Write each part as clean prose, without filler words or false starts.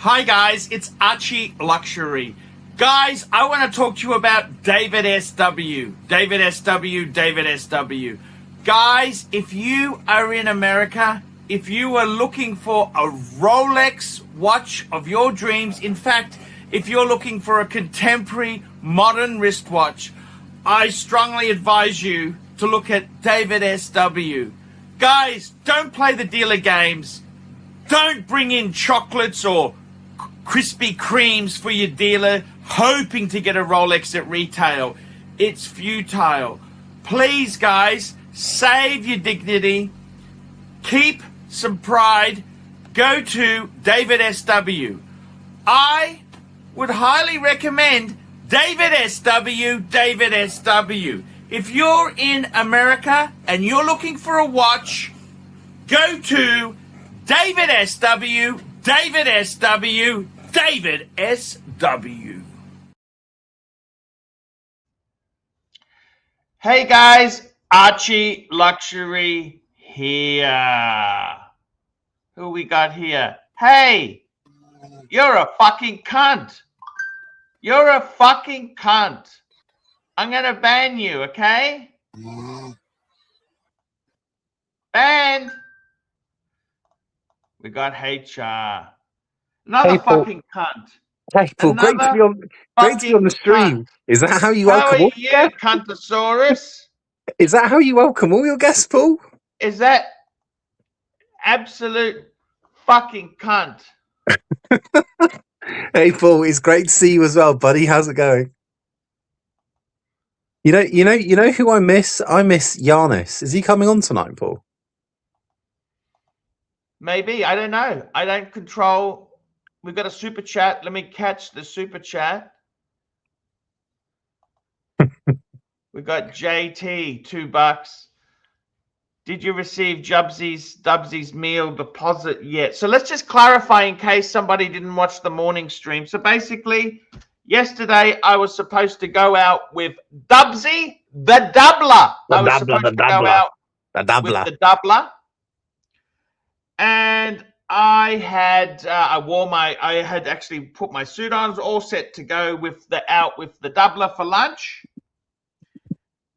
Hi guys, it's ArchieLuxury. Guys, I want to talk to you about David SW. David SW. Guys, if you are in America, if you are looking for a Rolex watch of your dreams, in fact, if you're looking for a contemporary modern wristwatch, I strongly advise you to look at David SW. Guys, don't play the dealer games. Don't bring in chocolates or Krispy Kremes for your dealer hoping to get a Rolex at retail. It's futile. Please, guys, save your dignity. Keep some pride. Go to David SW. I would highly recommend David SW. If you're in America and you're looking for a watch, go to David SW. Hey guys, ArchieLuxury here. Who we got here? Hey, you're a fucking cunt. You're a fucking cunt. I'm gonna ban you, okay? Banned. We got HR. Another fucking cunt. Hey Paul, great to be on the stream. Cunt. Is that how you welcome all your guests? Cuntosaurus? Is that how you welcome all your guests, Paul? Is that absolute fucking cunt? Hey Paul, it's great to see you as well, buddy. How's it going? You know who I miss? I miss Giannis. Is he coming on tonight, Paul? Maybe. I don't know. I don't control. We've got a super chat. Let me catch the super chat. We got JT, $2. Did you receive Dubsy's meal deposit yet? So let's just clarify in case somebody didn't watch the morning stream. So basically, yesterday I was supposed to go out with Dubsy, the doubler. I was supposed to go out with the doubler. And I had I had actually put my suit on. I was all set to go with the doubler for lunch.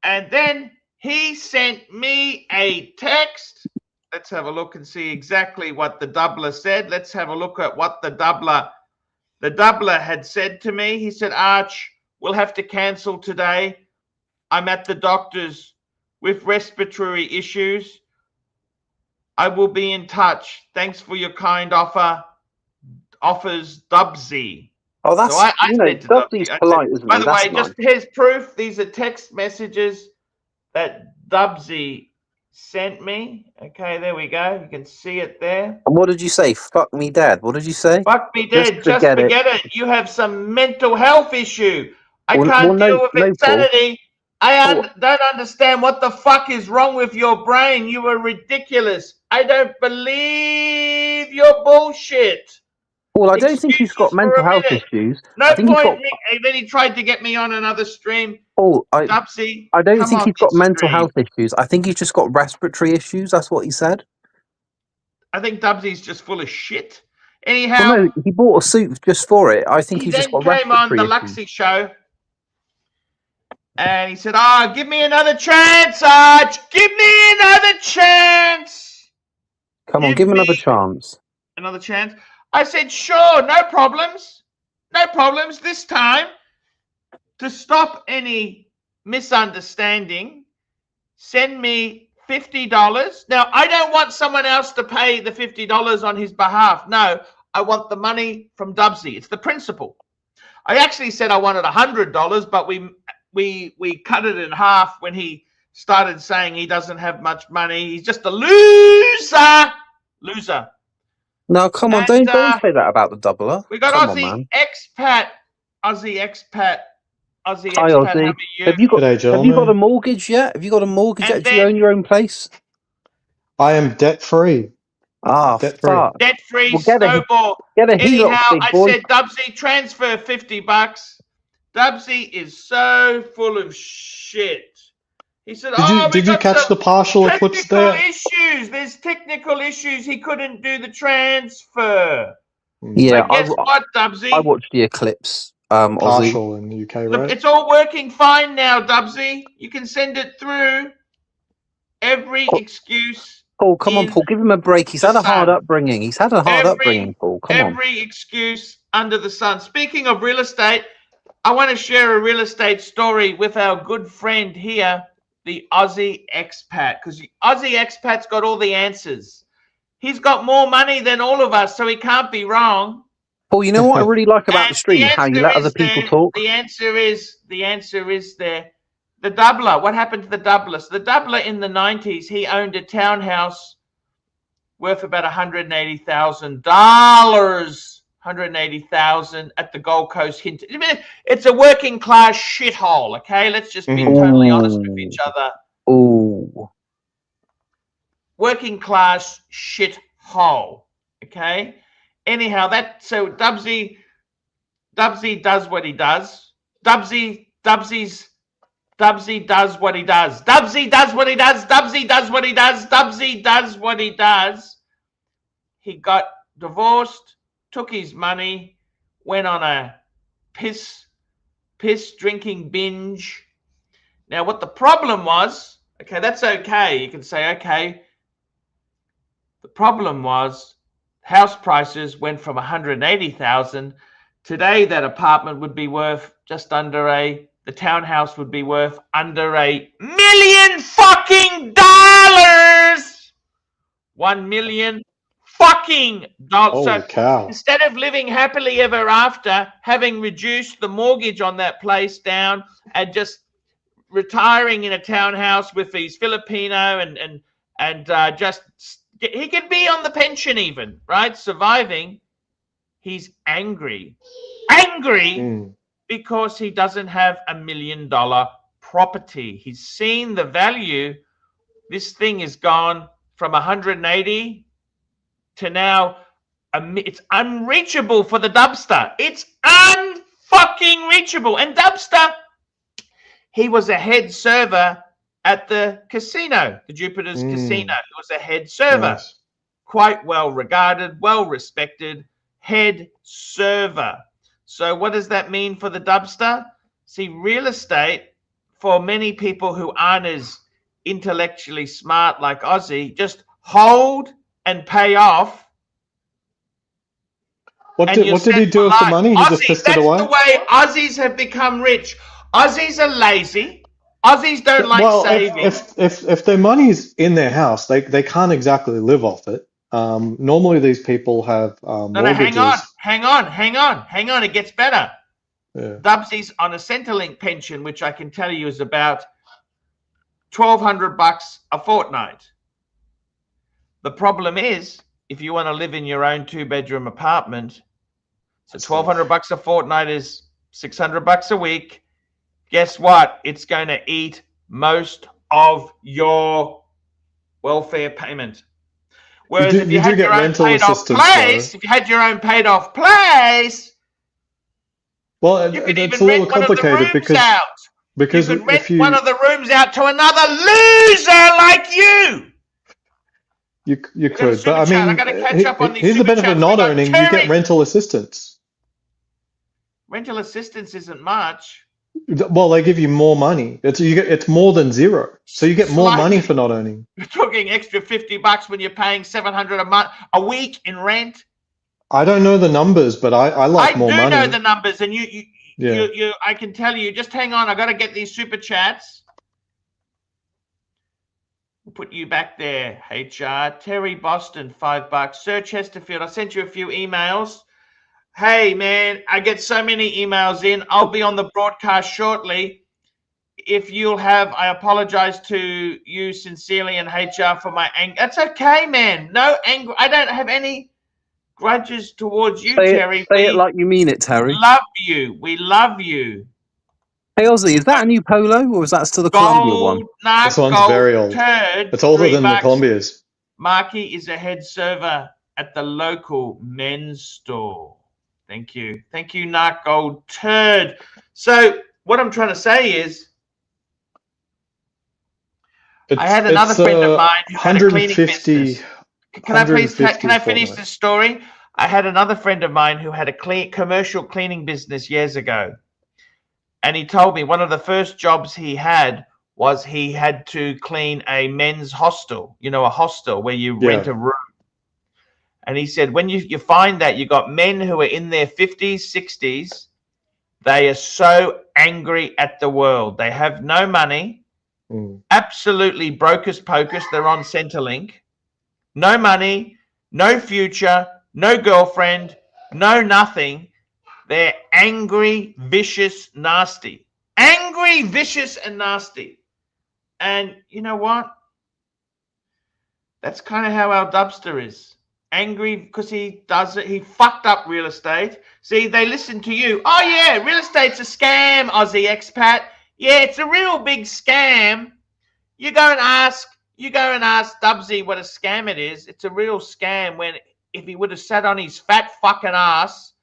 And then he sent me a text. Let's have a look and see exactly what the doubler said. Let's have a look at what the doubler had said to me. He said, Arch, we'll have to cancel today. I'm at the doctor's with respiratory issues. I will be in touch. Thanks for your kind offers, Dubsy. Oh, that's, so Dubsy's polite, isn't he? By the way, just here's proof. These are text messages that Dubsy sent me. Okay, there we go. You can see it there. And what did you say? Fuck me dead. What did you say? Fuck me dead. Just forget it. You have some mental health issue. I can't deal with insanity. I don't understand what the fuck is wrong with your brain. You are ridiculous. I don't believe your bullshit. Well, I don't think he's got mental health issues. No point. Then he tried to get me on another stream. Oh, Dubsy, I don't think he's got mental health issues. I think he's just got respiratory issues. That's what he said. I think Dubsy's just full of shit. Anyhow, well, no, he bought a suit just for it. I think he's just got respiratory issues. He came on the Luxy show. And he said, give me another chance, Arch. Give me another chance. Come on, give him another chance. Another chance? I said, sure, no problems. No problems. This time, to stop any misunderstanding, send me $50. Now, I don't want someone else to pay the $50 on his behalf. No, I want the money from Dubsy. It's the principle. I actually said I wanted $100, but we cut it in half when he started saying he doesn't have much money. He's just a loser. No, come on, don't say that about the doubler. We got Aussie expat. Hi, Aussie. Have you got a mortgage yet? Have you got a mortgage yet? Do you own your own place? I am debt free. Debt free. Snowball. Anyhow, I said, Dubsy, transfer $50. Dubsy is so full of shit. He said, did you catch the partial eclipse there? There's technical issues. He couldn't do the transfer. Yeah, But guess what, Dubsy? I watched the eclipse. Aussie. Partial in the UK, right? Look, it's all working fine now, Dubsy. You can send it through. Every excuse. Paul, come on, Paul, give him a break. He's had a hard upbringing. He's had a hard upbringing, Paul. Come on. Every excuse under the sun. Speaking of real estate, I want to share a real estate story with our good friend here, the Aussie expat, because the Aussie expat's got all the answers. He's got more money than all of us, so he can't be wrong. Paul, you know what I really like about the stream? How you let other people talk. The answer is there. The doubler. What happened to the doubler? So the doubler in the 90s, he owned a townhouse worth about $180,000. $180,000 at the Gold Coast hint. It's a working class shithole, okay? Let's just be totally honest with each other. Ooh. Working class shithole, okay? Anyhow, so Dubsy does what he does. Dubsy does what he does. Dubsy does what he does. Dubsy does what he does. Dubsy does what he does. Dubsy does what he does. He got divorced, took his money, went on a piss drinking binge. Now, what the problem was, okay, that's okay. You can say, okay. The problem was house prices went from 180,000. Today, that apartment would be worth just under the townhouse would be worth under $1 million fucking dollars. $1 million fucking dollars. Holy cow. Instead of living happily ever after, having reduced the mortgage on that place down and just retiring in a townhouse with his Filipino and just he could be on the pension even, right? Surviving. He's angry. Because he doesn't have $1 million property. He's seen the value. This thing is gone from 180 to now it's unreachable for the Dubster. It's unfucking reachable. And Dubster, he was a head server at the casino, the Jupiter's Casino. He was a head server. Nice. Quite well regarded, well respected head server. So what does that mean for the Dubster? See, real estate, for many people who aren't as intellectually smart like Aussie, just hold and pay off. What did he do with the money? He just pissed it away? That's the way Aussies have become rich. Aussies are lazy. Aussies don't like saving. If their money's in their house, they can't exactly live off it. Normally these people have mortgages. No, hang on. It gets better. Yeah. Dubsy's on a Centrelink pension, which I can tell you is about $1,200 a fortnight. The problem is, if you want to live in your own 2-bedroom apartment, so $1,200 a fortnight is $600 a week. Guess what? It's going to eat most of your welfare payment. Whereas if you had your own paid off place, well, it's a little complicated because you could rent one of the rooms out to another loser like you. You could, but I mean, here's the benefit of not owning. You get rental assistance. Rental assistance isn't much. Well, they give you more money. It's more than zero, so you get more money for not owning. You're talking extra $50 when you're paying $700 a week in rent. I don't know the numbers, but I like more money. I do know the numbers, and you I can tell you. Just hang on, I got to get these super chats. We'll put you back there, HR. Terry Boston, $5. Sir Chesterfield, I sent you a few emails. Hey, man, I get so many emails in. I'll be on the broadcast shortly. If you'll have, I apologize to you sincerely and HR for my anger. That's okay, man. No anger. I don't have any grudges towards you, Terry. Say it like you mean it, Terry. Love you. We love you. Hey, Aussie, is that a new polo or is that still the Columbia one? This one's very old. It's older than the Columbia's. Marky is a head server at the local men's store. Thank you. Thank you, Narc Gold Turd. So what I'm trying to say is I had another friend of mine who had a cleaning business. Can I finish this story? I had another friend of mine who had a commercial cleaning business years ago. And he told me one of the first jobs he had was he had to clean a men's hostel, you know, a hostel where you rent a room. And he said, when you find that you got men who are in their 50s, 60s, they are so angry at the world. They have no money, absolutely brocus pocus. They're on Centrelink. No money, no future, no girlfriend, no nothing. They're angry, vicious, nasty. Angry, vicious, and nasty. And you know what? That's kind of how our Dubster is. Angry because he does it. He fucked up real estate. See, they listen to you. Oh, yeah, real estate's a scam, Aussie expat. Yeah, it's a real big scam. You go and ask Dubsy what a scam it is. It's a real scam when if he would have sat on his fat fucking ass,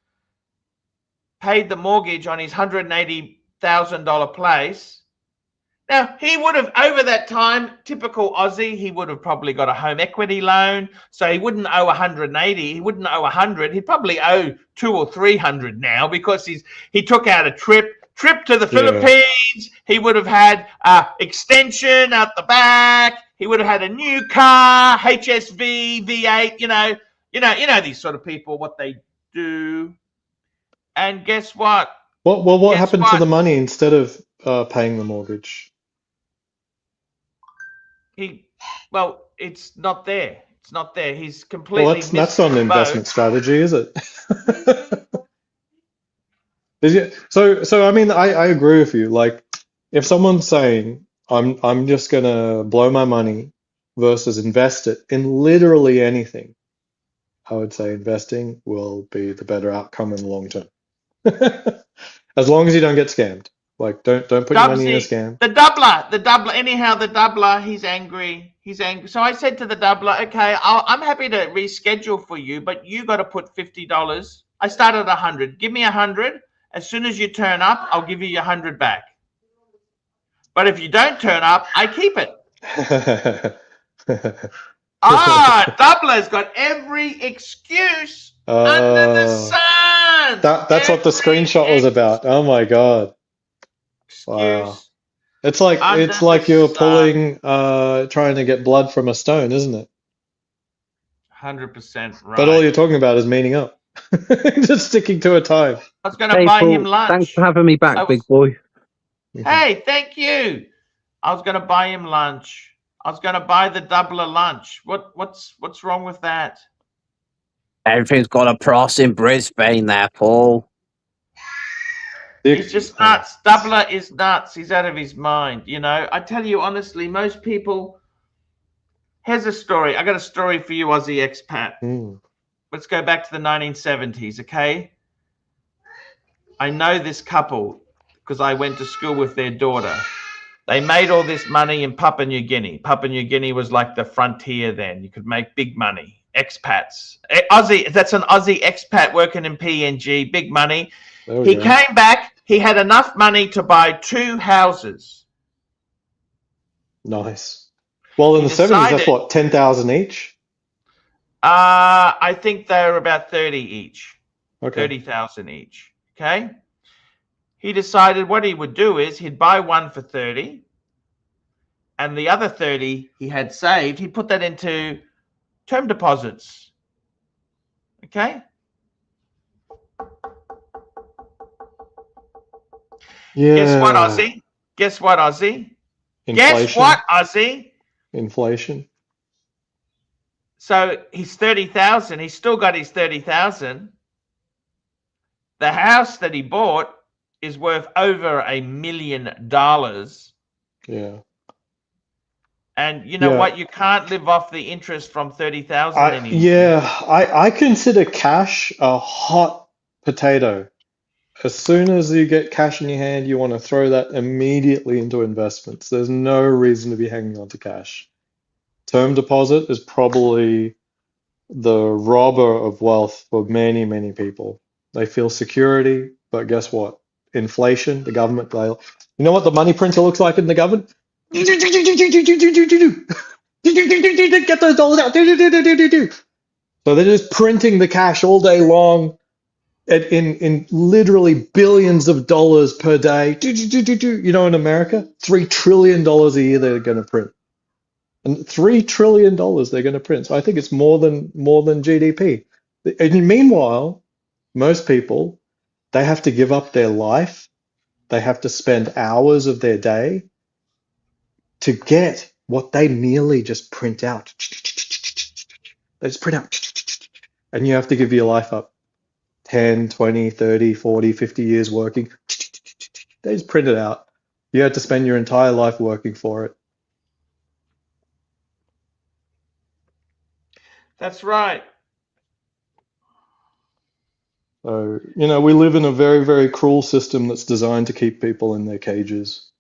paid the mortgage on his $180,000 place. Now, he would have, over that time, typical Aussie, he would have probably got a home equity loan. So he wouldn't owe 180. He wouldn't owe 100. He'd probably owe 200 or 300 now because he took out a trip to the Philippines. He would have had extension out the back. He would have had a new car, HSV, V8. You know these sort of people, what they do. And guess what? What happened to the money instead of paying the mortgage? It's not there. It's not there. He's completely. Well, that's not an investment strategy, is it? So I mean, I agree with you. Like, if someone's saying I'm just gonna blow my money versus invest it in literally anything, I would say investing will be the better outcome in the long term. As long as you don't get scammed. Like, don't put your money in a scam. The doubler. Anyhow, the doubler, he's angry. So I said to the doubler, okay, I'm happy to reschedule for you, but you got to put $50. I started at 100. Give me 100. As soon as you turn up, I'll give you your 100 back. But if you don't turn up, I keep it. Doubler's got every excuse under the sun. That's what the screenshot was about. Oh my god. Wow. It's like you're pulling trying to get blood from a stone, isn't it? 100% right. But all you're talking about is meeting up. Just sticking to a time. I was gonna buy him lunch. Thanks for having me back, big boy. Hey, thank you. I was gonna buy him lunch. I was gonna buy the doubler lunch. What's wrong with that? Everything's got a price in Brisbane there, Paul. He's just nuts. Doubler is nuts. He's out of his mind. You know, I tell you honestly, most people. Here's a story. I got a story for you, Aussie expat. Let's go back to the 1970s, okay? I know this couple because I went to school with their daughter. They made all this money in Papua New Guinea. Papua New Guinea was like the frontier then. You could make big money. Expats. Aussie, that's an Aussie expat working in PNG. Big money. He came back. He had enough money to buy 2 houses. Nice. Well, in the 70s, that's what, 10,000 each? I think they're about 30 each. Okay. 30,000 each. Okay. He decided what he would do is he'd buy one for 30, and the other 30 he had saved, he put that into term deposits. Okay. Yeah. Guess what, Aussie? Guess what, Aussie? Inflation. Guess what, Aussie? Inflation. So he's 30,000. He's still got his 30,000. The house that he bought is worth over $1 million. Yeah. And you know what? You can't live off the interest from 30,000 anymore. Yeah, I consider cash a hot potato. As soon as you get cash in your hand, you want to throw that immediately into investments. There's no reason to be hanging on to cash. Term deposit is probably the robber of wealth for many, many people. They feel security, but guess what? Inflation, the government, you know what the money printer looks like in the government? Get those dollars out. So they're just printing the cash all day long in literally billions of dollars per day. You know, in America, $3 trillion a year they're going to print. And $3 trillion they're going to print. So I think it's more than GDP. And meanwhile, most people, they have to give up their life. They have to spend hours of their day to get what they merely just print out. They just print out. And you have to give your life up. 10, 20, 30, 40, 50 years working. They just print it out. You had to spend your entire life working for it. That's right. So, you know, we live in a very, very cruel system that's designed to keep people in their cages.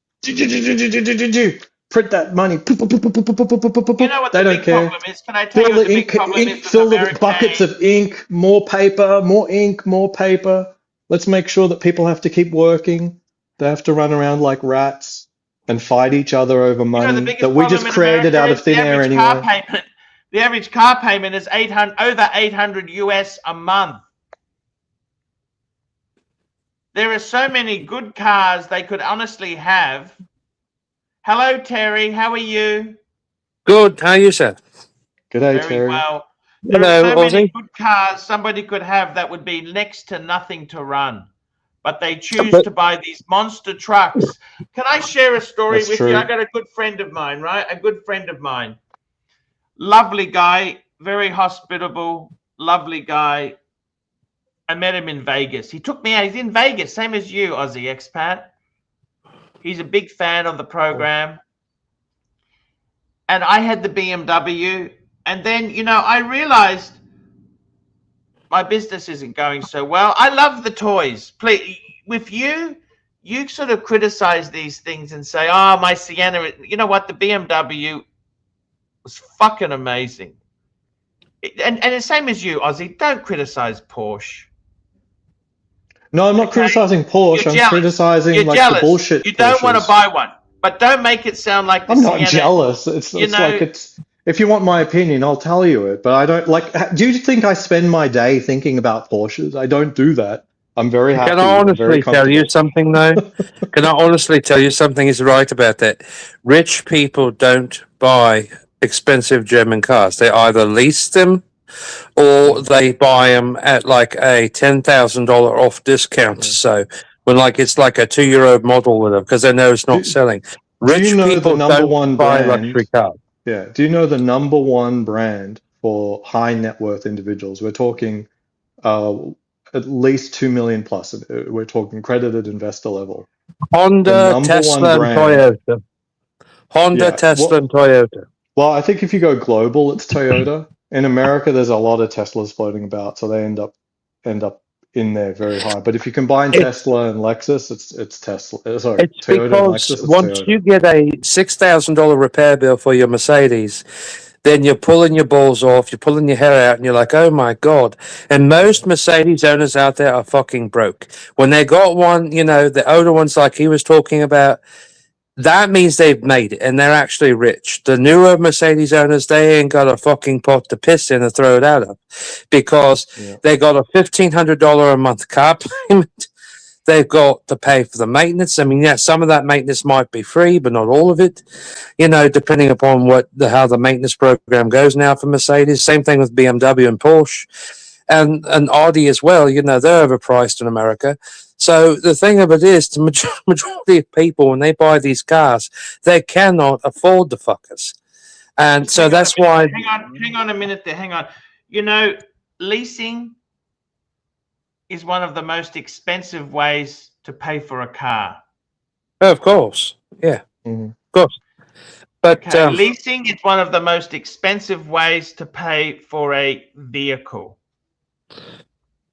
Print that money. You know what they the don't big care. problem is? Can I tell you what the big problem is with fill the America? buckets of ink, more paper, more ink, more paper. Let's make sure that people have to keep working. They have to run around like rats and fight each other over money that we just created out of thin air anyway. The average car payment is over 800 US a month. There are so many good cars they could honestly have. Hello, Terry. How are you? Good. How are you, sir? G'day, Very Terry. well. There are so many good cars somebody could have that would be next to nothing to run, but they choose to buy these monster trucks. Can I share a story with you? I got a good friend of mine, right? A good friend of mine. Lovely guy, very hospitable, lovely guy. I met him in Vegas. He took me out. He's in Vegas, same as you, Aussie expat. He's a big fan of the program. And I had the BMW. And then, you know, I realized my business isn't going so well. I love the toys. Please, with you, you sort of criticize these things and say, oh, my Sienna, you know what? The BMW was fucking amazing. And the same as you, Aussie, don't criticize Porsche. No, I'm not criticizing Porsche. I'm criticizing like the bullshit. You don't want to buy one, but don't make it sound like the I'm not jealous. It's like it's. If you want my opinion, I'll tell you it. But I don't like. Do you think I spend my day thinking about Porsches? I don't do that. I'm very happy. Can I honestly tell you something though? Can I honestly tell you something is right about that? Rich people don't buy expensive German cars. They either lease them or they buy them at like a $10,000 off discount. So when like it's like a €2 model with them because they know it's not selling. Rich people don't buy luxury cars. Yeah. Do you know the number one brand for high net worth individuals? We're talking at least 2 million plus. We're talking credited investor level. Honda, Tesla, and Toyota. Honda, Tesla, and Toyota. Well, I think if you go global, it's Toyota. In America, there's a lot of Teslas floating about, so they end up in there very high. But if you combine Tesla and Lexus, it's Tesla. Sorry, it's Toyota because and Lexus, once you get a $6,000 repair bill for your Mercedes, then you're pulling your balls off, you're pulling your hair out, and you're like, oh my God. And most Mercedes owners out there are fucking broke. When they got one, you know, the older ones like he was talking about, that means they've made it and they're actually rich. The newer Mercedes owners, they ain't got a fucking pot to piss in and throw it out of because they got a $1,500 a month car payment. They've got to pay for the maintenance. I mean, yeah, some of that maintenance might be free, but not all of it, you know, depending upon how the maintenance program goes now for Mercedes. Same thing with BMW and Porsche and Audi as well. You know, they're overpriced in America. So the thing of it is, the majority of people, when they buy these cars, they cannot afford the fuckers. And so that's why... Hang on a minute there. Hang on. You know, leasing is one of the most expensive ways to pay for a car. Oh, of course. Yeah, of course. But leasing is one of the most expensive ways to pay for a vehicle.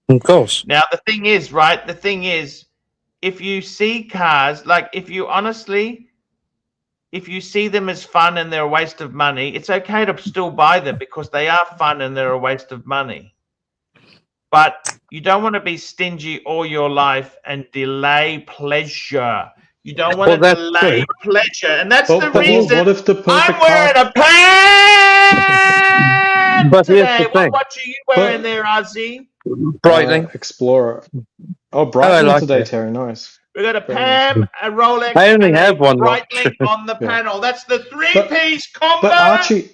Of course. Now, the thing is, right? The thing is, if you see cars, like if you see them as fun and they're a waste of money, it's okay to still buy them because they are fun and they're a waste of money. But you don't want to be stingy all your life and delay pleasure. You don't want to delay pleasure. And that's the reason I'm wearing a Pam But here's today. the thing. What are you wearing there, Ozzy? Brightening. Explorer. Oh, I Brightening like today, it. Terry. Nice. We got a Very Pam, a Rolex, I only and have a one watch. Breitling on the Yeah. panel. That's the three-piece combo. But Archie,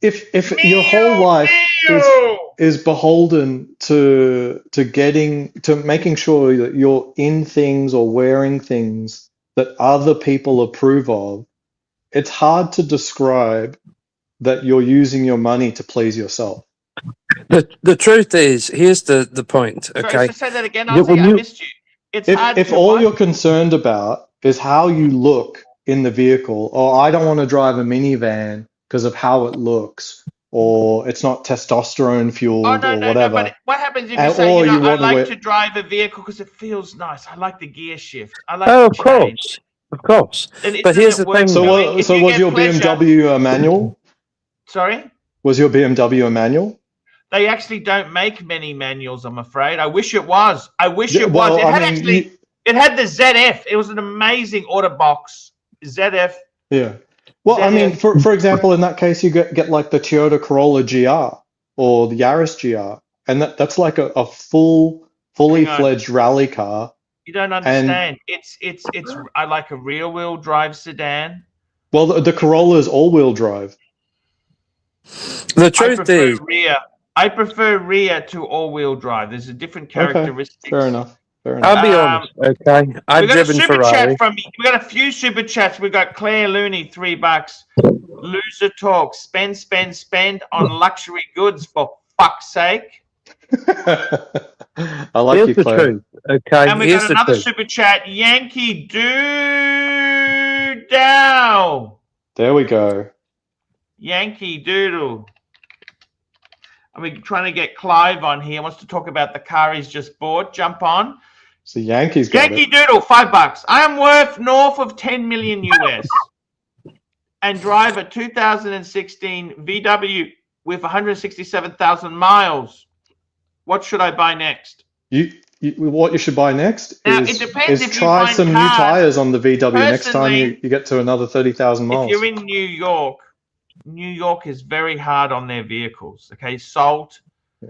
if your whole Meow, life meow. is beholden to making sure that you're in things or wearing things that other people approve of, it's hard to describe that you're using your money to please yourself. The truth is, here's the point. Sorry, Okay. say that again, Yeah, Ozzy. when I you- missed you. It's hard If to all what? you're concerned about is how you look in the vehicle, or I don't want to drive a minivan because of how it looks, or it's not testosterone fueled, Oh, no, or no, whatever. no, but what happens if you And- say, or you know, you I wanna like wear- to drive a vehicle because it feels nice. I like the gear shift. I like Oh, the of change. course. Of course. Then But isn't here's it the worth thing. So, doing? If so you was get your pleasure- BMW a manual? Sorry? Was your BMW a manual? They actually don't make many manuals, I'm afraid. I wish it was. I wish Yeah, it well, was. It I had mean, actually, it had the ZF. It was an amazing order box. ZF. Yeah. Well, I mean, ZF. for example, in that case, you get like the Toyota Corolla GR or the Yaris GR, and that's like a fully Hang on. fledged rally car. You don't understand. It's. I like a rear-wheel drive sedan. Well, the Corolla is all-wheel drive. The I truth prefer is, rear. I prefer rear to all-wheel drive. There's a different characteristics. Fair enough. Fair enough. I'll be honest, okay? I've We got a driven super Ferrari. chat from. We got a few super chats. We got Claire Looney, $3. Loser talk. Spend on luxury goods for fuck's sake. I like Here's you, the Claire. truth, okay? And we Here's got the another truth. super chat. Yankee Doodle. There we go. Yankee Doodle. Are we trying to get Clive on here? Wants to talk about the car he's just bought. Jump on. So Yankees got Yankee it. Doodle, $5. I am worth north of 10 million US and drive a 2016 VW with 167,000 miles. What should I buy next? What you should buy next Now, is, it depends if you try find some new cars. tires on the VW next time Personally, you get to another 30,000 miles. If you're in New York is very hard on their vehicles. Okay, salt. Yeah.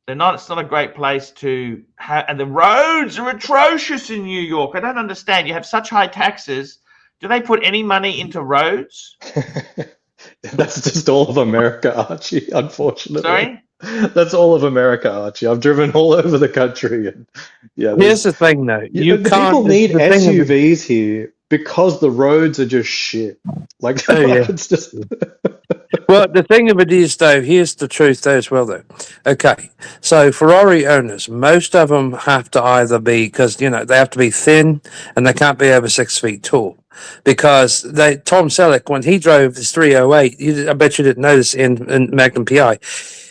They're not. It's not a great place to have, and the roads are atrocious in New York. I don't understand. You have such high taxes. Do they put any money into roads? That's just all of America, Archie, unfortunately. Sorry? That's all of America, Archie. I've driven all over the country. And yeah, Here's the thing, though. You the can't. people need the thing of it- SUVs here because the roads are just shit. Like, Oh, yeah. it's just. Well, the thing of it is, though, here's the truth, though, as well, though. Okay, so Ferrari owners, most of them have to either be, because, you know, they have to be thin and they can't be over 6 feet tall. Because Tom Selleck, when he drove his 308, I bet you didn't notice in Magnum PI,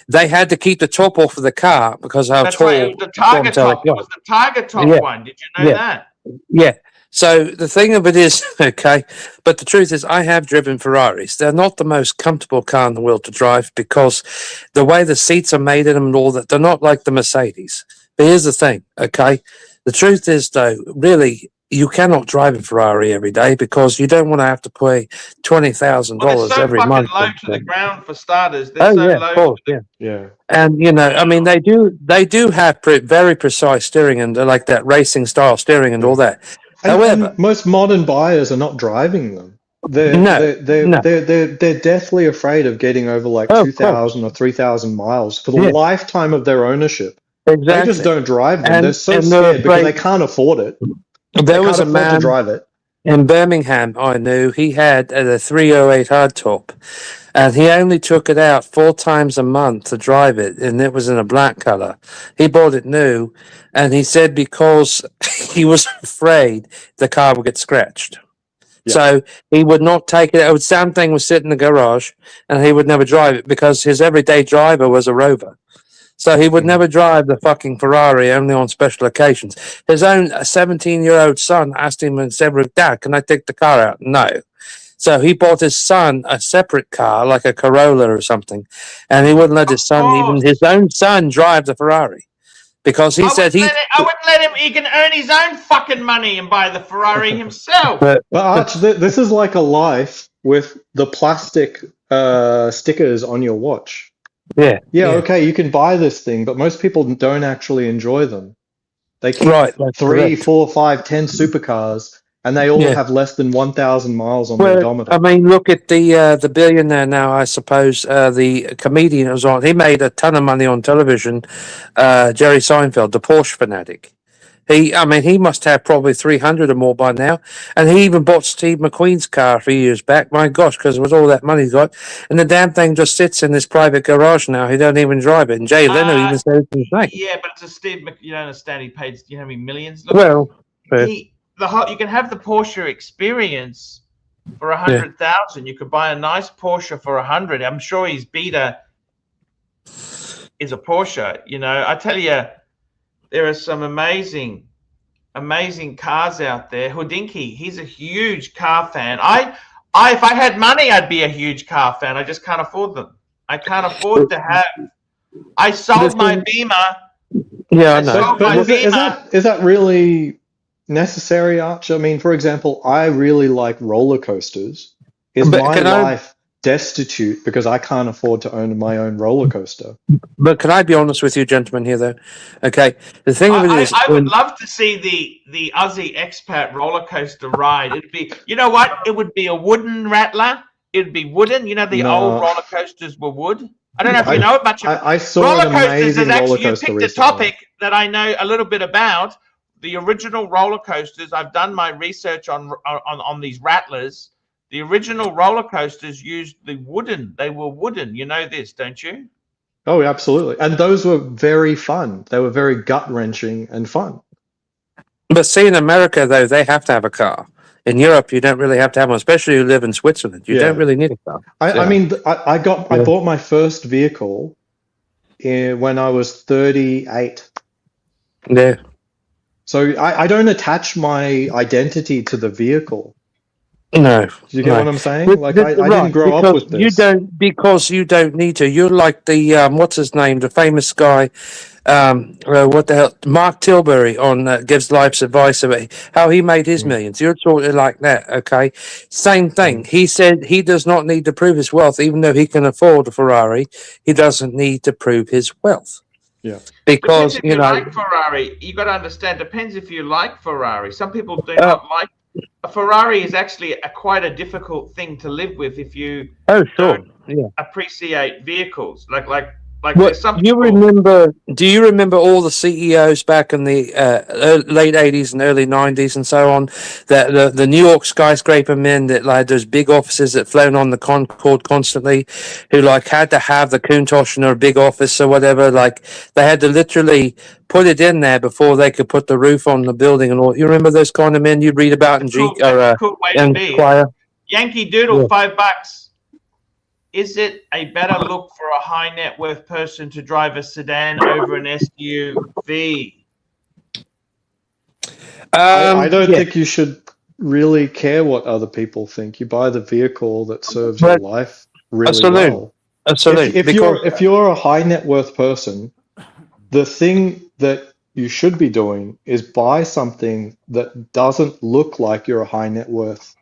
they had to keep the top off of the car because of how That's tall right. It was the Tiger Tom Selleck Top. It was the Tiger Top Yeah. one. Did you know Yeah. that? Yeah. So the thing of it is, okay, but the truth is, I have driven Ferraris. They're not the most comfortable car in the world to drive because the way the seats are made in them and all that, they're not like the Mercedes. But here's the thing, okay? The truth is, though, really, you cannot drive a Ferrari every day because you don't want to have to pay $20,000 Well, they're so every fucking month. low to the ground for starters. They're Oh so yeah, low. of course, to yeah. Yeah. And you know, I mean, they do have very precise steering and like that racing style steering and all that. However, And most modern buyers are not driving them. They're deathly afraid of getting over like Oh, of 2,000 or 3,000 miles for the Yeah. lifetime of their ownership. exactly. They just don't drive them. And- they're so and scared because afraid- they can't afford it. There They was can't a afford to man drive it. in Birmingham I knew. He had a 308 hardtop, and he only took it out 4 times a month to drive it, and it was in a black color. He bought it new, and he said because he was afraid the car would get scratched. Yeah. So he would not take it. The same thing was sit in the garage, and he would never drive it because his everyday driver was a Rover. So he would never drive the fucking Ferrari, only on special occasions. His own 17-year-old son asked him and said, "Dad, can I take the car out?" No. So he bought his son a separate car, like a Corolla or something, and he wouldn't let his son, even his own son, drive the Ferrari because he said he. I wouldn't let him. He can earn his own fucking money and buy the Ferrari himself. But But Arch, this is like a life with the plastic stickers on your watch. Yeah, okay, you can buy this thing, but most people don't actually enjoy them. They keep Right, that's 3, correct. 4, 5, 10 supercars, and they all have less than 1,000 miles on the Well, odometer. I mean, look at the billionaire now. I suppose the comedian was on. He made a ton of money on television. Jerry Seinfeld, the Porsche fanatic. I mean, he must have probably 300 or more by now. And he even bought Steve McQueen's car a few years back. My gosh, because it was all that money he got. And the damn thing just sits in his private garage now. He don't even drive it. And Jay Leno even said it's insane. Yeah, but it's a Steve. You don't understand. He paid. You know how many millions? Look, Well, you can have the Porsche experience for 100,000. You could buy a nice Porsche for 100. I'm sure his beta is a Porsche. You know, I tell you, there are some amazing cars out there. Houdinki, he's a huge car fan. I if I had money, I'd be a huge car fan. I just can't afford them. I can't afford to have. I sold my Beamer. Yeah, I know. But is that really necessary, Arch? I mean, for example, I really like roller coasters. Is my life destitute because I can't afford to own my own roller coaster? But can I be honest with you, gentlemen, here, though? Okay, the thing of it is, I would love to see the Aussie expat roller coaster ride. It'd be, you know what? It would be a wooden rattler. It'd be wooden. You know, the old roller coasters were wood. I don't know if you know much about I saw roller an coasters. amazing roller You coaster picked recently. a topic that I know a little bit about. The original roller coasters. I've done my research on these rattlers. The original roller coasters used the wooden. They were wooden. You know this, don't you? Oh, absolutely. And those were very fun. They were very gut-wrenching and fun. But see, in America, though, they have to have a car. In Europe, you don't really have to have one, especially if you live in Switzerland. You don't really need a car. I mean, I bought my first vehicle when I was 38. Yeah. So I don't attach my identity to the vehicle. No. Do you get what I'm saying? Like I didn't grow up with this. Because you don't need to. You're like the what's his name, the famous guy, what the hell, Mark Tilbury on Gives Life's Advice about how he made his millions. You're sort of like that, okay? Same thing. He said he does not need to prove his wealth, even though he can afford a Ferrari. He doesn't need to prove his wealth. Yeah. Because if you like Ferrari, you got to understand. Depends if you like Ferrari. Some people do not like. A Ferrari is actually quite a difficult thing to live with if you don't appreciate vehicles. Like there's some people. Do you remember all the CEOs back in the late 80s and early 90s and so on, that the New York skyscraper men that had those big offices that flown on the Concorde constantly, who like had to have the Countach in a big office or whatever, like they had to literally put it in there before they could put the roof on the building and all. You remember those kind of men you'd read about in Inquirer? Yankee Doodle, $5. Is it a better look for a high net worth person to drive a sedan over an SUV? I don't think you should really care what other people think. You buy the vehicle that serves your life really well. Absolutely. If you're a high net worth person, the thing that you should be doing is buy something that doesn't look like you're a high net worth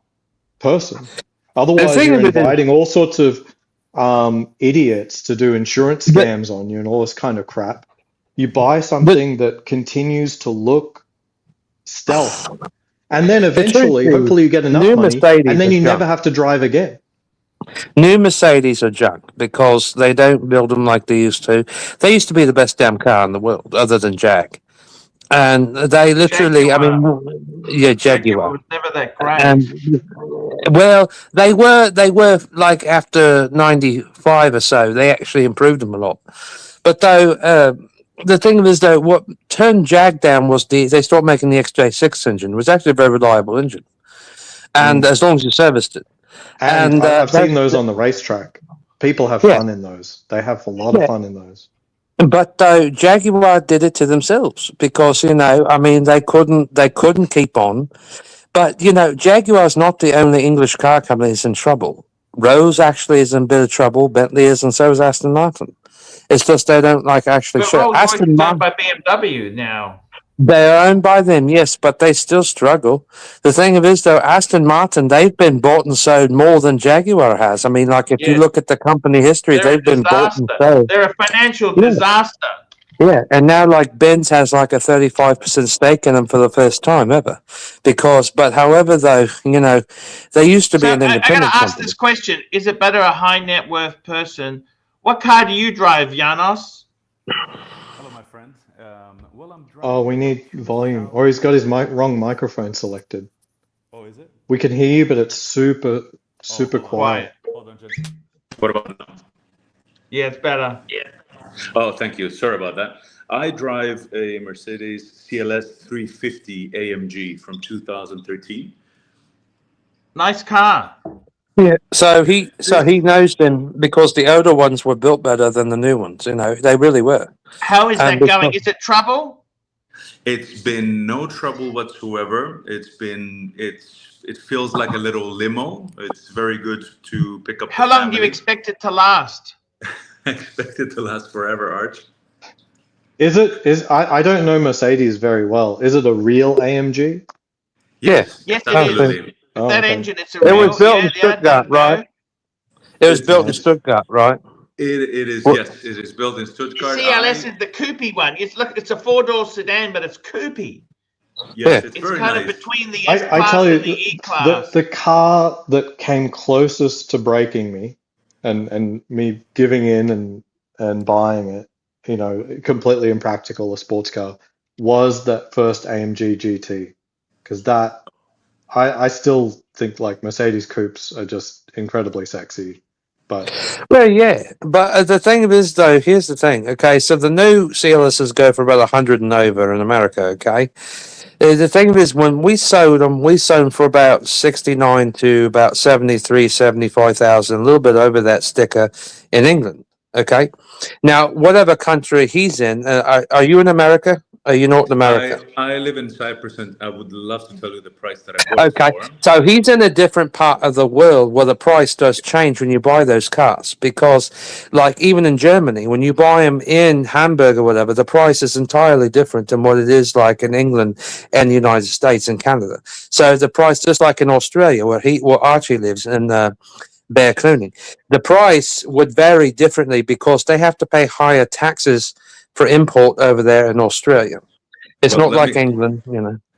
person. Otherwise, you're inviting all sorts of idiots to do insurance scams on you and all this kind of crap. You buy something that continues to look stealth, and then eventually, hopefully, you get enough money, and then you never have to drive again. New Mercedes are junk because they don't build them like they used to. They used to be the best damn car in the world, other than Jag. And they literally, Jaguar. Jaguar was never that great. Well, they were like after 95 or so, they actually improved them a lot. But though, the thing is though, what turned Jag down was they stopped making the XJ6 engine. It was actually a very reliable engine. And as long as you serviced it. And I've seen those on the racetrack. People have fun in those. They have a lot of fun in those. But though Jaguar did it to themselves because they couldn't keep on. But Jaguar's not the only English car company that's in trouble. Rolls actually is in a bit of trouble. Bentley is, and so is Aston Martin. It's just they don't actually show. Rolls Royce is owned by BMW now. They are owned by them, yes, but they still struggle. The thing of it is, though, Aston Martin, they've been bought and sold more than Jaguar has. I mean, like, if you Yeah, look at the company history, they're a they've been bought and disaster. sold. They're a financial Yeah. disaster. Yeah, and now like Benz has like a 35% stake in them for the first time ever. But however, though, they used to be So an I got to independent ask company. this question: is it better a high net worth person? What car do you drive, Janos? Hello, my friend. Well, I'm driving. Oh, we need volume. Or he's got his wrong microphone selected. Oh, is it? We can hear you, but it's super quiet. Hold on, gentlemen. What about now? Yeah, it's better. Yeah. Oh, thank you. Sorry about that. I drive a Mercedes CLS 350 AMG from 2013. Nice car. Yeah. So he knows them because the older ones were built better than the new ones. They really were. How is that going? Is it trouble? It's been no trouble whatsoever. It feels like a little limo. It's very good to pick up. How long do you expect it to last? I expect it to last forever, Arch. I don't know Mercedes very well. Is it a real AMG? Yes. Yes, absolutely. it is. That engine, it's a It real. was built in Stuttgart, right? It was built in Stuttgart, right? It is, yes. It is built in Stuttgart. CLS is the coupé one. It's a four-door sedan, but it's coupé. Yes, it's very kind nice. of between the S-Class and the E-Class. The car that came closest to breaking me and me giving in and buying it, completely impractical, a sports car, was that first AMG GT. Because I still think like Mercedes coupes are just incredibly sexy. Well, yeah, but the thing is, though, here's the thing. Okay, so the new CLSs go for about 100 and over in America. Okay, the thing is, when we sold them for about 69 to about 73, 75,000, a little bit over that sticker in England. Okay, now whatever country he's in, are you in America? Are you not in America? I live in Cyprus, and I would love to tell you the price that I bought Okay, it for. so he's in a different part of the world where the price does change when you buy those cars, because like even in Germany, when you buy them in Hamburg or whatever, the price is entirely different than what it is like in England and the United States and Canada. So the price, just like in Australia where Archie lives in Bear Clooney, the price would vary differently because they have to pay higher taxes for import over there in Australia. It's not like England,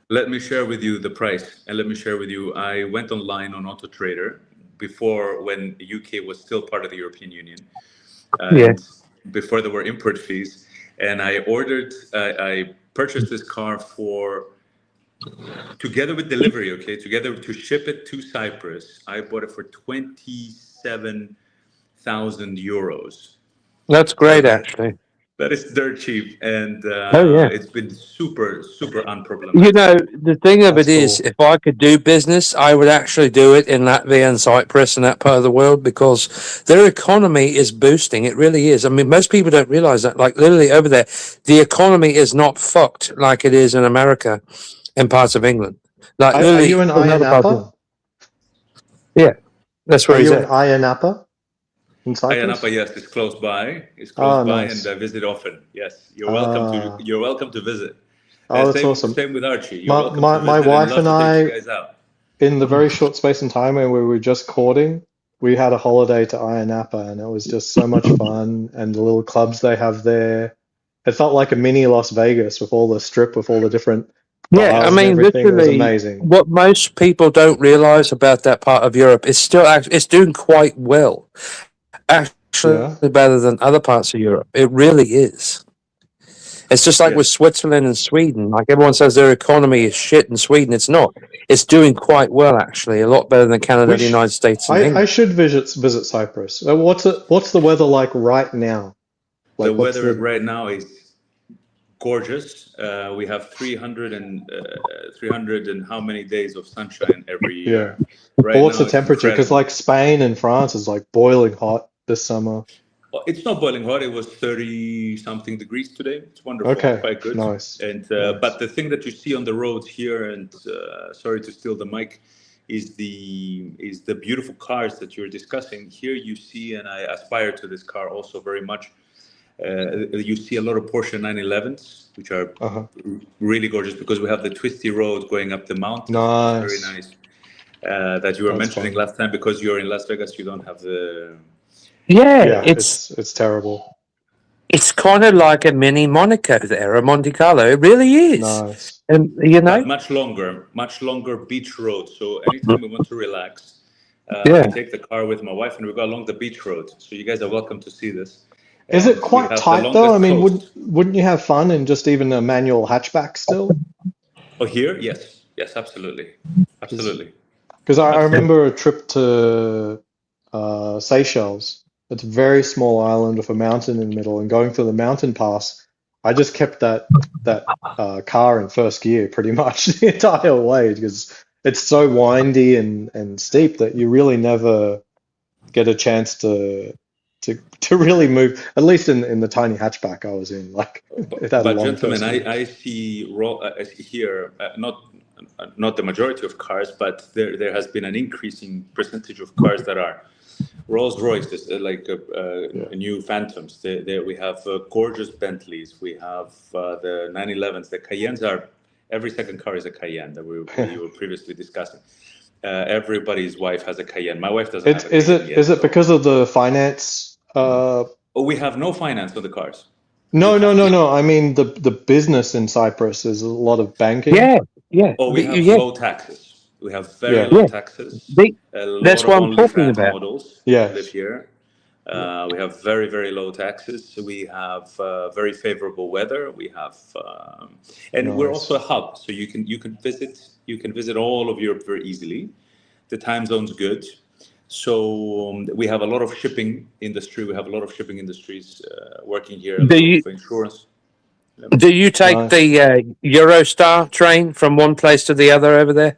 Let me share with you the price, and let me share with you, I went online on Auto Trader before, when UK was still part of the European Union, and before there were import fees, and I purchased this car together with delivery, together to ship it to Cyprus. I bought it for 27,000 euros. That's great, actually. That is dirt cheap, and it's been super, super unproblematic. The thing of it is, if I could do business, I would actually do it in Latvia and Cyprus and that part of the world because their economy is boosting. It really is. I mean, most people don't realize that. Like, literally over there, the economy is not fucked like it is in America and parts of England. Like, are you in Ayanapa? Yeah, that's where he's at. Are you in Ayanapa? In Cyprus? Ayanapa, yes, it's close by. It's close by, nice. and I visit often. Yes, you're welcome to. You're welcome to visit. Oh, that's awesome. Same with Archie. My wife and I, in the very short space and time when we were just courting, we had a holiday to Ayanapa, and it was just so much fun. And the little clubs they have there, it felt like a mini Las Vegas with all the strip, with all the different. Yeah, I mean, literally, amazing. What most people don't realize about that part of Europe is it's doing quite well. Actually, better than other parts of Europe. It really is. It's just like with Switzerland and Sweden. Like everyone says their economy is shit in Sweden. It's not. It's doing quite well, actually. A lot better than Canada, the United States, and England. I should visit Cyprus. What's the weather like right now? The weather right now is gorgeous. We have 300 and how many days of sunshine every year. Yeah. Right, what's the temperature? Because like Spain and France is like boiling hot this summer. Well, it's not boiling hot. It was 30-something degrees today. It's wonderful. Okay, quite good. Nice. And but the thing that you see on the roads here, and sorry to steal the mic, is the beautiful cars that you're discussing. Here you see, and I aspire to this car also very much. You see a lot of Porsche 911s, which are really gorgeous because we have the twisty road going up the mountain. Nice. Very nice. That you were mentioning last time, because you're in Las Vegas, you don't have the. Yeah, it's terrible. It's kind of like a mini Monaco there, a Monte Carlo. It really is. Nice. And you know, but much longer beach road. So anytime we want to relax, we take the car with my wife and we go along the beach road. So you guys are welcome to see this. Is it quite tight though? I mean, wouldn't you have fun in just even a manual hatchback still? Oh, here, yes, absolutely. Because I remember a trip to Seychelles. It's a very small island with a mountain in the middle, and going through the mountain pass, I just kept that car in first gear pretty much the entire way because it's so windy and steep that you really never get a chance to really move. At least in the tiny hatchback I was in, like. But gentlemen, I see here not the majority of cars, but there has been an increasing percentage of cars that are Rolls-Royces, like new Phantoms. We have gorgeous Bentleys. We have the 911s. The Cayennes are, every second car is a Cayenne that we were previously discussing. Everybody's wife has a Cayenne. My wife doesn't have a Cayenne yet. Is it because of the finance? We have no finance on the cars. No. I mean, the business in Cyprus is a lot of banking. Yeah. Oh, we have low taxes. We have very low taxes. That's what I'm talking about. Models live here. We have very, very low taxes. We have very favorable weather. We have, and we're also a hub, so you can visit all of Europe very easily. The time zone's good, so we have a lot of shipping industry. We have a lot of shipping industries working here. For insurance. Do you take the Eurostar train from one place to the other over there?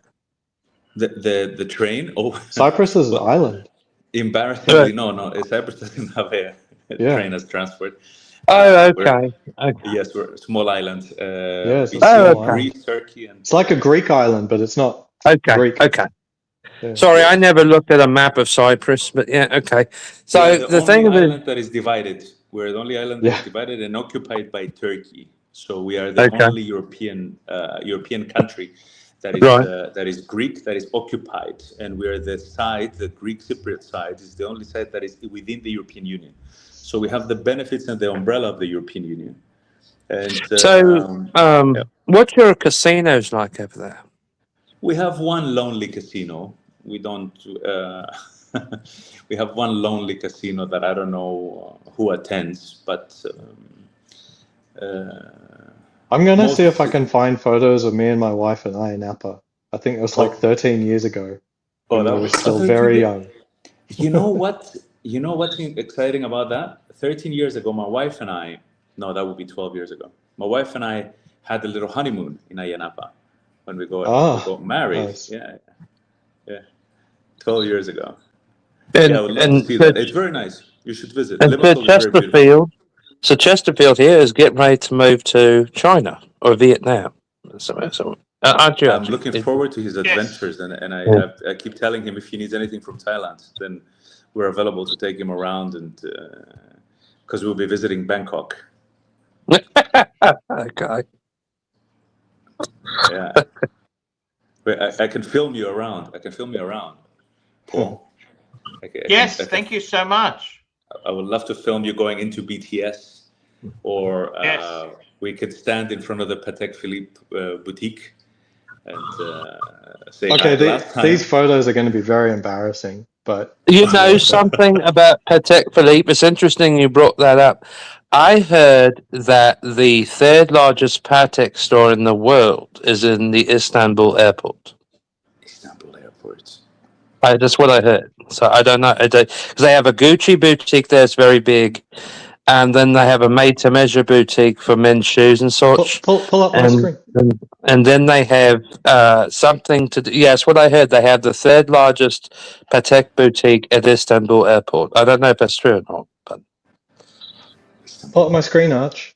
The train? Oh, Cyprus is an island. Embarrassingly, no. Cyprus doesn't have a train as transport. Oh, okay. Yes, we're a small island. Greece, Turkey, and it's like a Greek island, but it's not. Greek. Okay. Yeah. Sorry, I never looked at a map of Cyprus, but okay. So the thing island that is divided. We're the only island that is divided and occupied by Turkey. So we are the only European country that is Greek, that is occupied, and we're the Greek Cypriot side is the only side that is within the European Union. So we have the benefits and the umbrella of the European Union. And what's your casinos like over there? We have one lonely casino. We don't. We have one lonely casino that I don't know who attends, but. I'm going to see if I can find photos of me and my wife and I in Napa. I think it was like 13 years ago. Oh, that was still very young. You know what? You know what's exciting about that? 13 years ago, my wife and I, no, that would be 12 years ago. My wife and I had a little honeymoon in Napa when we got married. Nice. Yeah. 12 years ago. I would love to see that. It's very nice. You should visit. So Chesterfield here is getting ready to move to China or Vietnam. Aren't you? I'm looking forward to his adventures, and I keep telling him if he needs anything from Thailand, then we're available to take him around, and because we'll be visiting Bangkok. Okay. Yeah. I can film you around. Paul. Thank you so much. I would love to film you going into BTS, or we could stand in front of the Patek Philippe boutique and say. Okay, these photos are going to be very embarrassing, but you know something about Patek Philippe. It's interesting you brought that up. I heard that the third largest Patek store in the world is in the Istanbul airport. Istanbul airport. That's what I heard. So I don't know. Because they have a Gucci boutique there, it's very big. And then they have a made-to-measure boutique for men's shoes and such. Pull up my screen. And then they have something to do. Yes, what I heard. They have the third largest Patek boutique at Istanbul airport. I don't know if that's true or not. But pull up my screen, Arch.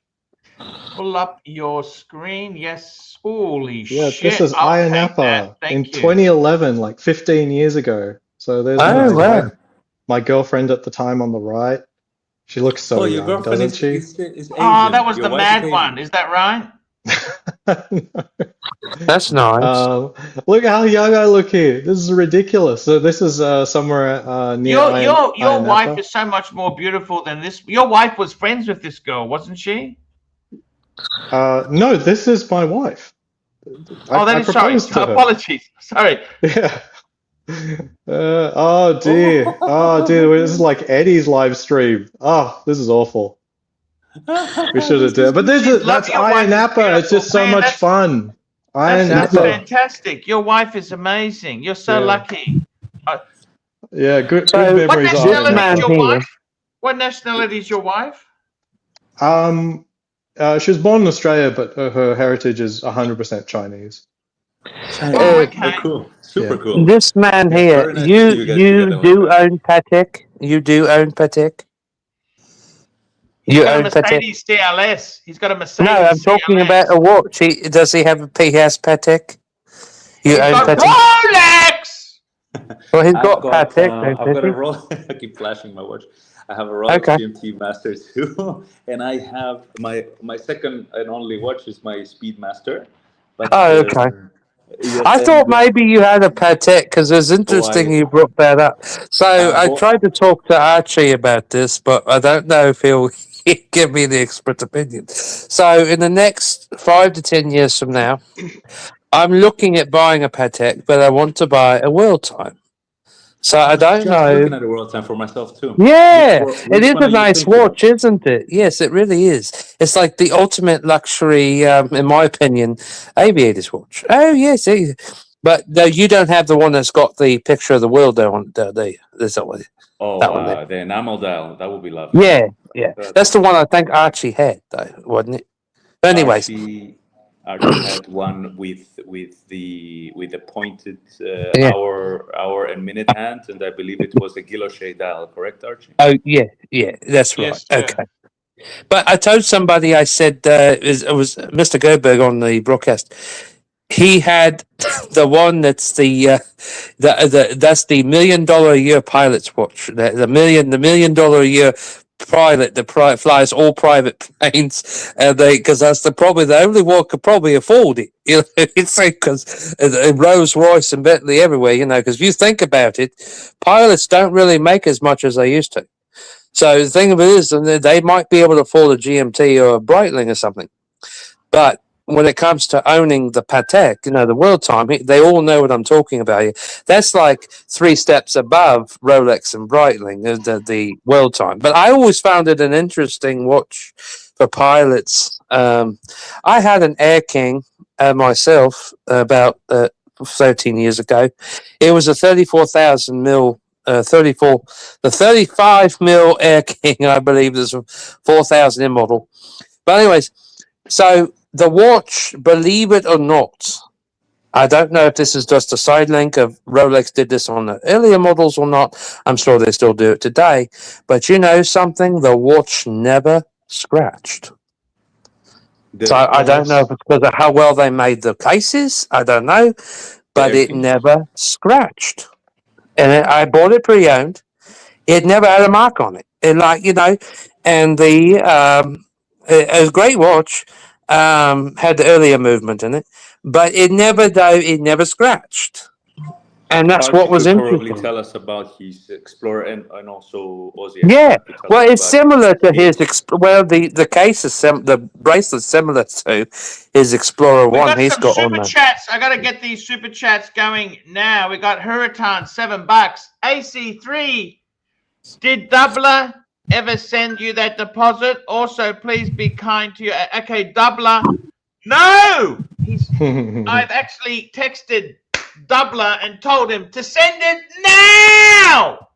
Pull up your screen. Yes. Holy shit. Yeah, this is Napa in 2011, like 15 years ago. So there's my girlfriend at the time on the right. She looks so Your young, girlfriend doesn't she? is Asian. Oh, that was Your the wife is mad Asian. one. Is that right? That's nice. Look how young I look here. This is ridiculous. So this is somewhere near Your wife Napa. is so much more beautiful than this. Your wife was friends with this girl, wasn't she? No, this is my wife. I proposed sorry. to her. Apologies. Sorry. Yeah. Oh dear. Oh dear. This is like Eddie's live stream. Oh, this is awful. We should have done. But that's Iron Napa. It's just so much fun. Iron That's Napa. fantastic. Your wife is amazing. You're so lucky. Yeah, good So, memories. What of nationality is your here. wife? What nationality is your wife? She was born in Australia, but her heritage is 100% Chinese. Oh, okay. Oh, cool. Super cool. This man Yeah, here, very nice to see you guys you together do like that. own Patek? You do own Patek? He's You got a own Patek? Mercedes CLS. He's got a Mercedes No, I'm talking CLS. about a watch. Does he have a PS Patek? You He's own got Patek? Rolex! Well, he's I've got Patek. I've got a Rolex. I keep flashing my watch. I have a Rolex GMT Master 2, and I have my second and only watch is my Speedmaster. But, okay. yes, I thought maybe you had a Patek because it's interesting you brought that up. So I tried to talk to Archie about this, but I don't know if he'll give me the expert opinion. So in the next 5 to 10 years from now, I'm looking at buying a Patek, but I want to buy a World Time. So I don't know. Looking at the World Time for myself too. Yeah, Which it is one a are you nice thinking watch, isn't it? Yes, it really is. It's like the ultimate luxury, in my opinion, aviator's watch. Oh, yes. But no, you don't have the one that's got the picture of the world there on the There's that one. That one there. The enamel dial. That would be lovely. Yeah, yeah. That's the one I think Archie had, though, wasn't it? But anyways. Archie had one with the pointed hour and minute hand, and I believe it was a Guilloche dial, correct, Archie? Oh yeah, that's right. Yes, okay. But I told somebody, I said it was Mr. Gerberg on the broadcast. He had the one that's that's the $1 million a year pilot's watch. The $1 million a year pilot that flies all private planes, because that's the only one could probably afford it. You know, it's like because Rolls Royce and Bentley everywhere. You know, because if you think about it, pilots don't really make as much as they used to. So the thing of it is, they might be able to afford a GMT or a Breitling or something, but when it comes to owning the Patek, you know, the World Time, they all know what I'm talking about here. That's like 3 steps above Rolex and Breitling, the World Time. But I always found it an interesting watch for pilots. I had an Air King myself about 13 years ago. It was a 34,000 mil. The 35 mil Air King, I believe, there's a 4,000 in model. But anyways, so the watch, believe it or not, I don't know if this is just a side link of Rolex did this on the earlier models or not. I'm sure they still do it today. But you know something? The watch never scratched. So I don't know if it's because of how well they made the cases. I don't know. But it never scratched. And I bought it pre-owned. It never had a mark on it. And and it was a great watch. Had the earlier movement in it, but it never scratched, and that's what was interesting. Probably tell us about his Explorer and also Aussie. Yeah, well, it's similar to his. The case is the bracelet's similar to his Explorer One. He's got super chats. I gotta get these super chats going now. We got Hurritan, $7. AC3, did Doubler ever send you that deposit? Also, please be kind to your... Okay, Doubler. No! I've actually texted Doubler and told him to send it now!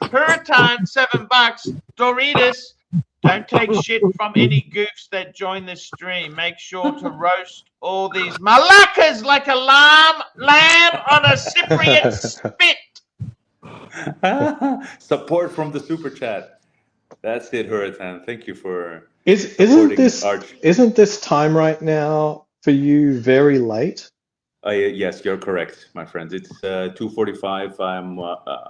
Hurritan, $7. Doritos, don't take shit from any goofs that join the stream. Make sure to roast all these malakas like a lamb on a Cypriot spit. Support from the super chat. That's it, Hurritan. Thank you for isn't this time right now for you very late? Yes, you're correct, my friends. It's 2:45. I'm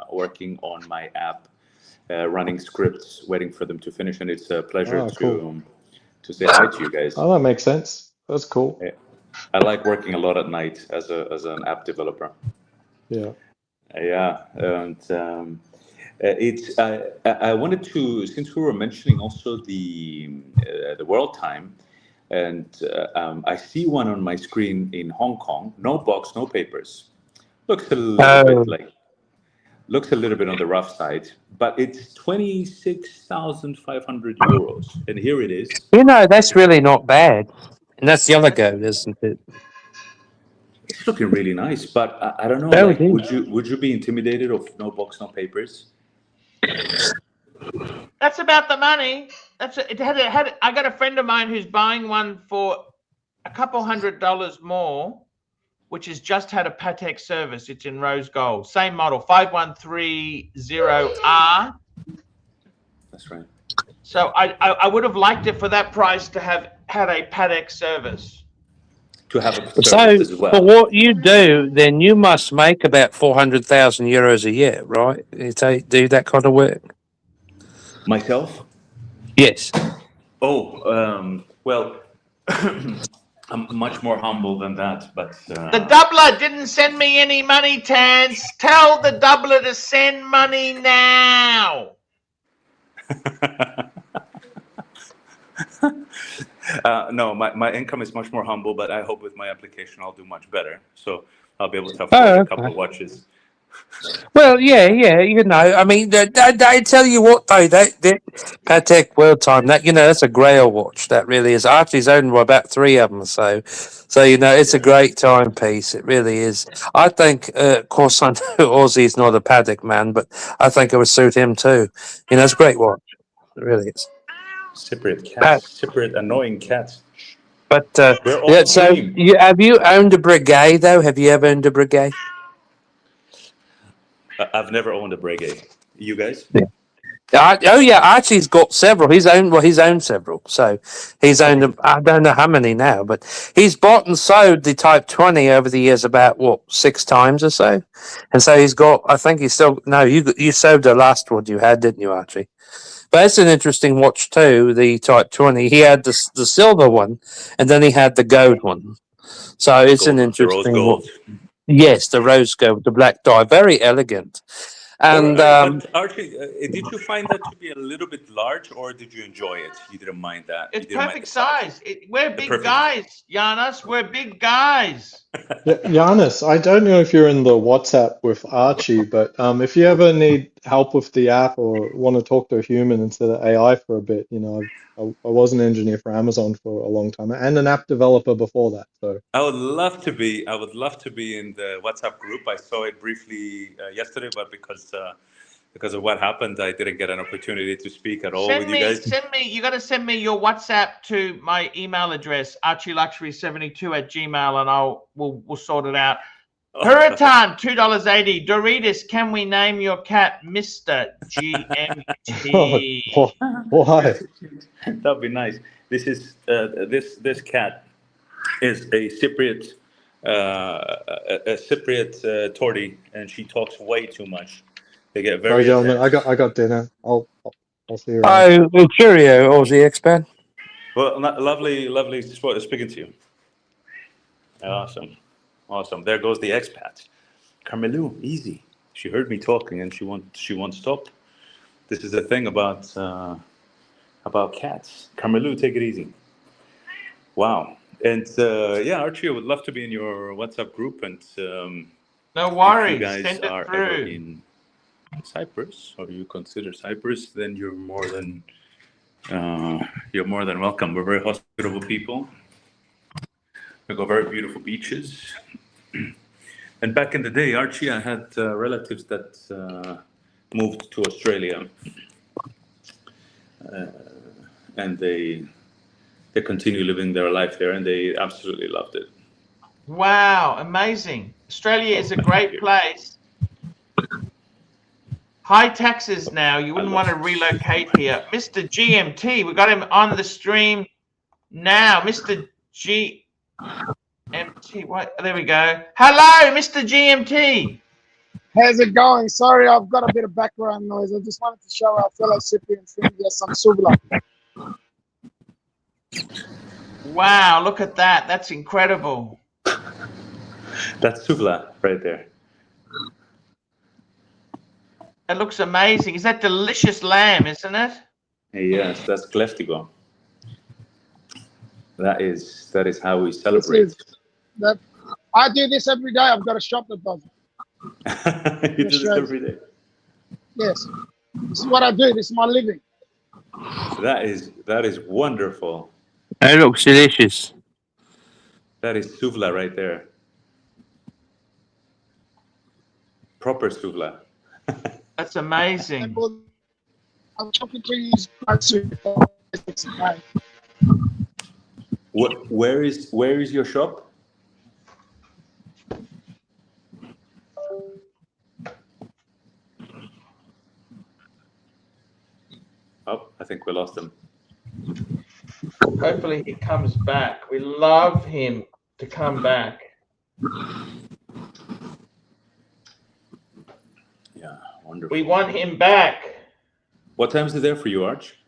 working on my app, running scripts, waiting for them to finish, and it's a pleasure cool. to say hi to you guys. Oh, that makes sense. That's cool. I like working a lot at night as an app developer. Yeah. Yeah, and it's I wanted to, since we were mentioning also the world time, and I see one on my screen in Hong Kong. No box, no papers. Looks a little bit on the rough side, but it's 26,500 euros, and here it is. You know, that's really not bad, and that's the other goal, isn't it? It's looking really nice, but I don't know. Very Like, good. would you be intimidated of no box, no papers? That's about the money. I got a friend of mine who's buying one for a couple $100 more, which has just had a Patek service. It's in rose gold, same model, 5130R. That's right. So I would have liked it for that price to have had a Patek service. To have a service as well. For what you do, then you must make about 400,000 euros a year, right? You do that kind of work. Myself? Yes. Oh, well, I'm much more humble than that, but... The doubler didn't send me any money, Tans. Tell the doubler to send money now. No, my income is much more humble, but I hope with my application I'll do much better. So I'll be able to afford a couple of watches. Well, yeah, you know, I mean, I tell you what, though, that Patek World Time, that's a grail watch. That really is. Archie's owned about 3 of them, so you know, it's a great timepiece. It really is. I think, of course, I know Aussie's not a Patek man, but I think it would suit him too. You know, it's a great watch. It really is. Cypriot cats. Cypriot annoying cats. But yeah, so have you owned a Breguet though? Have you ever owned a Breguet? I've never owned a Breguet. You guys? Yeah. Archie's got several. He's owned several. So he's owned them. I don't know how many now, but he's bought and sold the Type 20 over the years about 6 times or so. And so he's got. I think he's still. No, you sold the last one you had, didn't you, Archie? But it's an interesting watch too. The Type 20. He had the silver one, and then he had the gold one. So it's an interesting watch. Yes, the rose gold, the black dye, very elegant. And but Archie, did you find that to be a little bit large, or did you enjoy it? You didn't mind that. It's perfect size. We're big guys, Giannis. We're big guys. Giannis, I don't know if you're in the WhatsApp with Archie, but if you ever need help with the app or want to talk to a human instead of AI for a bit, you know, I was an engineer for Amazon for a long time and an app developer before that. So I would love to be in the WhatsApp group. I saw it briefly yesterday, but because of what happened, I didn't get an opportunity to speak at all with you guys. You got to send me your WhatsApp to my email address, ArchieLuxury72@gmail, and we'll sort it out. Hurritan, $2.80. Doritos, can we name your cat Mr. GMT? Why? That'd be nice. This is this cat is a Cypriot tortie, and she talks way too much. They get very. Sorry, gentlemen. I got dinner. I'll see you around. Oh, cheerio, Aussie expat. Well, lovely speaking to you. Awesome. There goes the expat. Carmelu, easy. She heard me talking and she won't stop. This is the thing about cats. Carmelu, take it easy. Wow. And Archie, I would love to be in your WhatsApp group, and no worries. If you guys Send it are through. ever in Cyprus, or you consider Cyprus, then you're more than welcome. We're very hospitable people. We got very beautiful beaches. And back in the day, Archie, I had relatives that moved to Australia, and they continue living their life there, and they absolutely loved it. Wow, amazing. Australia is a great place. High taxes now. You wouldn't want to relocate here. Mr. GMT, we got him on the stream now. Mr. GMT, what? There we go. Hello, Mr. GMT. How's it going? Sorry, I've got a bit of background noise. I just wanted to show our fellow Cyprians from India some subla. Wow, look at that. That's incredible. That's suvla right there. It looks amazing. Is that delicious lamb, isn't it? Yes, that's kleftigo. That is how we celebrate. That I do this every day. I've got a shop that does it. You do this every day. Yes, this is what I do. This is my living. That is wonderful. It looks delicious. That is suvla right there. Proper suvla. That's amazing. I'm talking to you quite soon. Where is your shop? Oh, I think we lost him. Hopefully he comes back. We love him to come back. Yeah, wonderful. We want him back. What time is it there for you, Arch?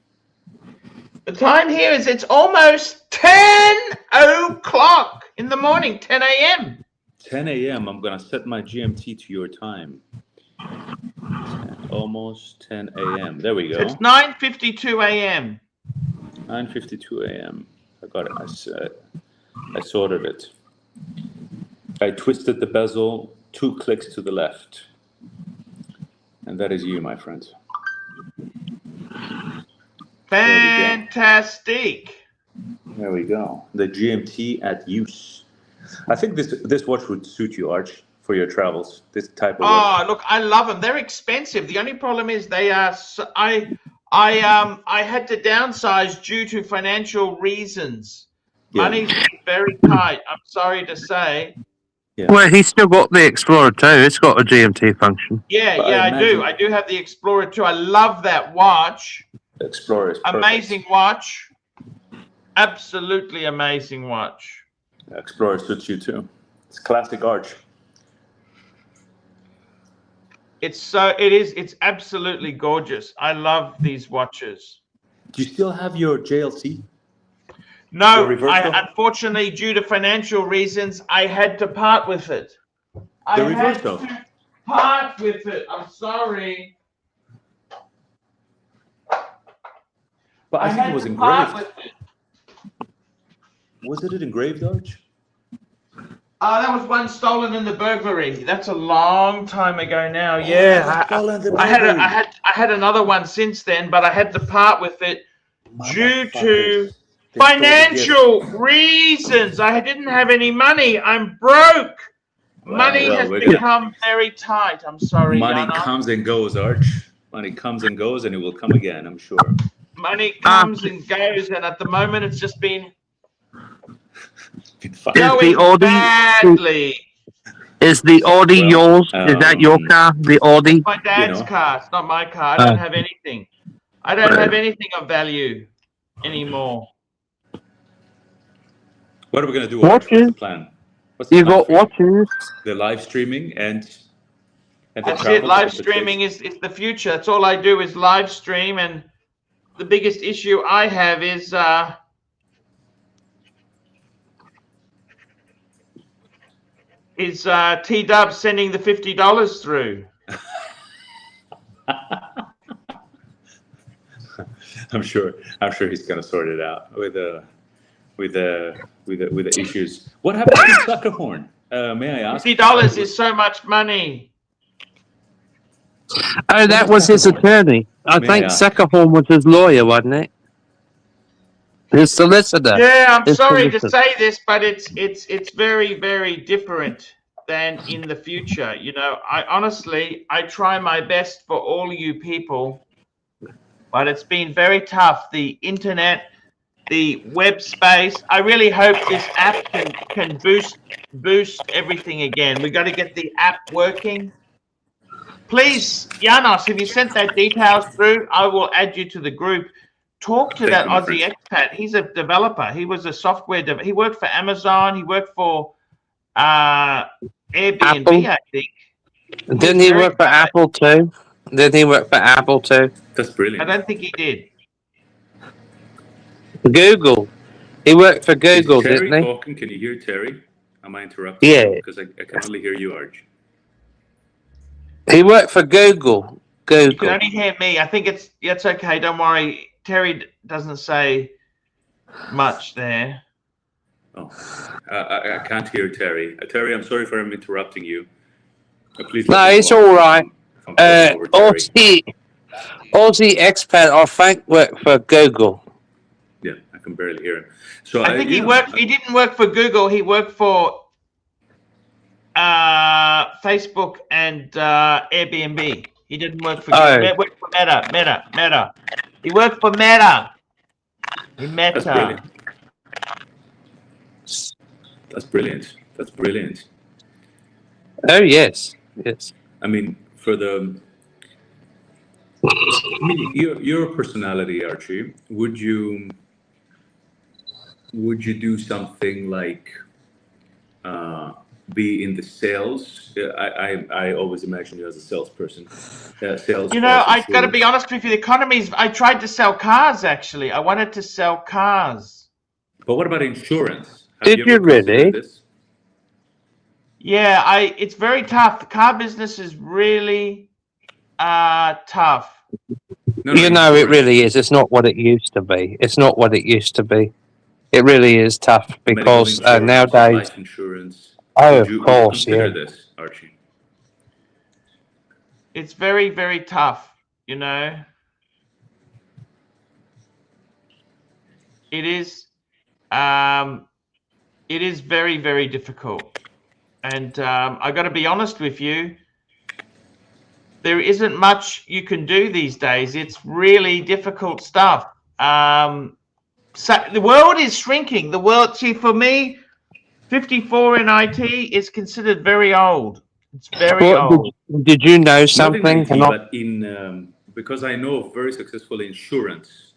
The time here is it's almost 10 o'clock in the morning, 10 a.m. 10 a.m. I'm going to set my GMT to your time. Almost 10 a.m. There we go. It's 9:52 a.m. 9:52 a.m. I got it. I sorted it. I twisted the bezel 2 clicks to the left. And that is you, my friend. Fantastic. There we go. The GMT at use. I think this watch would suit you, Arch, for your travels. This type of watch. Oh, look, I love them. They're expensive. The only problem is they are. I had to downsize due to financial reasons. Yeah. Money's very tight. I'm sorry to say. Yeah. Well, he's still got the Explorer too. It's got a GMT function. Yeah, But yeah, I I do. I do have the Explorer too. I love that watch. Explorer is perfect. Amazing watch. Absolutely amazing watch. Explorer suits you too. It's classic Arch. It's absolutely gorgeous. I love these watches. Do you still have your JLC? No, The reversal? unfortunately, due to financial reasons, I had to part with it. I had reversal? to part with it. I'm sorry. But I think had it was to part engraved. with it. Was it engraved, Arch? That was one stolen in the burglary. That's a long time ago now. Yeah, I had another one since then, but I had to part with it due to financial reasons. I didn't have any money. I'm broke. Money has become very tight. I'm sorry, Money Yana. comes and goes, Arch. Money comes and goes, and it will come again, I'm sure. Money comes and goes, and at the moment, it's just been Going badly. Is the Audi yours? Is that your car? The Audi? My dad's car. It's not my car. I don't have anything. I don't have anything of value anymore. What are we going to do? Arch? What's the plan? You got watches. The live streaming and the That's travel, it. Live streaming is the future. That's all I do is live stream, and the biggest issue I have is TDubs sending the $50 through. I'm sure he's going to sort it out with the issues. What happened to Suckerhorn? May I ask? $50 is so much money. Oh, that was his attorney. I think Suckerhorn was his lawyer, wasn't it? His solicitor. Yeah, I'm sorry to say this, but it's very, very different than in the future. You know, I try my best for all you people, but it's been very tough. The internet, the web space. I really hope this app can boost everything again. We got to get the app working. Please, Janos, if you sent that details through, I will add you to the group. Talk to that Aussie expat. He's a developer. He was a software developer. He worked for Amazon. He worked for Airbnb, I think. Didn't he work for Apple too? Didn't he work for Apple too? That's brilliant. I don't think he did. Google. He worked for Is Google, Terry didn't he? talking? Can you hear Terry? Am I interrupting Yeah. you? Because I can only hear you, Arch. He worked for Google. You can only hear me. I think it's okay. Don't worry. Terry doesn't say much there. Oh, I can't hear Terry. Terry, I'm sorry for interrupting you. Please. No, it's all right. Aussie expat, I think, worked for Google. Yeah, I can barely hear him. So I think he worked. He didn't work for Google. He worked for Facebook and Airbnb. He didn't work for Google. He worked for Meta. He worked for Meta. That's brilliant. That's brilliant. That's brilliant. Oh yes, yes. I mean, your personality, Archie. Would you do something like be in the sales? I always imagine you as a salesperson. Sales. You know, I've got to be honest with you. The economies. I tried to sell cars. Actually, I wanted to sell cars. But what about insurance? Did you really? Yeah, it's very tough. The car business is really tough. It really is. It's not what it used to be. It's not what it used to be. It really is tough because nowadays. Life insurance. Oh, of course, consider this, Archie? It's very, very tough. You know, it is. It is very, very difficult. And I got to be honest with you, there isn't much you can do these days. It's really difficult stuff. So the world is shrinking. The world, see, for me, 54 in IT is considered very old. It's very old. Did you know something? But because I know of very successful insurance,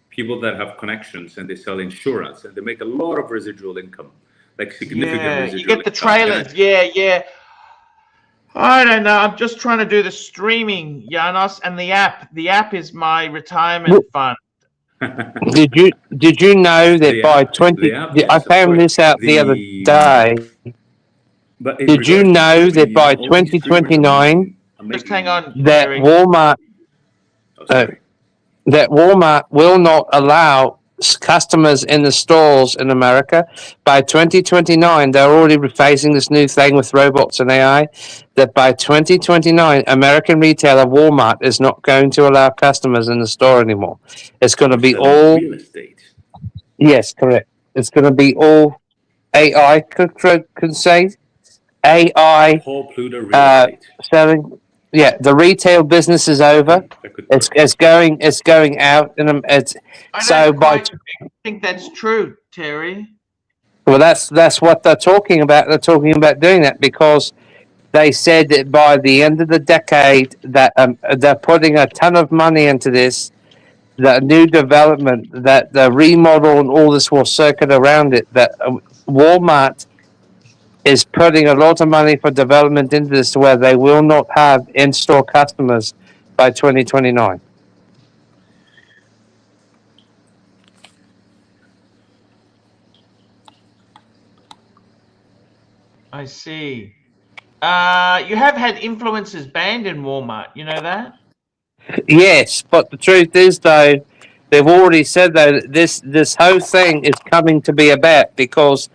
people that have connections and they sell insurance and they make a lot of residual income. Like significant residual. You get the trailers. Yeah. I don't know. I'm just trying to do the streaming, Janos, and the app. The app is my retirement fund. Did you know that by 20? I found this out the other day. But did you know that by 2029, just hang on, that Walmart, that Walmart will not allow customers in the stores in America. By 2029, they're already facing this new thing with robots and AI, that by 2029, American retailer Walmart is not going to allow customers in the store anymore. It's going to be all real estate. Yes, correct. It's going to be all AI, could say AI Paul Pluto real estate. selling. Yeah, the retail business is over. It's going out, and it's so by. I think that's true, Terry. Well, that's what they're talking about. They're talking about doing that because they said that by the end of the decade that they're putting a ton of money into this, that new development, that the remodel and all this will circuit around it. That Walmart is putting a lot of money for development into this where they will not have in-store customers by 2029. I see. You have had influencers banned in Walmart. You know that? Yes, but the truth is, though, they've already said that this whole thing is coming to be about because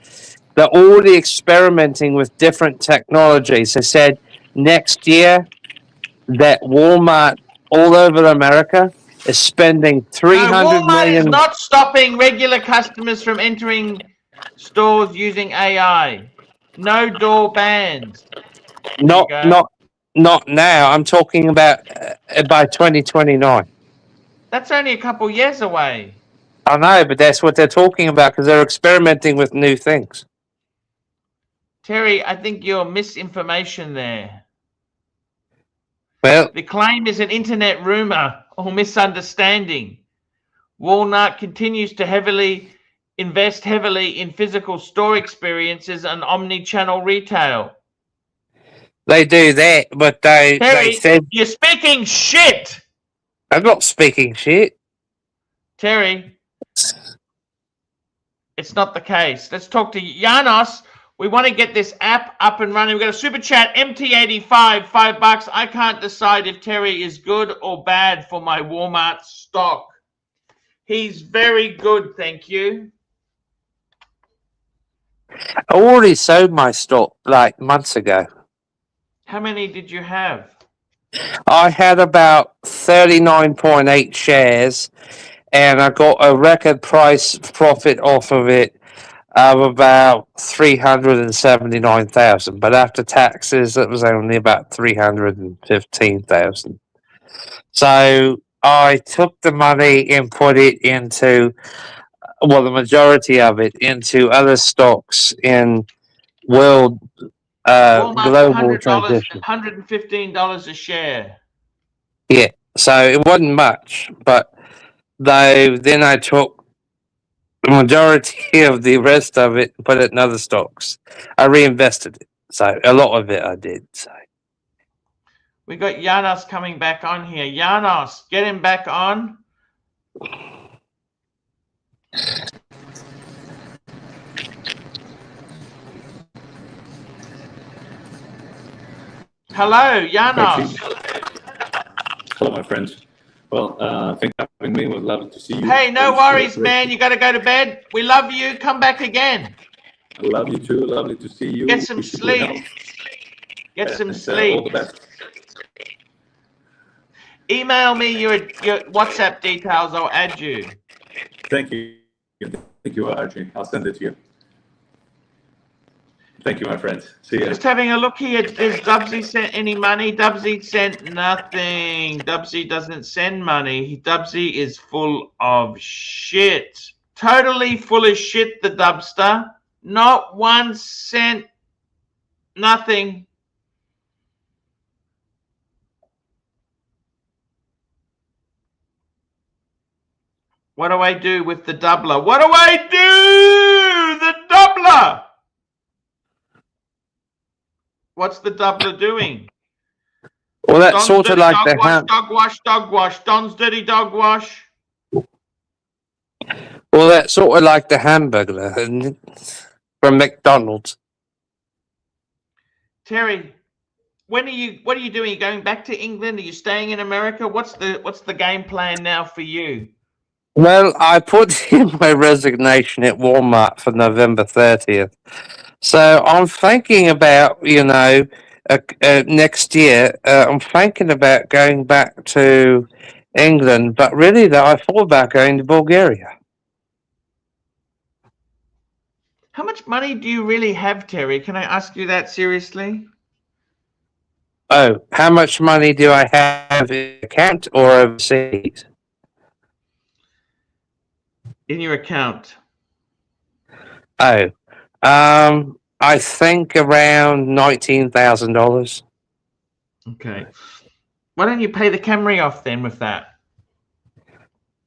they're already experimenting with different technologies. They said next year that Walmart all over America is spending $300 million. Walmart is not stopping regular customers from entering stores using AI. No door bans. Not now. I'm talking about by 2029. That's only a couple years away. I know, but that's what they're talking about because they're experimenting with new things. Terry, I think you're misinformation there. Well, the claim is an internet rumor or misunderstanding. Walmart continues to invest heavily in physical store experiences and omni-channel retail. They do that, but they Terry, said you're speaking shit. I'm not speaking shit. Terry, it's not the case. Let's talk to Janos. We want to get this app up and running. We've got a super chat, MT85, $5. I can't decide if Terry is good or bad for my Walmart stock. He's very good, thank you. I already sold my stock like months ago. How many did you have? I had about 39.8 shares, and I got a record price profit off of it of about 379,000. But after taxes, it was only about 315,000. So I took the money and put it into, well, the majority of it into other stocks in world Walmart's global $100, transition. $115 a share. Yeah, so it wasn't much, but then I took the majority of the rest of it and put it in other stocks. I reinvested it, so a lot of it I did. So We got Janos coming back on here. Janos, get him back on. Hello, Janos. Hello, my friends. Well, thanks for having me. It was lovely to see you. Hey, no worries, man. You got to go to bed. We love you. Come back again. I love you too. Lovely to see you. Get some sleep. Get some sleep. All the best. Email me your WhatsApp details. I'll add you. Thank you. Thank you, Archie. I'll send it to you. Thank you, my friends. See you. Just having a look here. Has Dubsy sent any money? Dubsy sent nothing. Dubsy doesn't send money. Dubsy is full of shit. Totally full of shit, the Dubster. Not 1 cent. Nothing. What do I do with the doubler? What do I do? The doubler. What's the doubler doing? well, that's Don's sort of dirty like dog the wash, dog wash, dog wash. Don's dirty dog wash. well, that's sort of like the hamburger, isn't it? From McDonald's. Terry, what are you doing? Are you going back to England? Are you staying in America? What's the game plan now for you? Well, I put in my resignation at Walmart for November 30th. So I'm thinking about, next year, I'm thinking about going back to England, but really, though, I thought about going to Bulgaria. How much money do you really have, Terry? Can I ask you that seriously? Oh, how much money do I have in account or overseas? In your account. Oh, I think around $19,000. Okay. Why don't you pay the Camry off then with that?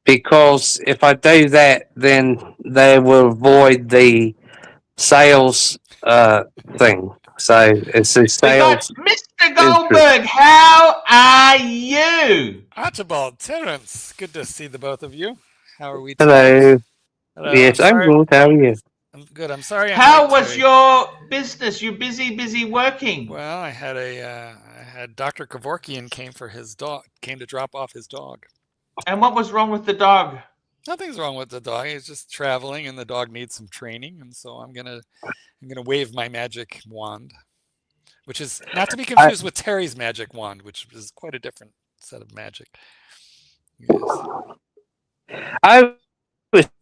Because if I do that, then they will avoid the sales thing. So it's the sales. We got Mr. Goldberg. How are you? Archibald, Terence, good to see the both of you. How are we today? Hello. Hello. Yes, I'm good. How are you? I'm good. I'm sorry. How was your business? You busy working? Well, I had Dr. Kevorkian came to drop off his dog. And what was wrong with the dog? Nothing's wrong with the dog. He's just traveling, and the dog needs some training. And so I'm gonna wave my magic wand, which is not to be confused with Terry's magic wand, which is quite a different set of magic. Yes.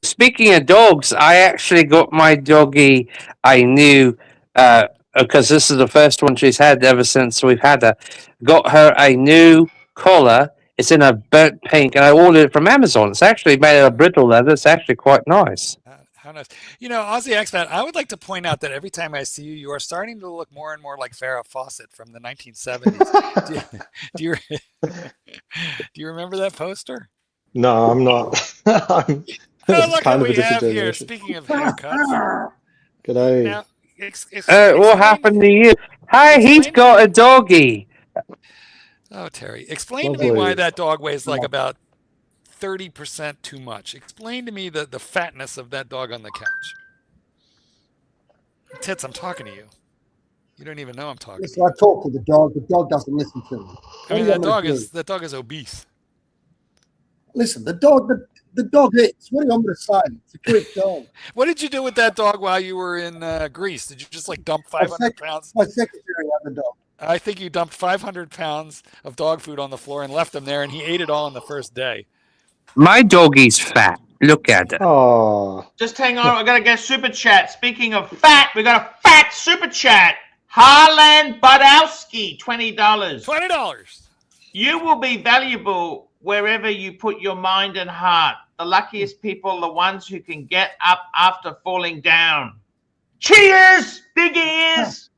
Speaking of dogs, I actually got my doggy a new, because this is the first one she's had ever since we've had her. Got her a new collar. It's in a burnt pink, and I ordered it from Amazon. It's actually made out of brittle leather. It's actually quite nice. How nice. Aussie Expat, I would like to point out that every time I see you, you are starting to look more and more like Farrah Fawcett from the 1970s. do you remember that poster? No, I'm not. Look what we have here. Speaking of haircuts. G'day. Now, what happened to you? Hey, he's got a doggy. Oh, Terry, explain to me why that dog weighs like about 30% too much. Explain to me the fatness of that dog on the couch. Tits, I'm talking to you. You don't even know I'm talking to you. I talk to the dog. The dog doesn't listen to me. I mean, that dog is obese. Listen, the dog eats. What do you want me to say? It's a Greek dog. What did you do with that dog while you were in Greece? Did you just like dump 500 pounds? My secretary had the dog. I think you dumped 500 pounds of dog food on the floor and left him there, and he ate it all on the first day. My doggy's fat. Look at it. Oh. Just hang on. I got to get super chat. Speaking of fat, we got a fat super chat. Harlan Budowski, $20. $20. You will be valuable wherever you put your mind and heart. The luckiest people are the ones who can get up after falling down. Cheers, big ears.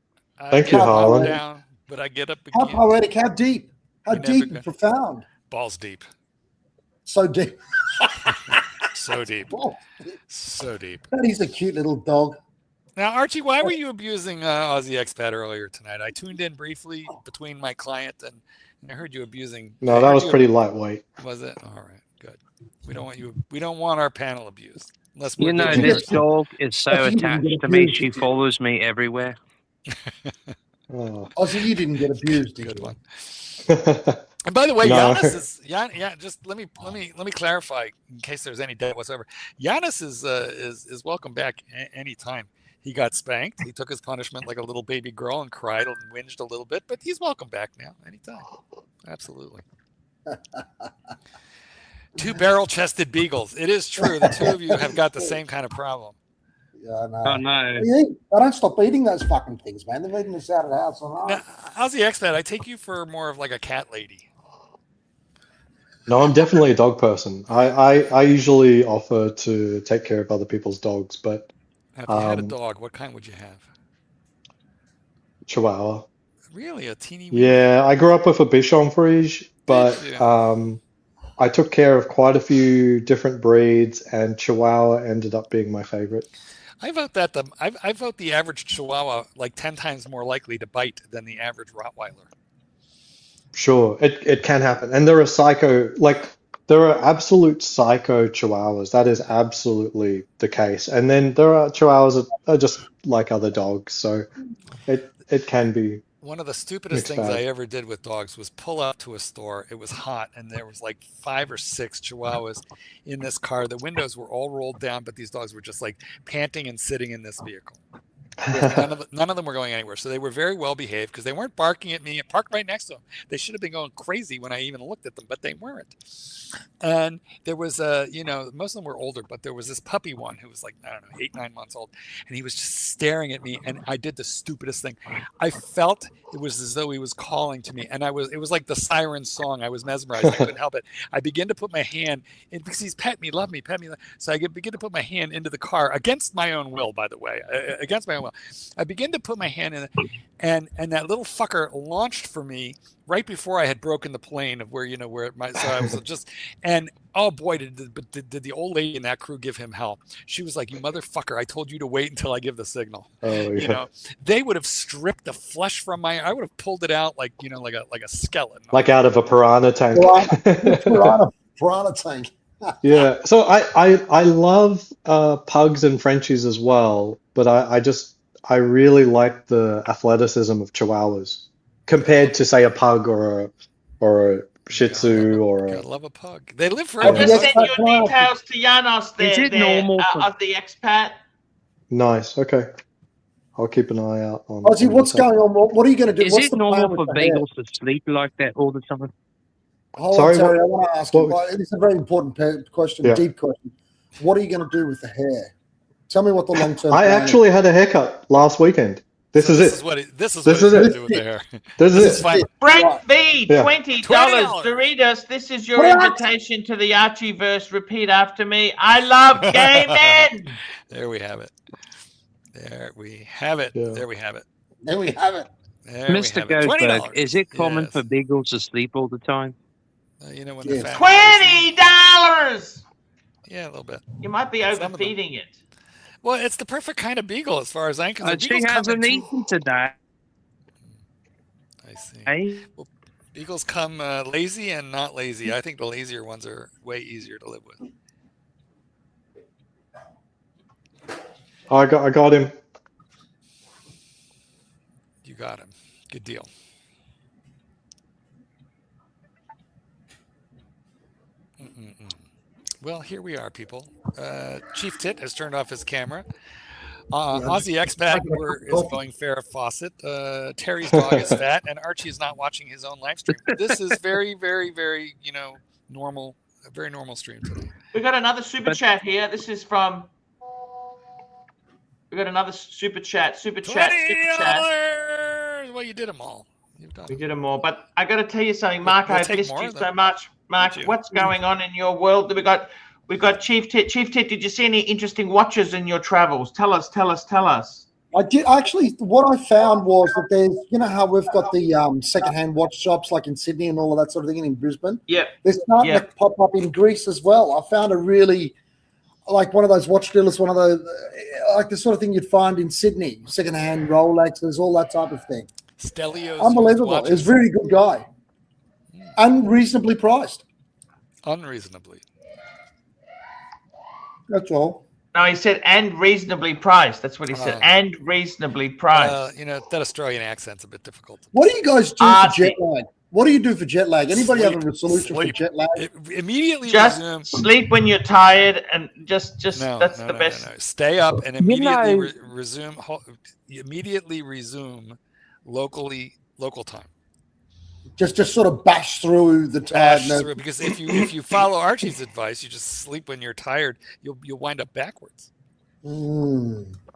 Thank you, Harlan. Down, but I get up again. How poetic, how deep. How deep and profound. Balls deep. So deep. So deep. So deep. That is a cute little dog. Now, Archie, why were you abusing Aussie Expat earlier tonight? I tuned in briefly between my client and I heard you abusing. No, that was pretty lightweight. Was it? All right, good. We don't want you. We don't want our panel abused. Unless You know, this dog is so attached to me. She follows me everywhere. Aussie, you didn't get abused, did Good you? one. And by the way, No. Giannis is just let me clarify in case there's any doubt whatsoever. Giannis is welcome back anytime. He got spanked. He took his punishment like a little baby girl and cried and whinged a little bit, but he's welcome back now anytime. Absolutely. Two barrel-chested beagles. It is true. The two of you have got the same kind of problem. Yeah, I know. Oh, no. I don't stop eating those fucking things, man. They're eating us out of the house. Now, how's the expat? I take you for more of like a cat lady. No, I'm definitely a dog person. I usually offer to take care of other people's dogs, but Now, if you had a dog, what kind would you have? Chihuahua. Really, a teeny? Yeah, I grew up with a Bichon Frise, but I took care of quite a few different breeds, and Chihuahua ended up being my favorite. I vote that I vote the average Chihuahua like 10 times more likely to bite than the average Rottweiler. Sure, it can happen, and there are there are absolute psycho Chihuahuas. That is absolutely the case, and then there are Chihuahuas that are just like other dogs. So it can be. One of the stupidest things I ever did with dogs was pull up to a store. It was hot, and there was like 5 or 6 Chihuahuas in this car. The windows were all rolled down, but these dogs were just like panting and sitting in this vehicle. None of them were going anywhere, so they were very well behaved because they weren't barking at me. I parked right next to them. They should have been going crazy when I even looked at them, but they weren't. And there was most of them were older, but there was this puppy one who was like, I don't know, 8, 9 months old, and he was just staring at me, and I did the stupidest thing. I felt it was as though he was calling to me, and it was like the siren song. I was mesmerized. I couldn't help it. I began to put my hand in because he's pet me, love me, pet me. So I begin to put my hand into the car against my own will, by the way, against my own will. I began to put my hand in it, and that little fucker launched for me right before I had broken the plane of where so I was just, and oh boy, did the old lady in that crew give him hell. She was like, "You motherfucker, I told you to wait until I give the signal." Oh, yeah. They would have stripped the flesh from I would have pulled it out like a skeleton. Like out of a piranha tank. Piranha tank. Yeah. So I love pugs and Frenchies as well, but I really like the athleticism of Chihuahuas compared to, say, a pug or a Shih Tzu or gotta love a pug. They live forever. I just sent your details to Janos Is it normal of the expat. Nice. Okay. I'll keep an eye out on. Ozzy, what's going on? What are you going to do? Is it normal for beagles to sleep like that all the time? Hold on, Terry, I want to ask you. It's a very important question, deep question. What are you going to do with the hair? Tell me what the long-term. I actually had a haircut last weekend. This is it. This is what it's going to do with the hair. This is it. Frank V, $20. Doritos, this is your invitation to the Archieverse. Repeat after me. I love gay men. There we have it. There we have it. Yeah. There we have it. There we have it. Mr. Goldberg, is it common for beagles to sleep all the time? When the $20. Yeah, a little bit. You might be overfeeding it. Well, it's the perfect kind of beagle as far as I'm concerned. She hasn't eaten today. I see. Hey? Well, beagles come lazy and not lazy. I think the lazier ones are way easier to live with. I got him. You got him. Good deal. Well, here we are, people. Chief Tit has turned off his camera. Aussie Expat is going Farrah Fawcett. Terry's dog is fat, and Archie is not watching his own live stream. This is very, very, very, normal, a very normal stream today. We got another super chat here. This is from. We got another super chat. Well, you did them all. We did them all, but I got to tell you something, Mark. I've missed you so much, Mark. What's going on in your world? We got Chief Tit. Chief Tit, did you see any interesting watches in your travels? Tell us. I did actually. What I found was that there's, how we've got the secondhand watch shops like in Sydney and all of that sort of thing, and in Brisbane. Yeah, they're starting to pop up in Greece as well. I found a really like one of those watch dealers, one of the like the sort of thing you'd find in Sydney, secondhand Rolexes, all that type of thing. Stelios, unbelievable. He's a really good guy, unreasonably priced. Unreasonably. That's all. No, he said, and reasonably priced. That's what he said, and reasonably priced. That Australian accent's a bit difficult. What do you guys do for jet lag? What do you do for jet lag? Anybody have a solution for jet lag? Immediately just resume. Sleep when you're tired, and just that's the best. No. Stay up and immediately resume. Immediately resume local time. Just sort of bash through the tiredness. Because if you follow Archie's advice, you just sleep when you're tired. You'll wind up backwards. I've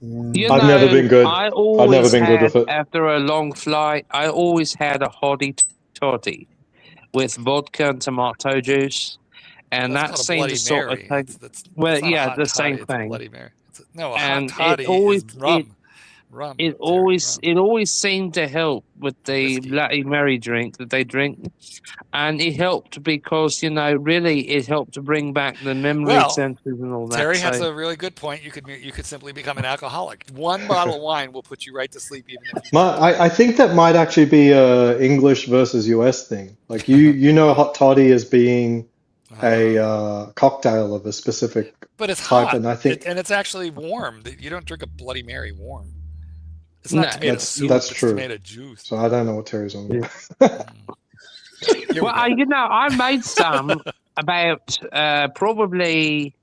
never been good. I've never been good with it. After a long flight, I always had a hottie toddy with vodka and tomato juice, and that seemed to sort of take. That's the same thing. Bloody Mary. A hot toddy is rum. It always seemed to help with the Bloody Mary drink that they drink, and it helped because really it helped to bring back the memory senses and all that. Terry has a really good point. You could simply become an alcoholic. One bottle of wine will put you right to sleep, even if you. I think that might actually be a English versus US thing. Like hot toddy as being a cocktail of a specific but it's type, hot, and I think it's actually warm. You don't drink a Bloody Mary warm. It's not tomato soup. That's true. It's tomato juice. So I don't know what Terry's on about. Well, I made some about probably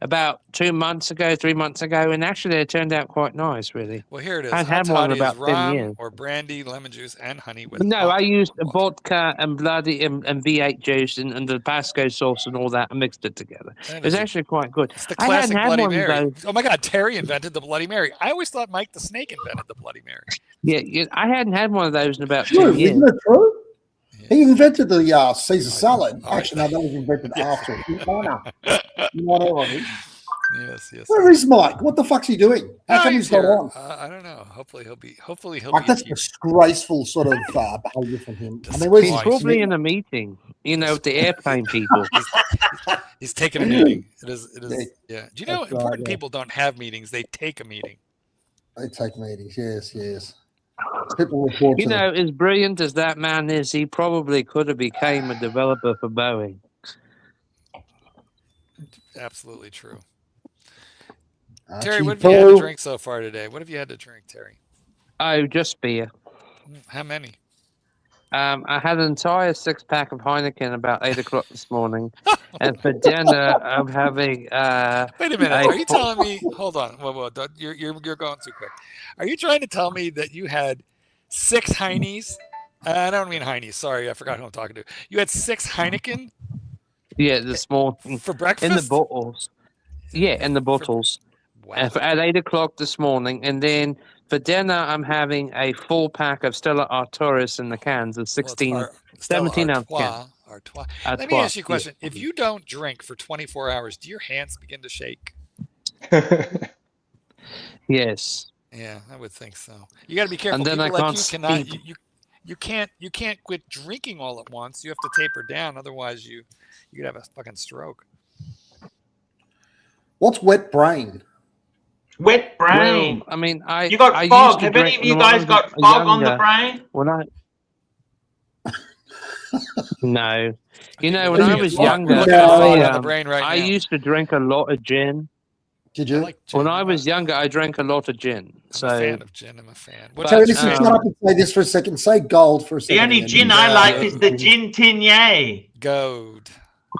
about 2 months ago, 3 months ago, and actually it turned out quite nice, really. Well, here it is. I had one about 10 years. Or brandy, lemon juice, and honey with. No, I used vodka and bloody and V8 juice and the Tabasco sauce and all that, and mixed it together. It was actually quite good. It's the classic Bloody Mary. Oh my God, Terry invented the Bloody Mary. I always thought Mike the Snake invented the Bloody Mary. Yeah, I hadn't had one of those in about 2 years. Isn't it true? He invented the Caesar salad. Actually, no, that was invented after. Yes. Where is Mike? What the fuck's he doing? How come he's not on? I don't know. Hopefully he'll be. That's disgraceful sort of behavior from him. He's probably in a meeting. With the airplane people. He's taking a meeting. It is. Yeah. Do you know important people don't have meetings? They take a meeting. They take meetings. Yes. People report. As brilliant as that man is, he probably could have became a developer for Boeing. Absolutely true. Terry, what have you had to drink so far today? What have you had to drink, Terry? Oh, just beer. How many? I had an entire 6-pack of Heineken about 8 o'clock this morning, and for dinner I'm having. Wait a minute. Are you telling me? Hold on. Whoa, you're going too quick. Are you trying to tell me that you had 6 Heinies? I don't mean Heinies. Sorry, I forgot who I'm talking to. You had 6 Heineken? Yeah, the small for breakfast in the bottles. Yeah, in the bottles. Wow. At 8 o'clock this morning, and then for dinner I'm having a full pack of Stella Artois in the cans of 17 ounce cans. Let me ask you a question. If you don't drink for 24 hours, do your hands begin to shake? Yes. Yeah, I would think so. You got to be careful. And then people I can't you can't quit drinking all at once. You have to taper down, otherwise you could have a fucking stroke. What's wet brain? Wet brain. Well, I mean, you got fog. Have any of you guys got fog on the brain? No. You know, We're when I looking was at fart. We're younger, looking at fart on the brain right I now. used to drink a lot of gin. Did you? When I was younger, I drank a lot of gin. I'm a fan of gin. I'm a fan. Terry, listen, shut up and say this for a second. Say gold for a second. The only gin I like is the gin Tinier. Gold.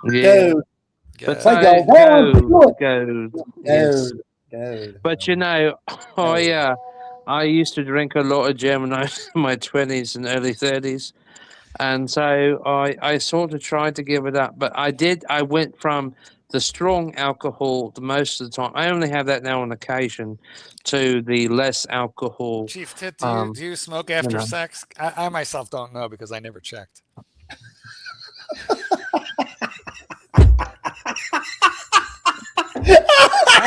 Yeah. Gold. But Say gold. Yes. Gold. But you know, I used to drink a lot of gin when I was in my 20s and early 30s. And so I sort of tried to give it up. But I went from the strong alcohol the most of the time. I only have that now on occasion to the less alcohol. Chief Tit, do you smoke after sex? I myself don't know because I never checked.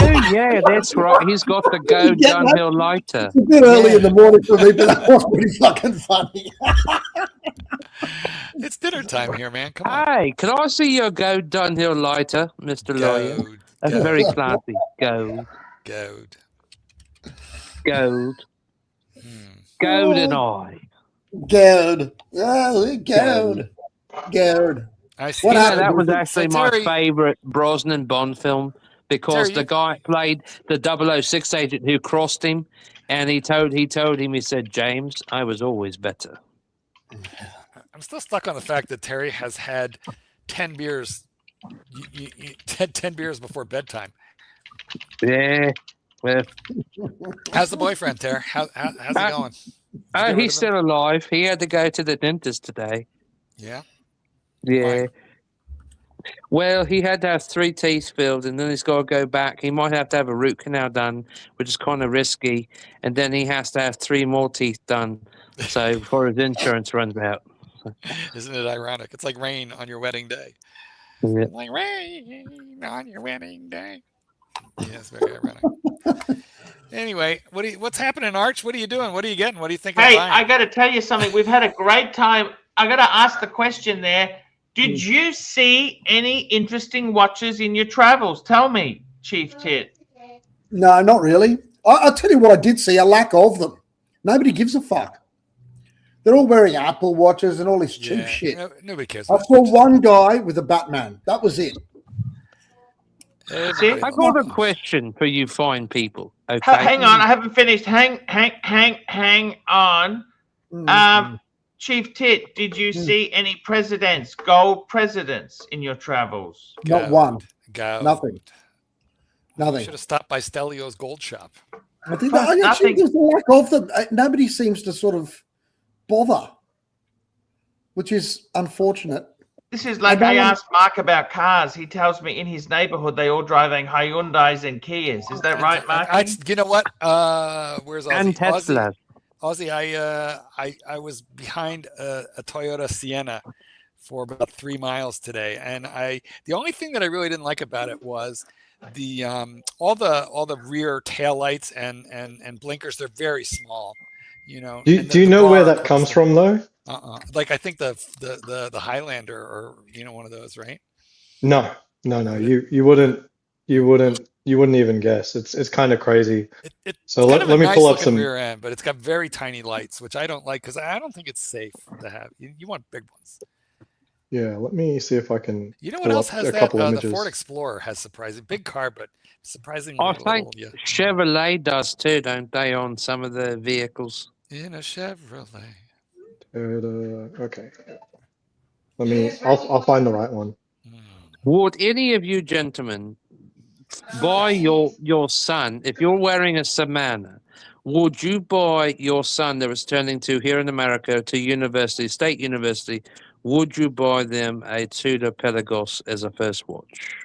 Oh yeah, that's right. He's got the Go Downhill lighter. It's a bit early in the morning for me, but that was pretty fucking funny. It's dinner time here, man. Come on. Hey, can I see your Go Downhill lighter, Mr. Lawyer? That's very classy. Gold. Gold. Gold. Golden eye. Gold. Oh, gold. Gold. What happened? That was actually my favorite Brosnan Bond film because the guy played the 006 agent who crossed him, and he told him, he said, "James, I was always better." I'm still stuck on the fact that Terry has had 10 beers. You had 10 beers before bedtime. Yeah. Well, how's the boyfriend, Terry? How's it going? He's still alive. He had to go to the dentist today. Yeah. Yeah. Well, he had to have 3 teeth filled, and then he's got to go back. He might have to have a root canal done, which is kind of risky, and then he has to have 3 more teeth done, so before his insurance runs out. Isn't it ironic? It's like rain on your wedding day. Yeah. Like rain on your wedding day. Yeah, it's very ironic. Anyway, what's happening, Arch? What are you doing? What are you getting? What do you think? Hey, I got to tell you something. We've had a great time. I got to ask the question there. Did you see any interesting watches in your travels? Tell me, Chief Tit. No, not really. I'll tell you what I did see, a lack of them. Nobody gives a fuck. They're all wearing Apple watches and all this cheap shit. Nobody cares. I saw one guy with a Batman. That was it. I got a question for you fine people. Okay. Hang on, I haven't finished. Hang on. Chief Tit, did you see any gold presidents in your travels? Not one. Gold. Nothing. You should have stopped by Stelio's gold shop. I think there's a lack of them. Nobody seems to sort of bother, which is unfortunate. This is like I asked Mark about cars. He tells me in his neighborhood they all driving Hyundais and Kias. Is that right, Mark? You know what? Where's Ozzy? And Tesla. Ozzy, I was behind a Toyota Sienna for about 3 miles today, and the only thing that I really didn't like about it was the all the rear taillights and blinkers. They're very small. You know. Do you know where that comes from though? Like I think the Highlander or one of those, right? No. You wouldn't even guess. It's kind of crazy. So let me pull up some rear end, but it's got very tiny lights, which I don't like because I don't think it's safe to have. You want big ones. Yeah, let me see if I can. You know what else has that? The Ford Explorer has surprising big car, but surprisingly I think Chevrolet does too, don't they? On some of the vehicles. In a Chevrolet. Okay. I'll find the right one. Would any of you gentlemen buy your son, if you're wearing a Savannah, would you buy your son that was turning to here in America to State University, would you buy them a Tudor Pelagos as a first watch?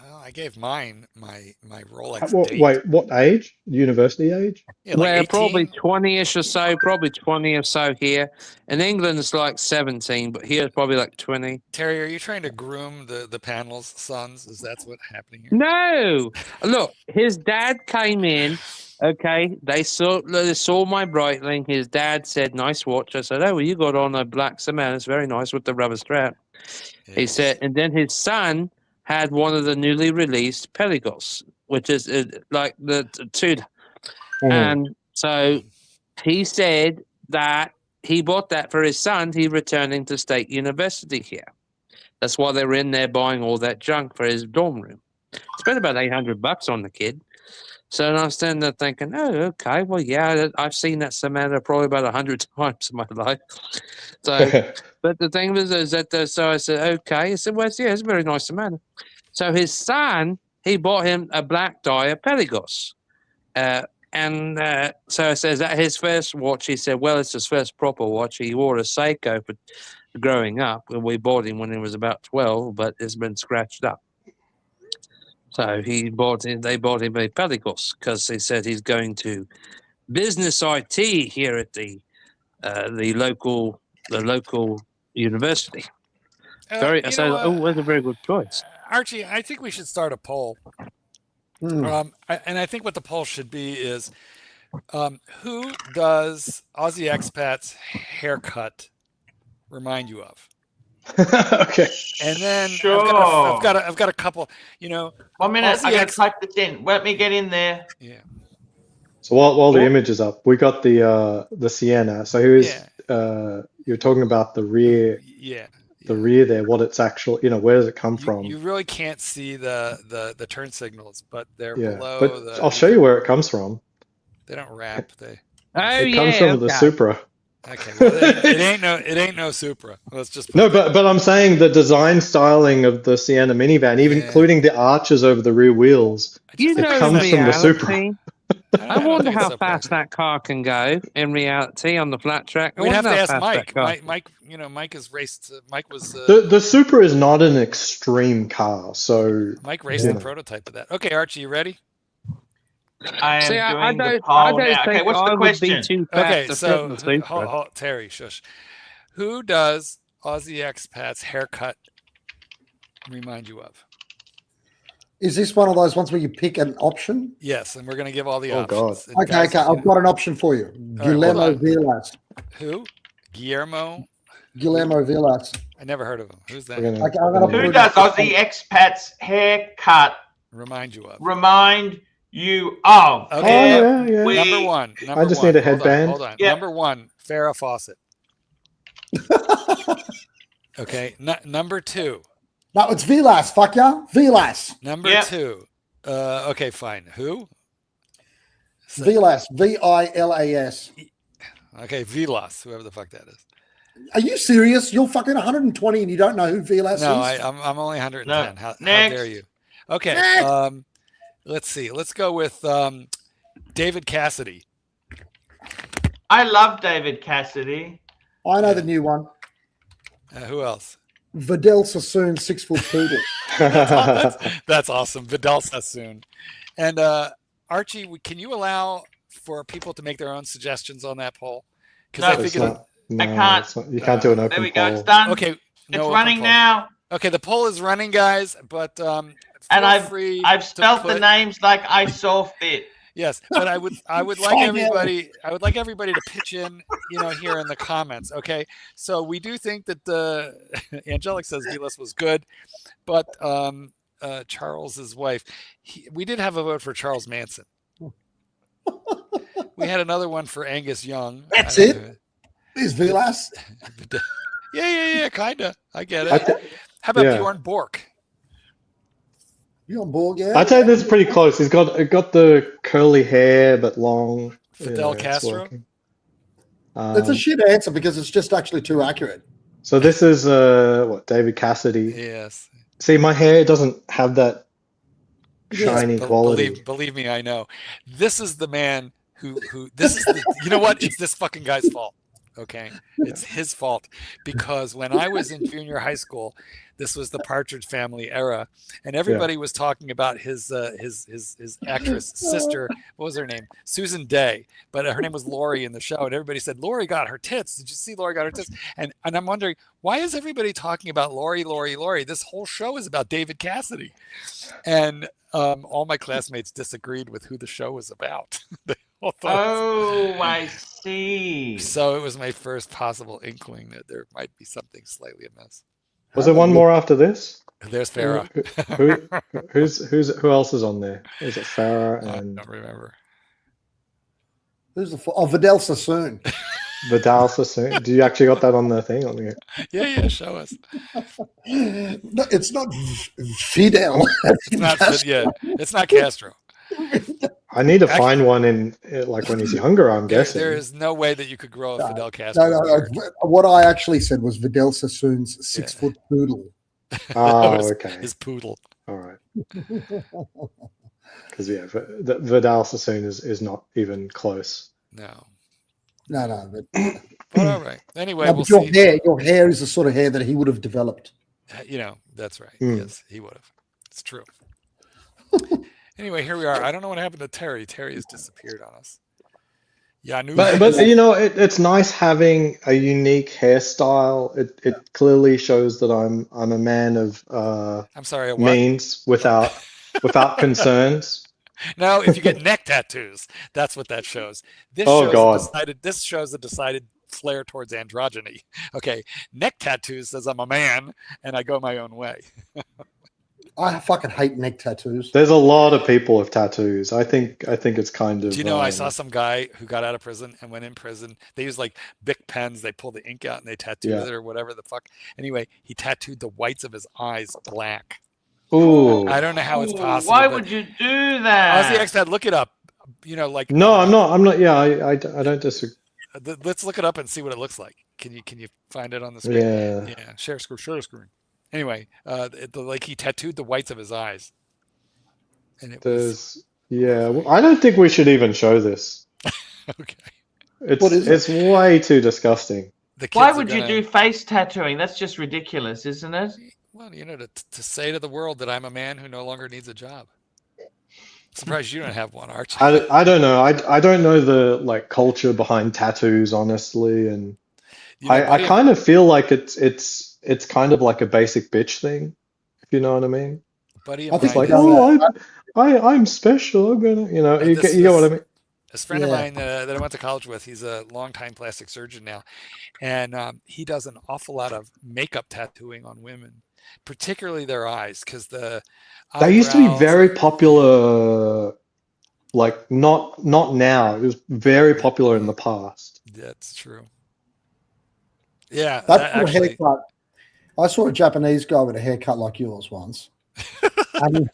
Well, I gave mine my Rolex. Wait, what age? University age? Yeah, like 18? Probably 20-ish or so, probably 20 or so here. In England, it's like 17, but here it's probably like 20. Terry, are you trying to groom the panel's sons? Is that what's happening here? No! Look, his dad came in, okay, they saw my Breitling. His dad said, nice watch. I said, oh, well, you got on a black Savannah. It's very nice with the rubber strap. Yes. He said, and then his son had one of the newly released Pelagos, which is like the Tudor. And so he said that he bought that for his son. He's returning to State University here. That's why they were in there buying all that junk for his dorm room. Spent about $800 on the kid. So I was standing there thinking, oh, okay, well, yeah, I've seen that Samantha probably about 100 times in my life. So, but the thing was is that, so I said, okay. I said, well, yeah, it's a very nice Samantha. So his son, he bought him a black die of Peligos. So I said, is that his first watch? He said, well, it's his first proper watch. He wore a Seiko for growing up. We bought him when he was about 12, but it's been scratched up. So they bought him a Peligos because he said he's going to business IT here at the local university. That's a very good choice. Archie, I think we should start a poll. And I think what the poll should be is, who does Aussie Expat's haircut remind you of? Okay. And then Sure. I've got a couple. 1 minute. I gotta type this in. Let me get in there. Yeah. So while the image is up, we got the Sienna. So you're talking about the rear. Yeah. The rear there, what it's actually, where does it come from? You really can't see the turn signals, but they're below. But I'll show you where it comes from. They don't wrap. It comes from the Supra. Okay, well, it ain't no Supra. Let's just but I'm saying the design styling of the Sienna minivan, even including the arches over the rear wheels, it comes from the Supra. I wonder how fast that car can go in reality on the flat track. We'd have to ask Mike. Mike, Mike has raced. Mike was the Supra is not an extreme car, so Mike raced the prototype of that. Okay, Archie, you ready? I am doing the poll now. Okay, what's the question? Okay, so Terry, shush. Who does Aussie Expat's haircut remind you of? Is this one of those ones where you pick an option? Yes, and we're going to give all the options. God. Okay, I've got an option for you. Guillermo Vilas. Who? Guillermo Vilas. I never heard of him. Who's that? Who does Aussie Expat's haircut remind you of? Remind you of? Okay. Number one. I just need a headband. Hold on. Yep. Number one, Farrah Fawcett. Okay. Number two. No, it's Vilas. Fuck yeah. Vilas. Number two. Okay, fine. Who? Vilas. Vilas. Okay, Vilas. Whoever the fuck that is. Are you serious? You're fucking 120 and you don't know who Vilas is? No, I'm only 110. No. How dare you? Okay. Let's see. Let's go with David Cassidy. I love David Cassidy. I know the new one. Who else? Vidal Sassoon, 6 foot poodle. That's awesome. Vidal Sassoon. And Archie, can you allow for people to make their own suggestions on that poll? No, I can't. You can't do an open poll. There we go. It's done. Okay. It's running now. Okay, the poll is running, guys. But and I've spelled the names like I saw fit. Yes, but I would like everybody to pitch in, here in the comments. Okay, so we do think that the Angelic says Vilas was good, but Charles's wife, we did have a vote for Charles Manson. We had another one for Angus Young. That's it. Is Vilas? Yeah, kinda. I get it. How about Bjorn Bork? Bjorn Bork, yeah. I'd say this is pretty close. He's got the curly hair but long. Fidel Castro. It's a shit answer because it's just actually too accurate. So this is David Cassidy. Yes. See, my hair doesn't have that shiny quality. Believe me, I know. This is the man who this is the, you know what? It's this fucking guy's fault. Okay, it's his fault because when I was in junior high school, this was the Partridge Family era, and everybody was talking about his actress sister. What was her name? Susan Day, but her name was Lori in the show, and everybody said Lori got her tits. Did you see Lori got her tits? And I'm wondering why is everybody talking about Lori? This whole show is about David Cassidy, and all my classmates disagreed with who the show was about. Oh, I see. So it was my first possible inkling that there might be something slightly amiss. Was there one more after this? There's Farrah. Who else is on there? Is it Farrah? And I don't remember. Who's the Vidal Sassoon? Vidal Sassoon. Do you actually got that on the thing? On the... Yeah, show us. No, it's not Fidel. It's not. Yeah, it's not Castro. I need to find one in like when he's younger. I'm guessing there is no way that you could grow a Fidel Castro. No. What I actually said was Vidal Sassoon's 6-foot poodle. Oh, okay. His poodle. All right. Because Vidal Sassoon is not even close. No. But all right. Anyway, we'll see. Your hair is the sort of hair that he would have developed. That's right. Yes, he would have. It's true. Anyway, here we are. I don't know what happened to Terry. Terry has disappeared on us. Yeah, but it's nice having a unique hairstyle. It clearly shows that I'm a man of I'm sorry, means without concerns. No, if you get neck tattoos, that's what that shows. This shows a decided flair towards androgyny. Okay, neck tattoos says I'm a man and I go my own way. I fucking hate neck tattoos. There's a lot of people with tattoos. I think it's kind of. Do you know? I saw some guy who got out of prison and when in prison, they use like Bic pens. They pull the ink out and they tattoo it or whatever the fuck. Anyway, he tattooed the whites of his eyes black. Ooh. I don't know how it's possible. Why would you do that? Aussie X-Dad, look it up. Like. No, I'm not. Yeah, I don't disagree. Let's look it up and see what it looks like. Can you find it on the screen? Yeah. Share screen. Anyway, he tattooed the whites of his eyes. And it I don't think we should even show this. Okay. It's way too disgusting. Why would you do face tattooing? That's just ridiculous, isn't it? Well, to say to the world that I'm a man who no longer needs a job. Surprised you don't have one, Archie. I don't know. I don't know the culture behind tattoos, honestly, and I kind of feel like it's kind of like a basic bitch thing, if you know what I mean. Buddy, it's like, I'm special. I'm gonna, you get what I mean. This friend of mine that I went to college with, he's a longtime plastic surgeon now, and he does an awful lot of makeup tattooing on women, particularly their eyes, because they used to be very popular. Like not now. It was very popular in the past. That's true. Yeah, that's a haircut. I saw a Japanese guy with a haircut like yours once, and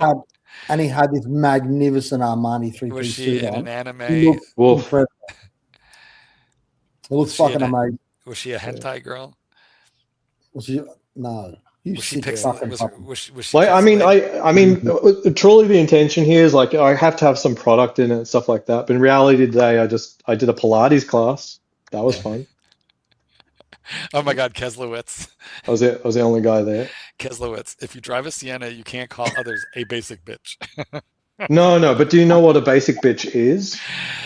he had this magnificent Armani 3-piece suit on. Was she in an anime? He looked incredible. It looks fucking amazing. Was she a hentai girl? Was she? No. Was she pixelated? I mean, truly the intention here is like I have to have some product in it and stuff like that. But in reality today, I did a Pilates class. That was fun. Oh my God, Keslowitz. I was the only guy there. Keslowitz. If you drive a Sienna, you can't call others a basic bitch. No, but do you know what a basic bitch is?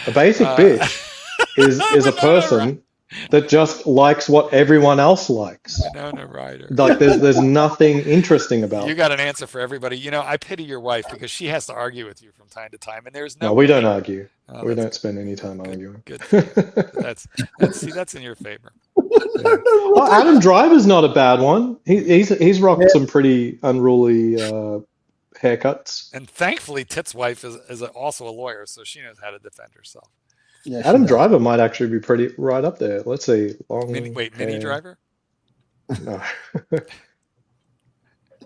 A basic bitch is a person that just likes what everyone else likes. No, Ryder. Like there's nothing interesting about it. You got an answer for everybody. I pity your wife because she has to argue with you from time to time, and there's no. We don't argue. We don't spend any time arguing. Good. That's in your favor. Yeah. Well, Adam Driver's not a bad one. He's rocked some pretty unruly haircuts. And thankfully, Tit's wife is also a lawyer, so she knows how to defend herself. Yeah, Adam Driver might actually be pretty right up there. Let's see. Mini Driver? No.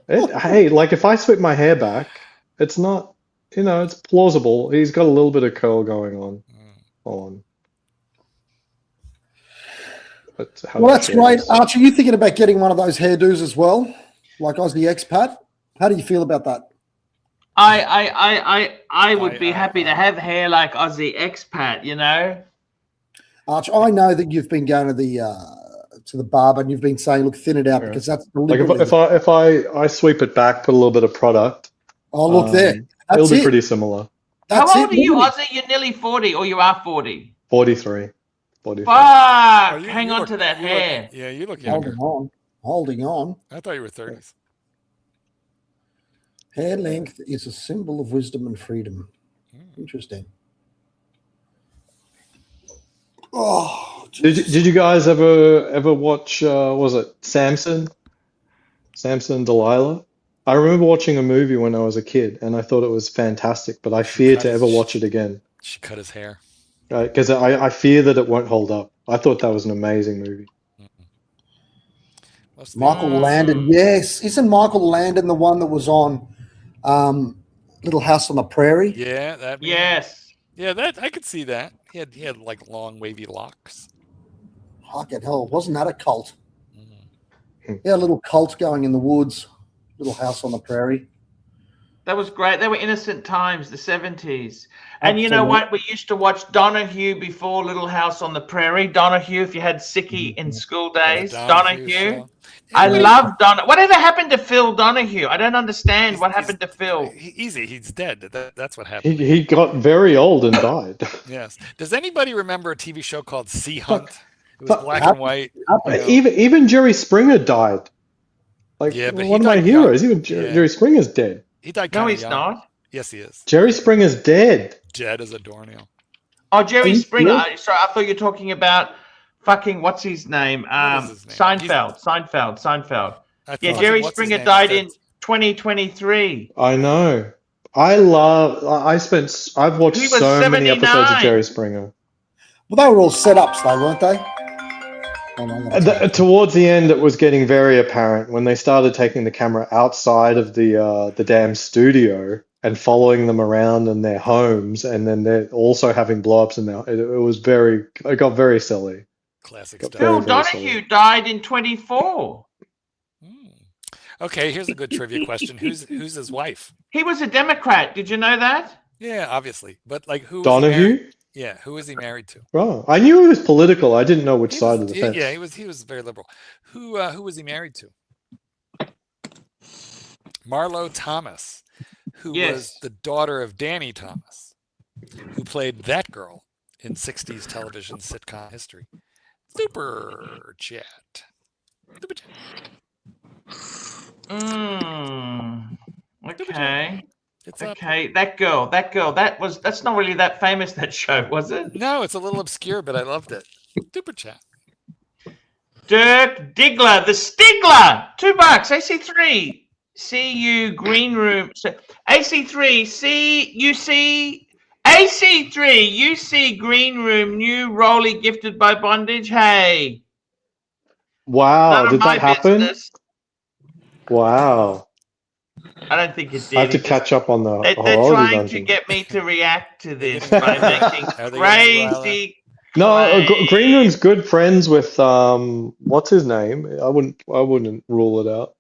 Hey, like if I sweep my hair back, it's not, it's plausible. He's got a little bit of curl going on. Hold on. Well, that's great. Archie, are you thinking about getting one of those hairdos as well? Like Aussie Expat? How do you feel about that? I would be happy to have hair like Aussie Expat, Arch, I know that you've been going to the barber and you've been saying, look, thin it out because that's like if I sweep it back, put a little bit of product. Oh, look there. It'll be pretty similar. How old are you, Aussie? You're nearly 40 or you are 40? 43. Fuck! Hang on to that hair. Yeah, you look younger. Holding on. I thought you were 30s. Hair length is a symbol of wisdom and freedom. Interesting. Oh, did you guys ever watch? Was it Samson Delilah? I remember watching a movie when I was a kid, and I thought it was fantastic. But I fear to ever watch it again. She cut his hair. because I fear that it won't hold up. I thought that was an amazing movie. Michael Landon, yes. Isn't Michael Landon the one that was on Little House on the Prairie? Yeah, that. Yes. Yeah, that I could see that. He had like long wavy locks. Fucking hell, wasn't that a cult? Yeah, a little cult going in the woods. Little House on the Prairie. That was great. They were innocent times, the 70s. And you know what? We used to watch Donahue before Little House on the Prairie. Donahue, if you had sickie in school days. Donahue. I love Donahue. Whatever happened to Phil Donahue? I don't understand what happened to Phil. Easy. He's dead. That's what happened. He got very old and died. Yes. Does anybody remember a TV show called Sea Hunt? It was black and white. Even Jerry Springer died. Like, yeah, but one of my heroes. Even Jerry Springer's dead. He died. No, he's young. not. Yes, he is. Jerry Springer's dead. Dead as a doornail. Oh, Jerry Springer. Sorry, I thought you were talking about fucking what's his name? Seinfeld. Yeah, Jerry Springer died in 2023. I know. I've watched so many episodes of Jerry Springer. Well, they were all setups, though, weren't they? Towards the end, it was getting very apparent when they started taking the camera outside of the damn studio and following them around in their homes, and then they're also having blow-ups in there. It got very silly. Classic stuff. Phil Donahue died in 24. Okay, here's a good trivia question. Who's his wife? He was a Democrat. Did you know that? Yeah, obviously. But like who? Donahue? Yeah, who is he married to? Oh, I knew he was political. I didn't know which side of the fence. Yeah, he was very liberal. Who was he married to? Marlo Thomas, who was the daughter of Danny Thomas, who played that girl in 60s television sitcom history. Super chat. Okay. That girl. That's not really that famous, that show, was it? No, it's a little obscure, but I loved it. Super chat. Dirk Diggler, the Stigler, $2. AC3, CU Green Room. AC3, AC3, UC Green Room, new Rolly gifted by Bondage. Hey. Wow, did that happen? Business. Wow. I don't think it did. I have to catch up on the They're trying to get me to react to this by making crazy. No, Green Room's good friends with what's his name? I wouldn't rule it out.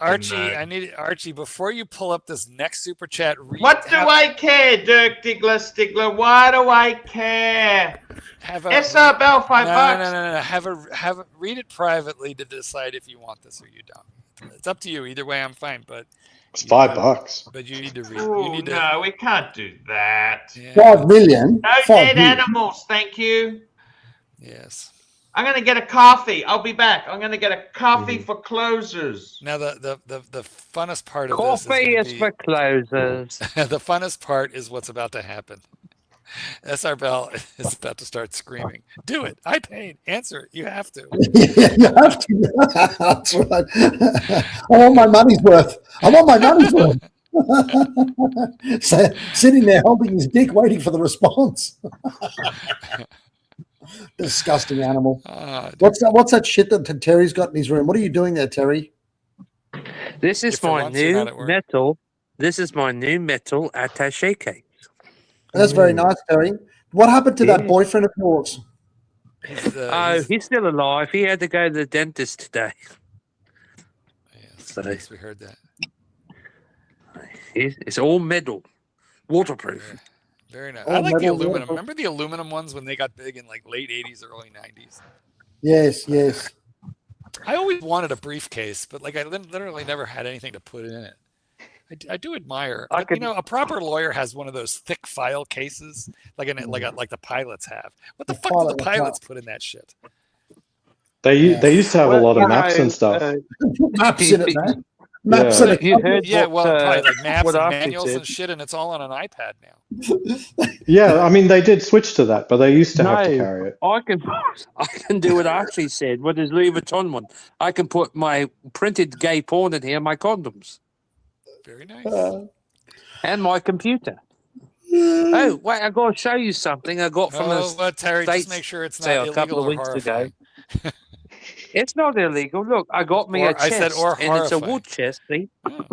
Archie, Archie, before you pull up this next super chat, what do I care, Dirk Diggler Stigler? Why do I care? SR Bell, $5. No. Read it privately to decide if you want this or you don't. It's up to you. Either way, I'm fine. But it's $5. But you need to read. No, we can't do that. Yeah. 5 million. No dead animals, thank you. Yes. I'm gonna get a coffee. I'll be back. I'm gonna get a coffee for closers. Now the funnest part of coffee this is for closers. The funnest part is what's about to happen. SR Bell is about to start screaming. Do it. I paid. Answer it. You have to. Yeah, you have to. That's right. I want my money's worth. So, sitting there holding his dick, waiting for the response. Disgusting animal. What's that shit that Terry's got in his room? What are you doing there, Terry? This is my new metal. This is my new metal attaché case. That's very nice, Terry. What happened to that boyfriend of yours? He's still alive. He had to go to the dentist today. Yes, at least we heard that. It's all metal, waterproof. Yeah, very nice. I like the aluminum. Remember the aluminum ones when they got big in like late 80s, early 90s? Yes. I always wanted a briefcase, but like I literally never had anything to put in it. I do admire. A proper lawyer has one of those thick file cases, like the pilots have. What the fuck do the pilots put in that shit? They used to have a lot of maps and stuff. Maps in it, man. Maps in it. Probably like maps and manuals and shit, and it's all on an iPad now. Yeah, I mean they did switch to that, but they used to have to carry it. I can do what Archie said. What is Louis Vuitton one? I can put my printed gay porn in here, my condoms. Very nice. And my computer. Oh, wait, I got to show you something I got from Terry, States just make sure it's not sale a illegal couple of or weeks horrifying. ago. It's not illegal. Look, I got me a chest, I said or and it's a horrifying. wood chest. See, Oh.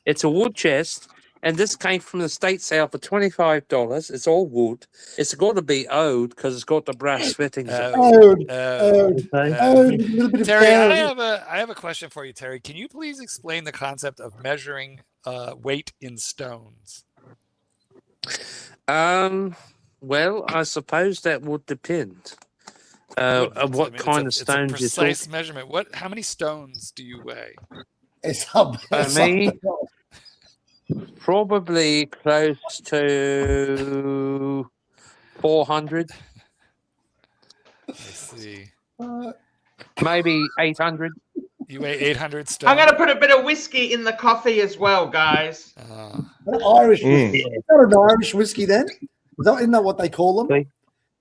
it's a wood chest, and this came from the state sale for $25. It's all wood. It's got to be owed because it's got the brass fittings. Owed. Terry, I have a question for you, Terry. Can you please explain the concept of measuring weight in stones? Well, I suppose that would depend. What kind of stones you talk? Precise measurement. How many stones do you weigh? It's up. Me, probably close to 400. Let's see. Maybe 800. You weigh 800 stones. I'm going to put a bit of whiskey in the coffee as well, guys. Irish whiskey. Is that an Irish whiskey then? Isn't that what they call them?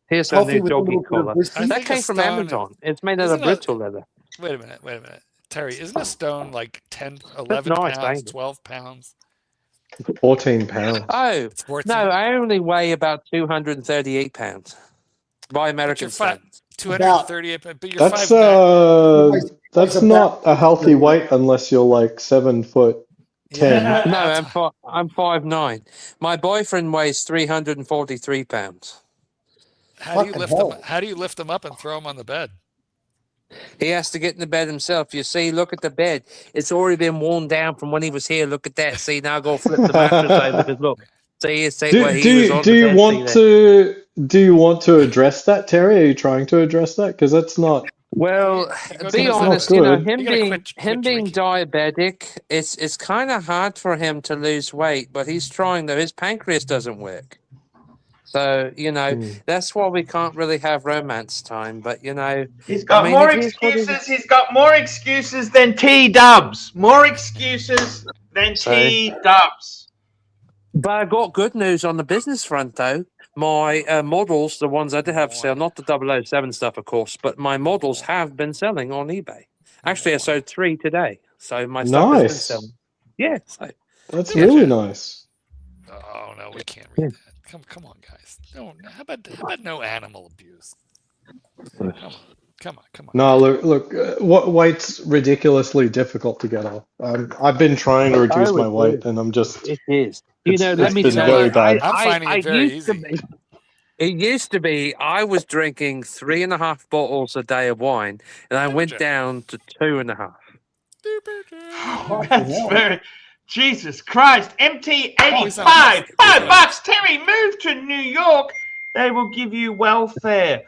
Here's a new doggy collar. That came from Amazon. It's made out of brittle leather. Wait a minute. Terry, isn't a stone like 10, 11 pounds, 12 pounds? 14 pounds. Oh, it's 14. No, I only weigh about 238 pounds by American standards. 238, but you're 5'9". That's not a healthy weight unless you're like 7'10". Yeah. No, I'm 5'9". My boyfriend weighs 343 pounds. How do you lift them up and throw them on the bed? He has to get in the bed himself. You see, look at the bed. It's already been worn down from when he was here. Look at that. See, now go flip the mattress over. Because look, do you want to address that, Terry? Are you trying to address that? Because that's not. Well, be honest, him being diabetic, it's kind of hard for him to lose weight, but he's trying though. His pancreas doesn't work. So, that's why we can't really have romance time. But, he's got more excuses. He's got more excuses than TDubs. More excuses than TDubs. But I got good news on the business front, though. My models, the ones I did have for sale, not the 007 stuff, of course, but my models have been selling on eBay. Actually, I sold 3 today. So my stuff has been selling. Yeah. So. That's really nice. Oh, no, we can't read that. Come on, guys. No, how about no animal abuse? Come on. No, look. What weight's ridiculously difficult to get off. I've been trying to reduce my weight, and I'm just. It is. Let me tell you, I'm finding it very easy. It used to be I was drinking 3.5 bottles a day of wine, and I went down to 2.5. That's very. Jesus Christ, MT85, $5. Terry, move to New York. They will give you welfare.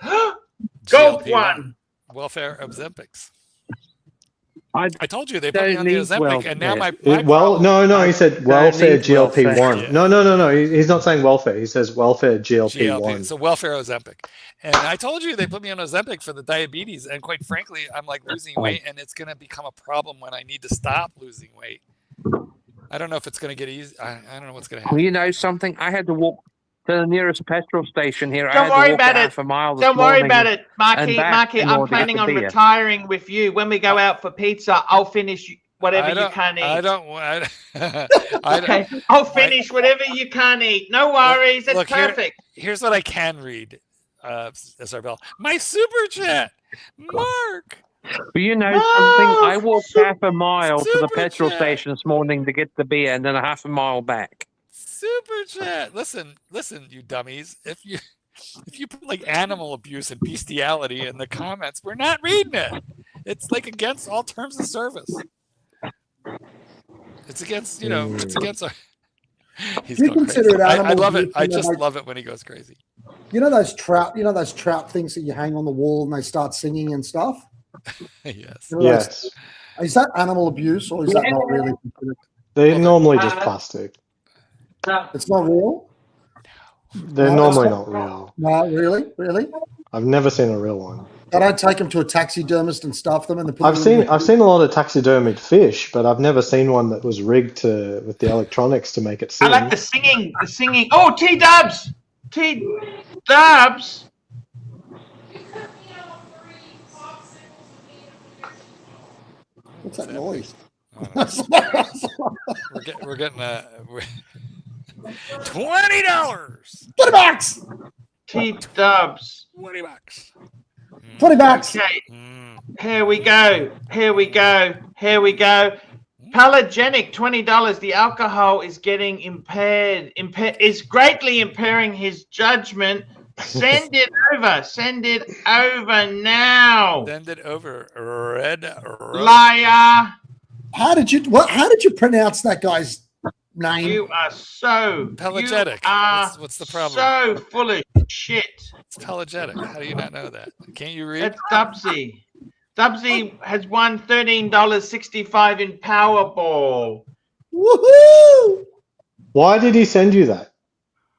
Gold one. Welfare Ozempics. I told you they put me on the Ozempic, welfare. and now my no, he said welfare GLP-1. No, he's not saying welfare. He says welfare GLP-1. So welfare Ozempic. And I told you they put me on Ozempic for the diabetes, and quite frankly, I'm like losing weight, and it's going to become a problem when I need to stop losing weight. I don't know if it's going to get easy. I don't know what's going to happen. You know something? I had to walk to the nearest petrol station here. Don't worry about it. Half a mile Don't worry about it, Marky. I'm planning on retiring with you. When we go out for pizza, I'll finish whatever you can't eat. I'll finish whatever you can't eat. No worries. It's perfect. Here's what I can read, Sarbel. My super chat, Mark. But you know something? I walked half a mile to the petrol station this morning to get the beer, and then a half a mile back. Super chat. Listen, you dummies. If you put like animal abuse and bestiality in the comments, we're not reading it. It's like against all terms of service. It's against, it's against our. He's going crazy. I love it. I just love it when he goes crazy. You know those trout things that you hang on the wall and they start singing and stuff? Yes. Yes. Is that animal abuse or is that not really? They're normally just plastic. It's not real? They're normally not real. No, really? Really? I've never seen a real one. I don't take them to a taxidermist and stuff them. I've seen a lot of taxidermied fish, but I've never seen one that was rigged with the electronics to make it sing. I like the singing. Oh, TDubs. TDubs. What's that noise? We're getting $20. $20. TDubs. $20. $20. Okay. Here we go. Palagenic, $20. The alcohol is getting impaired. Is greatly impairing his judgment. Send it over. Send it over now. Send it over. Red. Liar. How did you pronounce that guy's name? You are so Pelagitic. What's the problem? So full of shit. It's pelagitic. How do you not know that? Can't you read? It's Dubsy. Dubsy has won $13.65 in Powerball. Woohoo! Why did he send you that?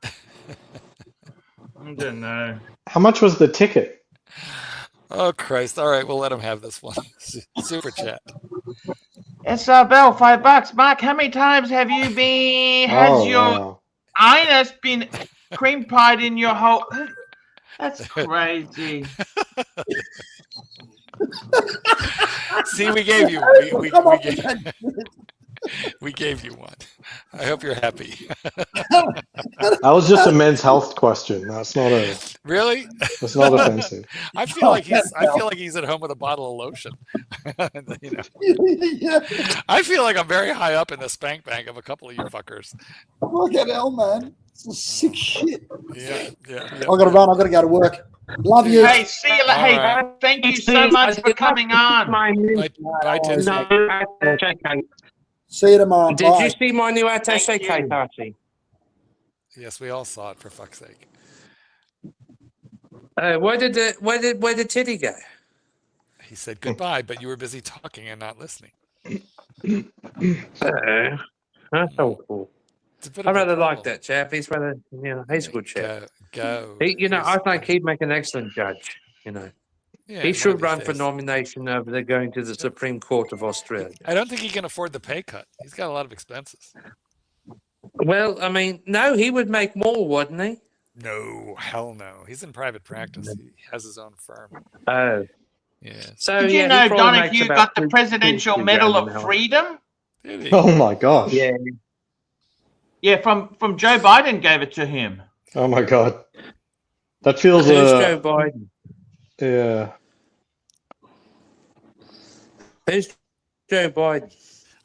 I don't know. How much was the ticket? Oh, Christ. All right, we'll let him have this one. Super chat. SR Bell, $5. Mark, how many times have you been? Has your anus been cream pied in your whole? That's crazy. See, we gave you. We gave you one. I hope you're happy. That was just a men's health question. That's not a. Really? That's not offensive. I feel like he's at home with a bottle of lotion. You know. I feel like I'm very high up in the spank bank of a couple of you fuckers. Look at hell, man. It's a sick shit. Yeah. I gotta run. I gotta go to work. Love you. Hey, see you later. Hey, thank you so much for coming on. Bye, Tim. See you tomorrow. Did you see my new attaché cake, Archie? Yes, we all saw it, for fuck's sake. Where did Titty go? He said goodbye, but you were busy talking and not listening. That's awful. I rather like that chap. He's rather, he's a good chap. I think he'd make an excellent judge. Yeah, he should run for nomination over there going to the Supreme Court of Australia. I don't think he can afford the pay cut. He's got a lot of expenses. Well, I mean, no, he would make more, wouldn't he? No, hell no. He's in private practice. He has his own firm. Oh. Yeah. So, did you know Donahue got the Presidential Medal of Freedom? Oh my gosh. Yeah. Yeah, from Joe Biden gave it to him. Oh my God. That feels Joe Biden? Yeah. Who's Joe Biden?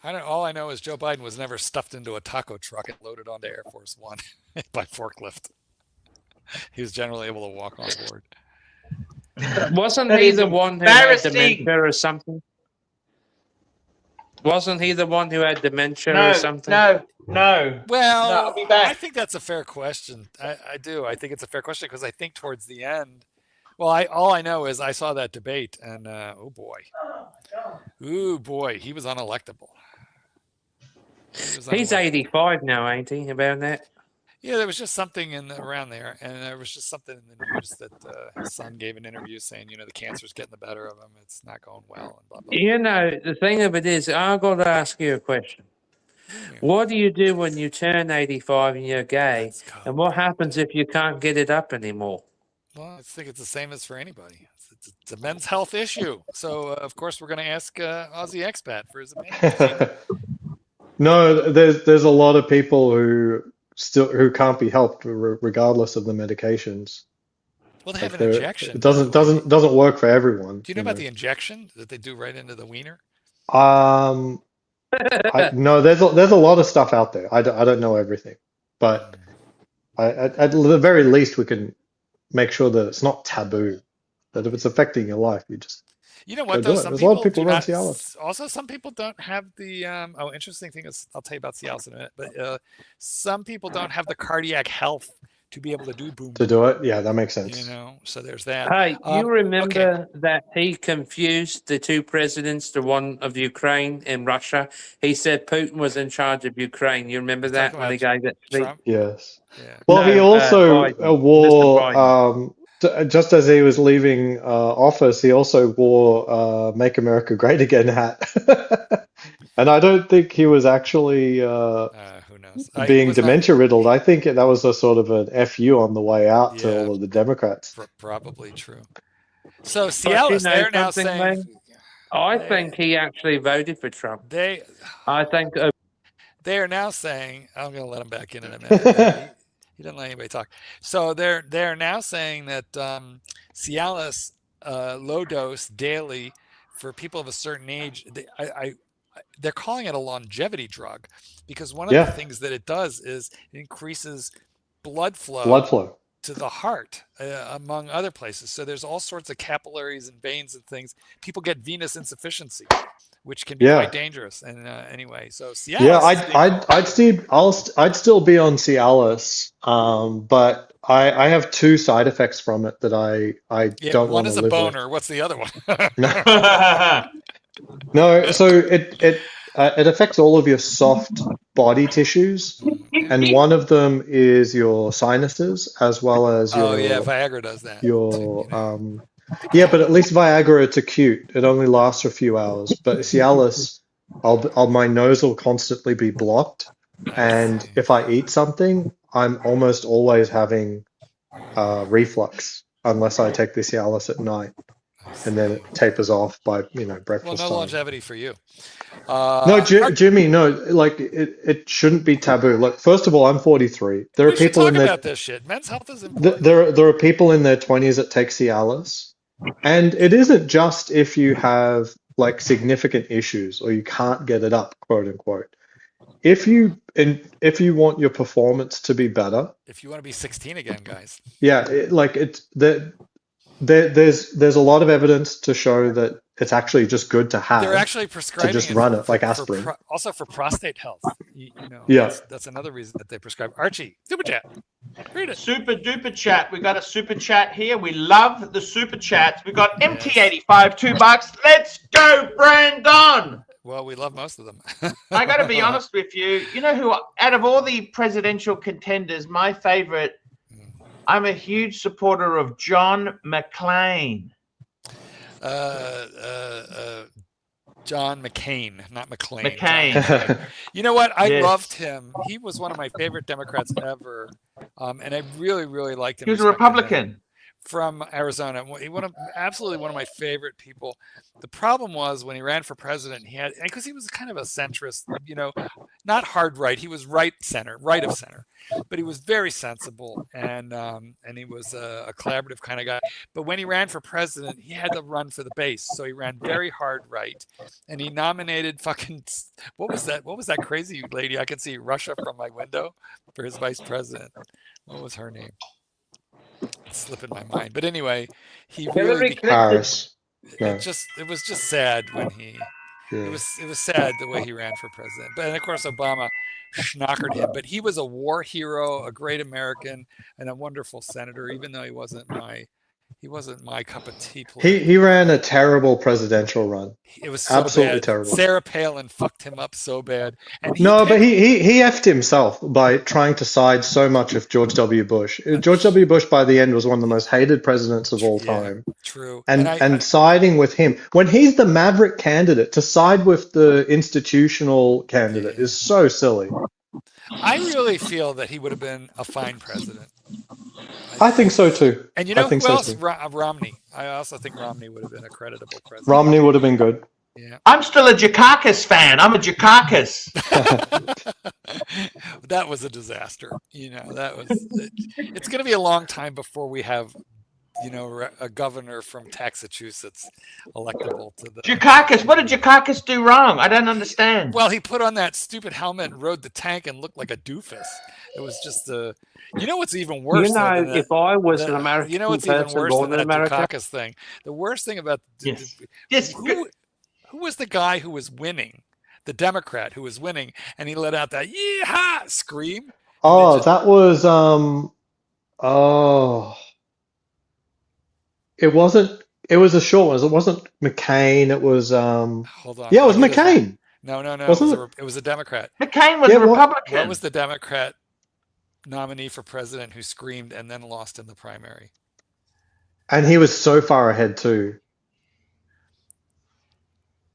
All I know is Joe Biden was never stuffed into a taco truck and loaded onto Air Force One by forklift. He was generally able to walk on board. Wasn't he the one who had dementia or something? Wasn't he the one who had dementia or something? No. Well, I'll be back. I think that's a fair question. I do. I think it's a fair question because I think towards the end, all I know is I saw that debate and oh boy, he was unelectable. He's 85 now, ain't he? About that? Yeah, there was just something around there, and there was just something in the news that his son gave an interview saying, the cancer's getting the better of him. It's not going well, and blah, blah, blah. The thing of it is, I've got to ask you a question. Yeah. What do you do when you turn 85 and you're gay? And what happens if you can't get it up anymore? Well, I think it's the same as for anybody. It's a men's health issue. So, of course, we're going to ask Aussie Expat for his opinion. No, there's a lot of people who can't be helped regardless of the medications. Well, they have an injection. It doesn't work for everyone. Do you know about the injection that they do right into the wiener? No, there's a lot of stuff out there. I don't know everything, but at the very least we can make sure that it's not taboo. That if it's affecting your life, you just. You know what? Though, there's a lot of people around Cialis. Also, some people don't have the. Interesting thing is, I'll tell you about Cialis in a minute. But some people don't have the cardiac health to be able to do boom. To do it, yeah, that makes sense. So there's that. Hey, you remember that he confused the two presidents, the one of Ukraine and Russia? He said Putin was in charge of Ukraine. You remember that when he gave that speech? Yes. Yeah. Well, he also wore. Just as he was leaving office, he also wore "Make America Great Again" hat, and I don't think he was actually who knows? being dementia riddled. I think that was a sort of an FU on the way out to all of the Democrats. Probably true. So Cialis, they're now saying. I think he actually voted for Trump. I think they are now saying, I'm going to let him back in a minute. He didn't let anybody talk. So they're now saying that Cialis low dose daily for people of a certain age, they're calling it a longevity drug because one of the things that it does is it increases blood flow to the heart, among other places. So there's all sorts of capillaries and veins and things. People get venous insufficiency, which can be quite dangerous. And anyway, so Cialis. I'd still be on Cialis, but I have 2 side effects from it that I don't want to live with. One is a boner. What's the other one? No, so it affects all of your soft body tissues, and one of them is your sinuses as well as your. Oh yeah, Viagra does that. Your yeah, but at least Viagra, it's acute. It only lasts for a few hours. But Cialis, my nose will constantly be blocked, and if I eat something, I'm almost always having reflux unless I take the Cialis at night. And then it tapers off by breakfast. Well, no time. Longevity for you. No, Jimmy, no. Like it shouldn't be taboo. Like, first of all, I'm 43. There are people in about this shit. Men's health is important. There are people in their 20s that take Cialis, and it isn't just if you have like significant issues or you can't get it up, quote unquote. If you want your performance to be better, if you want to be 16 again, guys. Yeah, there's a lot of evidence to show that it's actually just good to have. They're actually prescribing to just run it like aspirin. Also for prostate health. Yeah, that's another reason that they prescribe. Archie, super chat. Read it. Super duper chat. We got a super chat here. We love the super chats. We got MT85, $2. Let's go, Brandon. Well, we love most of them. I got to be honest with you. You know who, out of all the presidential contenders, my favorite. I'm a huge supporter of John McCain. John McCain, not McClain. McCain. You know what? I loved him. He was one of my favorite Democrats ever, and I really, really liked him. He was a Republican. From Arizona. Absolutely one of my favorite people. The problem was when he ran for president, because he was kind of a centrist, not hard right. He was right of center, but he was very sensible and he was a collaborative kind of guy. But when he ran for president, he had to run for the base. So he ran very hard right, and he nominated what was that crazy lady? I could see Russia from my window for his vice president. What was her name? It's slipping my mind, but anyway, he really Paris. It was just sad when it was sad the way he ran for president. But and of course Obama schnockered him, but he was a war hero, a great American, and a wonderful senator, even though he wasn't my cup of tea. He ran a terrible presidential run. It was so absolutely bad. terrible. Sarah Palin fucked him up so bad. And but he effed himself by trying to side so much with George W. Bush. George W. Bush by the end was one of the most hated presidents of all time. True. And siding with him when he's the maverick candidate, to side with the institutional candidate is so silly. I really feel that he would have been a fine president. I think so too. And who else? Romney. I also think Romney would have been a creditable president. Romney would have been good. Yeah. I'm still a Dukakis fan. I'm a Dukakis. That was a disaster. It's going to be a long time before we have, a governor from Massachusetts electable to the. Dukakis. What did Dukakis do wrong? I don't understand. Well, he put on that stupid helmet and rode the tank and looked like a doofus. It was just what's even worse? If I was an American what's even worse than that America? Dukakis thing? The worst thing about who was the guy who was winning? The Democrat who was winning, and he let out that "yee-haw" scream. Oh, that was It wasn't. It was a short one. It wasn't McCain. It was Hold on. Yeah, it was McCain. No. It was a Democrat. McCain was a Republican. What was the Democrat nominee for president who screamed and then lost in the primary? And he was so far ahead too.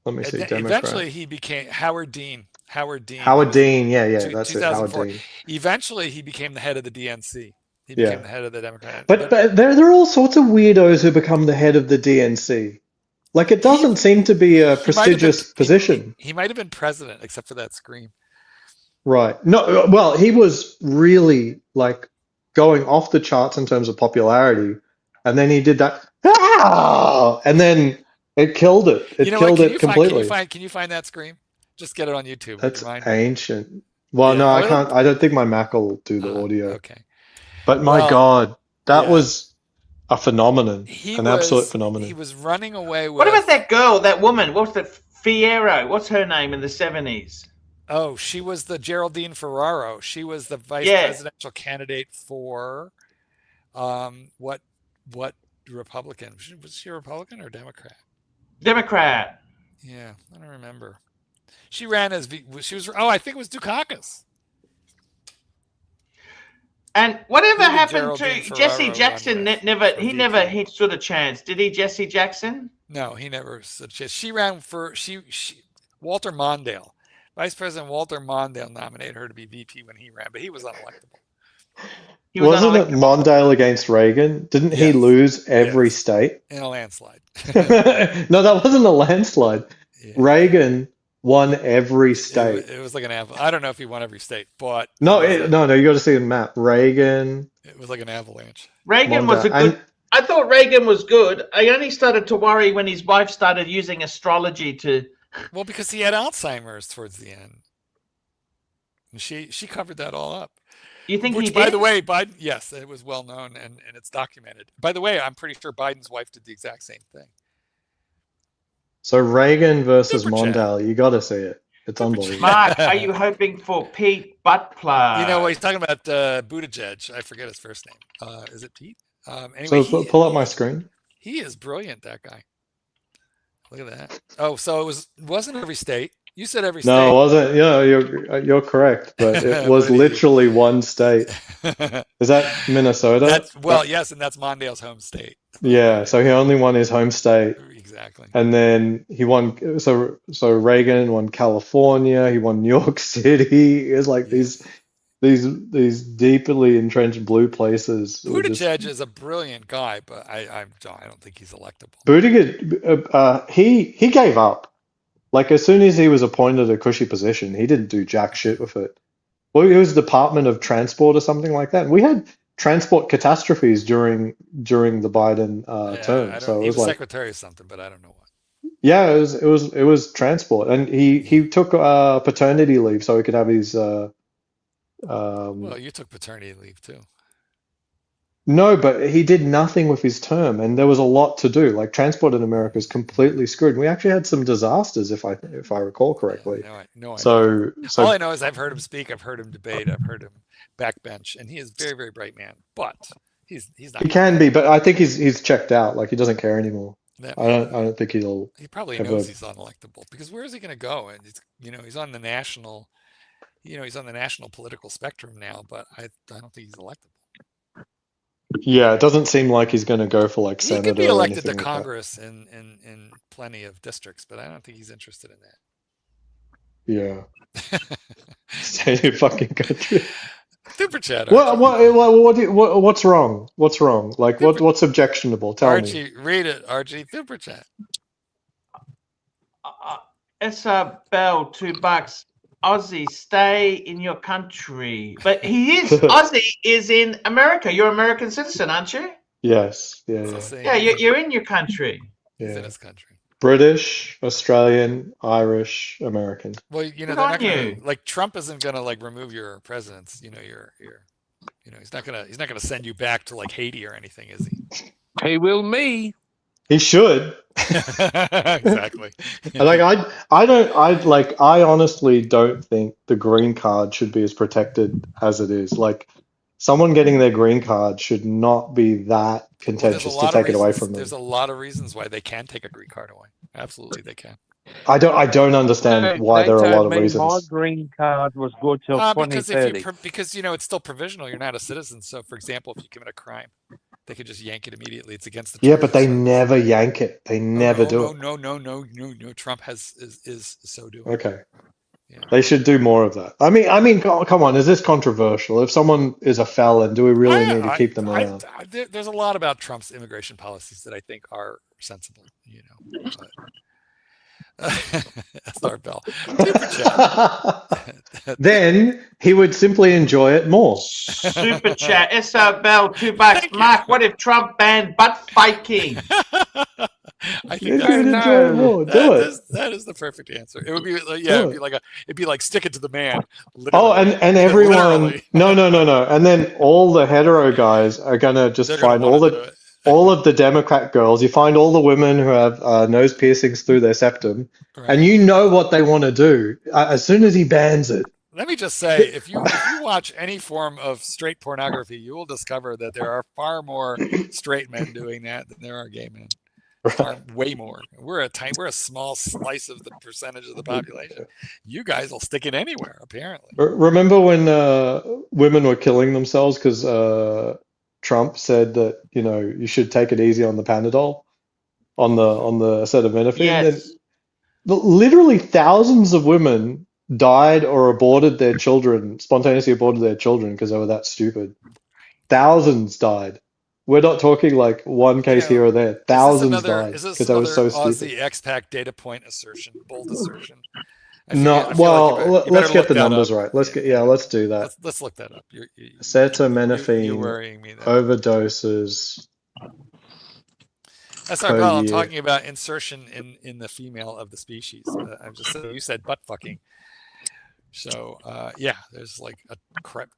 Let me see. Democrat. Eventually, he became Howard Dean. Howard Dean, yeah, that's it. Howard Dean. Eventually, he became the head of the DNC. He became the head of the Democrat. But there are all sorts of weirdos who become the head of the DNC. Like, it doesn't seem to be a prestigious position. He might have been president, except for that scream. Right. No, well, he was really like going off the charts in terms of popularity, and then he did that, and then it killed it. It You know what? killed it completely. Can you find that scream? Just get it on YouTube. Would you That's mind? ancient. Well, Yeah. no, I Oh, can't. I don't think my Mac will do the audio. okay. But my Well, God, that yeah. was a phenomenon, an absolute phenomenon. He was running away with. What about that girl, that woman? What's the Fierro? What's her name in the 70s? Oh, she was the Geraldine Ferraro. She was the vice Yeah. presidential candidate for what Republican? Was she a Republican or Democrat? Democrat. Yeah, I don't remember. She ran as I think it was Dukakis. And whatever Who did happened Geraldine to Jesse Ferraro Jackson? run with Never for he VP? never hit stood a chance, did he? Jesse Jackson? No, he never. She ran for Walter Mondale. Vice President Walter Mondale nominated her to be VP when he ran, but he was unelectable. Wasn't it Mondale against Reagan? Didn't he lose every state? In a landslide. No, that wasn't a landslide. Yeah. Reagan won every state. It was like an avalanche. I don't know if he won every state, but No, you got to see the map. Reagan. It was like an avalanche. Reagan was a good. I thought Reagan was good. I only started to worry when his wife started using astrology to. Well, because he had Alzheimer's towards the end. And she covered that all up. You think Which, he did? by the way, Biden, yes, it was well known and it's documented. By the way, I'm pretty sure Biden's wife did the exact same thing. So Reagan versus Mondale, you got to see it. It's unbelievable. Mark, are you hoping for Pete Butler? You know what he's talking about? Buttigieg. I forget his first name. Is it Pete? So Anyway, pull up my screen. He is brilliant, that guy. Look at that. Oh, so it wasn't every state. You said every state. No, it wasn't. Yeah, you're correct, but it was literally one state. Is that Minnesota? Yes, and that's Mondale's home state. Yeah, so he only won his home state. Exactly. And then he won. So Reagan won California. He won New York City. It's like these deeply entrenched blue places. Buttigieg is a brilliant guy, but I don't think he's electable. Buttigieg, he gave up. Like as soon as he was appointed a cushy position, he didn't do jack shit with it. Well, it was Department of Transport or something like that. We had transport catastrophes during the Biden term. So he it was was like secretary of something, but I don't know what. Yeah, it was transport, and he took paternity leave so he could have his. Well, you took paternity leave too. No, but he did nothing with his term, and there was a lot to do. Like transport in America is completely screwed. We actually had some disasters, if I recall correctly. No, so all I know is I've heard him speak, I've heard him debate, I've heard him backbench, and he is a very, very bright man. But he's not. He can be, but I think he's checked out. Like he doesn't care anymore. I don't think he'll. He probably knows he's unelectable because where is he going to go? And he's on the national. He's on the national political spectrum now, but I don't think he's electable. Yeah, it doesn't seem like he's going to go for like senator. He could be elected to like Congress in plenty of districts, but I don't think he's interested in that. Yeah. Stay in fucking country. Super chat. What's wrong? What's wrong? Like what's objectionable? Tell me. Archie, read it. Archie, super chat. It's a bell, $2. Aussie, stay in your country. But he is Aussie is in America. You're an American citizen, aren't you? Yes. Yeah. You're in your country. Yeah. He's in his country. British, Australian, Irish, American. Well, they're not gonna, like Trump isn't gonna like remove your presidents. He's not gonna send you back to like Haiti or anything, is he? He will me. He should. Exactly. I honestly don't think the green card should be as protected as it is. Like someone getting their green card should not be that contentious to take it away from them. There's a lot of reasons why they can take a green card away. Absolutely, they can. I don't understand why there are a lot of reasons. My green card was good till 2030. Because it's still provisional. You're not a citizen. So, for example, if you commit a crime, they could just yank it immediately. It's against the. Yeah, but they never yank it. They never do it. No. Trump is so doing. Okay. Yeah. They should do more of that. I mean, come on. Is this controversial? If someone is a felon, do we really need to keep them around? There's a lot about Trump's immigration policies that I think are sensible. SR Bell. Super chat. Then he would simply enjoy it more. Super chat. SR Bell, $2. Mark, what if Trump banned butt faking? I think He would enjoy it more. Do it. That is the perfect answer. It would be it'd be like stick it to the man. Oh, and everyone no. And then all the hetero guys are gonna just find all of the Democrat girls. You find all the women who have nose piercings through their septum, Right. and you know what they want to do as soon as he bans it. Let me just say, if you watch any form of straight pornography, you will discover that there are far more straight men doing that than there are gay men. Way more. We're a small slice of the percentage of the population. You guys will stick it anywhere, apparently. Remember when women were killing themselves because Trump said that you should take it easy on the Panadol, on the acetaminophen? Yes. Literally thousands of women died or spontaneously aborted their children because they were that stupid. Thousands died. We're not talking like one case here or there. Thousands died because they were so stupid. Aussie expat data point assertion, bold assertion. Let's get the numbers right. Let's do that. Let's look that up. Acetaminophen worrying me there. overdoses. That's not well. I'm talking about insertion in the female of the species. I'm just saying. You said butt fucking. So there's like a crap.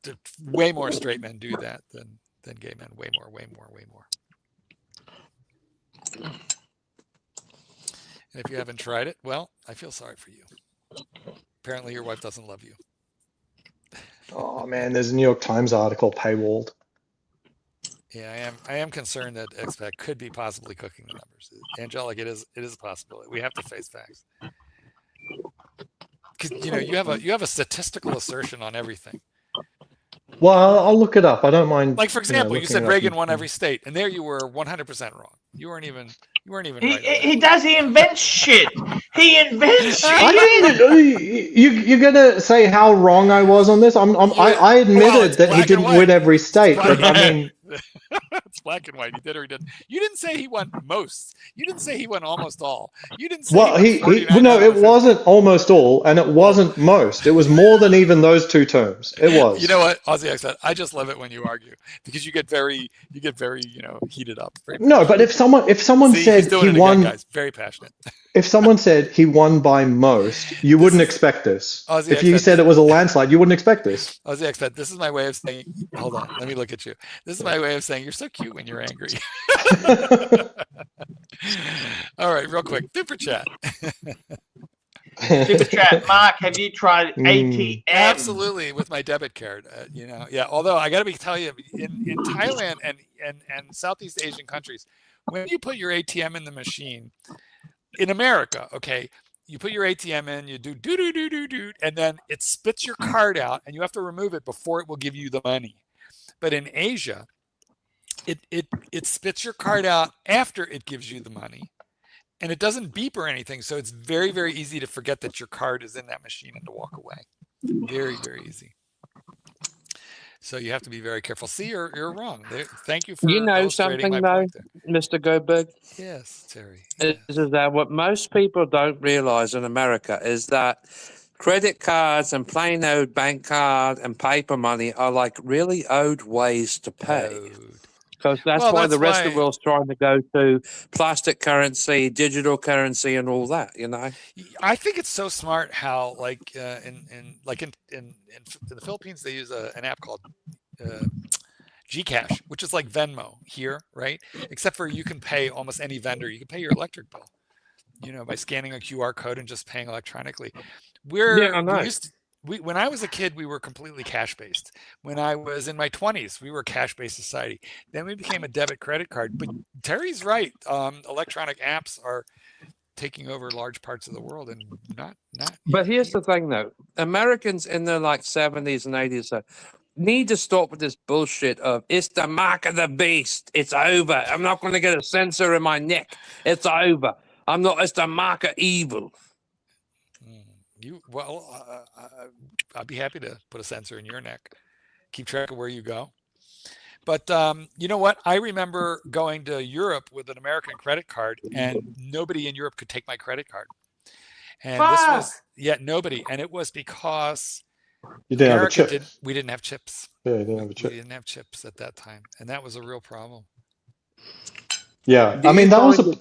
Way more straight men do that than gay men. Way more. And if you haven't tried it, well, I feel sorry for you. Apparently your wife doesn't love you. Oh man, there's a New York Times article paywalled. Yeah, I am concerned that expat could be possibly cooking the numbers. Angelic, it is a possibility. We have to face facts. Because you have a statistical assertion on everything. Well, I'll look it up. I don't mind. Like for example, you said Reagan won every state, and there you were 100% wrong. You weren't even right. He invents shit. He invents shit. You're gonna say how wrong I was on this? I admitted that he didn't win every state, but I mean. It's black and white. He did or he didn't. You didn't say he won most. You didn't say he won almost all. You didn't say it wasn't almost all, and it wasn't most. It was more than even those two terms. It was. You know what, Aussie accent? I just love it when you argue because you get very heated up. No, but if someone said he won, guys, very passionate. If someone said he won by most, you wouldn't expect this. Aussie if you said it was a landslide, you wouldn't expect this. Aussie accent. This is my way of saying. Hold on, let me look at you. This is my way of saying you're so cute when you're angry. All right, real quick, super chat. Super chat, Mark. Have you tried ATM? Absolutely, with my debit card. Although I got to tell you, in Thailand and Southeast Asian countries, when you put your ATM in the machine, in America, okay, you put your ATM in, you do, and then it spits your card out, and you have to remove it before it will give you the money. But in Asia, it spits your card out after it gives you the money, and it doesn't beep or anything. So it's very, very easy to forget that your card is in that machine and to walk away. Very, very easy. So you have to be very careful. See, you're wrong. Thank you for something though, Mr. Goldberg. Yes, Terry. Is that what most people don't realize in America is that credit cards and plain old bank card and paper money are like really owed ways to pay. Because that's why the rest of the world's trying to go to plastic currency, digital currency, and all that. I think it's so smart how, like, in the Philippines, they use an app called Gcash, which is like Venmo here, right? Except for you can pay almost any vendor. You can pay your electric bill, by scanning a QR code and just paying electronically. When I was a kid, we were completely cash-based. When I was in my 20s, we were a cash-based society. Then we became a debit credit card. But Terry's right. Electronic apps are taking over large parts of the world and not. But here's the thing, though. Americans in the 70s and 80s need to stop with this bullshit of it's the mark of the beast. It's over. I'm not going to get a sensor in my neck. It's over. It's the mark of evil. I'd be happy to put a sensor in your neck, keep track of where you go. But you know what? I remember going to Europe with an American credit card, and nobody in Europe could take my credit card. And this was nobody, and it was because you didn't have a chip. We didn't have chips. Yeah, you didn't have a chip. We didn't have chips at that time, and that was a real problem. Yeah, I mean that was a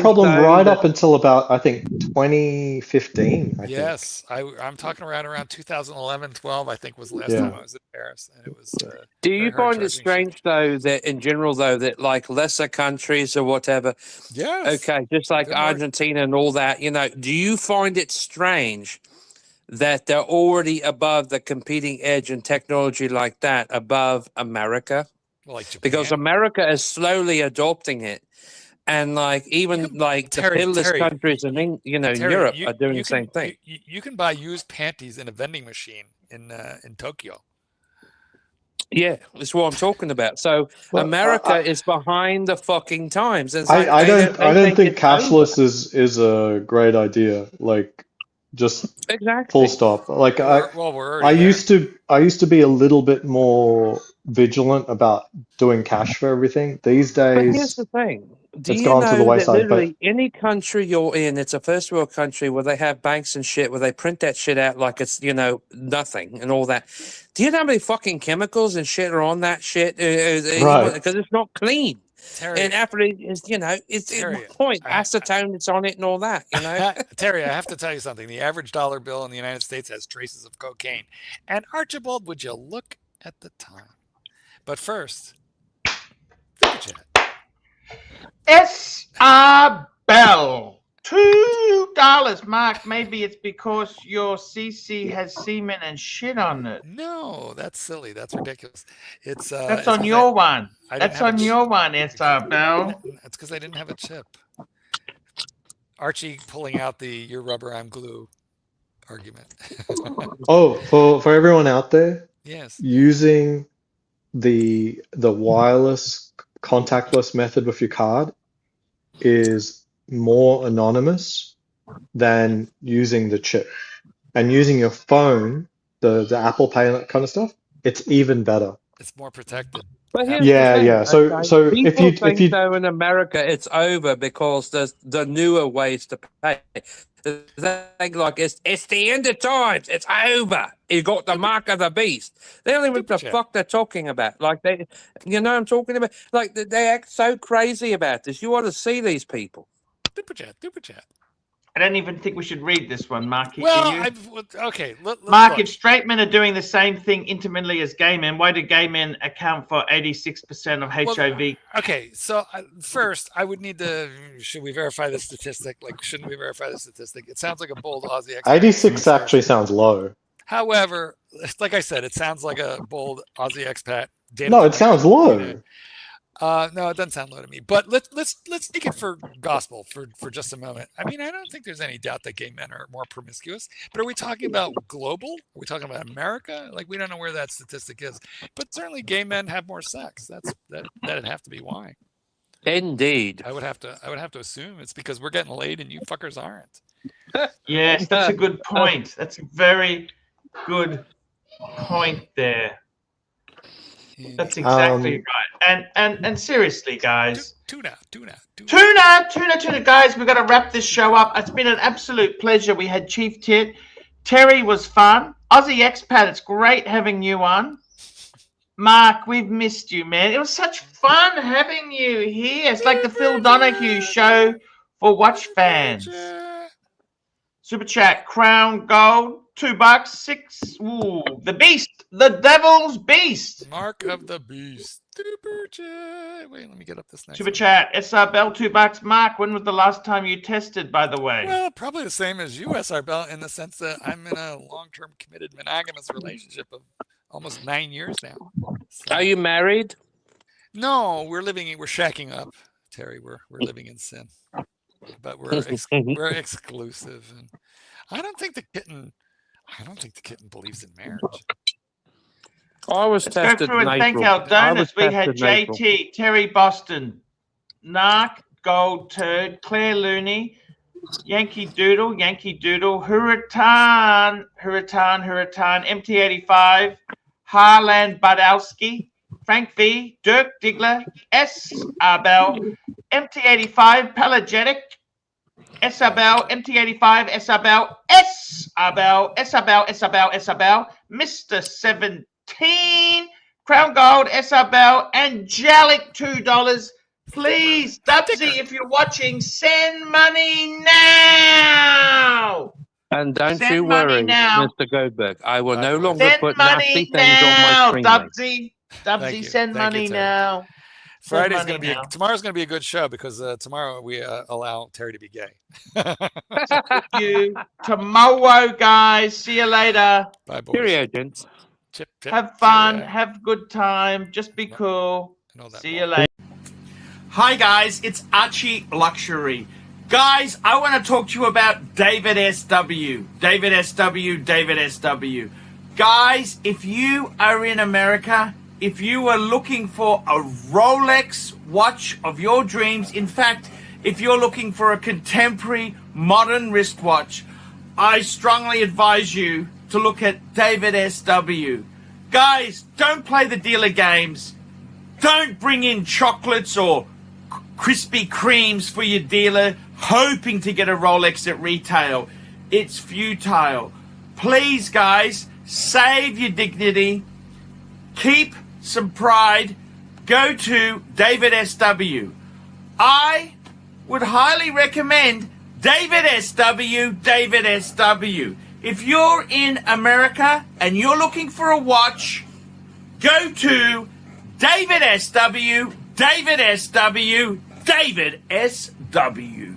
problem right up until about, I think, 2015. Yes, I'm talking around 2011, 12. I think was the last time I was in Paris, and it was. Do you find it strange though that in general though that like lesser countries or whatever? Yes. Okay, just like Argentina and all that, you know. Do you find it strange that they're already above the competing edge in technology like that, above America? Well, like Japan. Because America is slowly adopting it, and like even like the pitiless countries in Europe are doing the same thing. You can buy used panties in a vending machine in Tokyo. Yeah, that's what I'm talking about. So America is behind the fucking times. It's like I don't think cashless is a great idea. Like, just full stop. Like I used to be a little bit more vigilant about doing cash for everything. These days, but here's the thing. It's gone to the wayside. Literally any country you're in, it's a first world country where they have banks and shit, where they print that shit out like it's, nothing and all that. Do you know how many fucking chemicals and shit are on that shit? Right. Because it's not clean. Terry, and after it's acetone, it's on it and all that, Terry, I have to tell you something. The average dollar bill in the United States has traces of cocaine. And Archibald, would you look at the time? But first, S.R. Bell, $2. Mark, maybe it's because your CC has semen and shit on it. No, that's silly. That's ridiculous. That's on your one. That's on your one, S.R. Bell. That's because I didn't have a chip. Archie pulling out the "you're rubber, I'm glue" argument. Oh, for everyone out there, yes, using the wireless contactless method with your card is more anonymous than using the chip. And using your phone, the Apple Pay and that kind of stuff, it's even better. It's more protected. But yeah. So if you though in America it's over because there's the newer ways to pay. Like it's the end of times. It's over. You got the mark of the beast. They don't even know what the fuck they're talking about. Like what I'm talking about. Like they act so crazy about this. You ought to see these people. Super chat. I don't even think we should read this one, Marky. Well, okay. Mark, if straight men are doing the same thing intermittently as gay men, why do gay men account for 86% of HIV? Okay, so first, I would need to. Should we verify the statistic? Like, shouldn't we verify the statistic? It sounds like a bold Aussie. 86 actually sounds low. However, like I said, it sounds like a bold Aussie expat. No, it sounds low. No, it doesn't sound low to me. But let's take it for gospel for just a moment. I mean, I don't think there's any doubt that gay men are more promiscuous. But are we talking about global? Are we talking about America? Like, we don't know where that statistic is. But certainly, gay men have more sex. That'd have to be why. Indeed. I would have to assume it's because we're getting laid and you fuckers aren't. Yes, that's a good point. That's a very good point there. That's exactly right. And seriously, guys. Tuna. Guys, we've got to wrap this show up. It's been an absolute pleasure. We had Chief Tit. Terry was fun. Aussie Expat, it's great having you on. Mark, we've missed you, man. It was such fun having you here. It's like the Phil Donahue show for watch fans. Super chat, Crown Gold, $2, 6. Ooh, the beast, the devil's beast. Mark of the beast. Super chat. Wait, let me get up this next Super chat, SR Bell, $2. Mark, when was the last time you tested, by the way? Well, probably the same as you, SR Bell, in the sense that I'm in a long-term committed monogamous relationship of almost 9 years now. So, are you married? No, we're shacking up, Terry. We're living in sin. But we're exclusive, and I don't think the kitten believes in marriage. I was Let's tested. go through and thank our donors. We had JT, Terry Boston, Narc, Gold Turd, Claire Looney, Yankee Doodle, Huratan, MT85, Harlan Budowski, Frank V, Dirk Diggler, S. Arbel, MT85, Pelagetic, Isabel, MT85, Isabel, Isabel, Isabel, Isabel, Isabel, Mr. 17, Crown Gold, Isabel, Angelic, $2. Please, Dubsy, if you're watching, send money now. And don't Send you money worry, now. Mr. Goldberg. I will no Boys. longer Send put money nasty things on my now, screen. mate. Dubsy. Thank Dubsy, you. send Thank you, money Terry. now. Friday's Send going to be money now. tomorrow's going to be a good show because tomorrow we allow Terry to be gay. Thank you. Tomorrow, guys. See you later. Bye, boys. Cheerio, gents. Chip, chip, Have fun. cheerio. Have a good time. Just be cool. I know that See ball. you later. Hi guys, it's ArchieLuxury. Guys, I want to talk to you about David SW. David SW, David SW. Guys, if you are in America, if you are looking for a Rolex watch of your dreams, in fact, if you're looking for a contemporary modern wristwatch, I strongly advise you to look at David SW. Guys, don't play the dealer games. Don't bring in chocolates or Krispy Kremes for your dealer hoping to get a Rolex at retail. It's futile. Please, guys, save your dignity. Keep some pride. Go to David SW. I would highly recommend David SW, David SW. If you're in America and you're looking for a watch, go to David SW, David SW, David SW.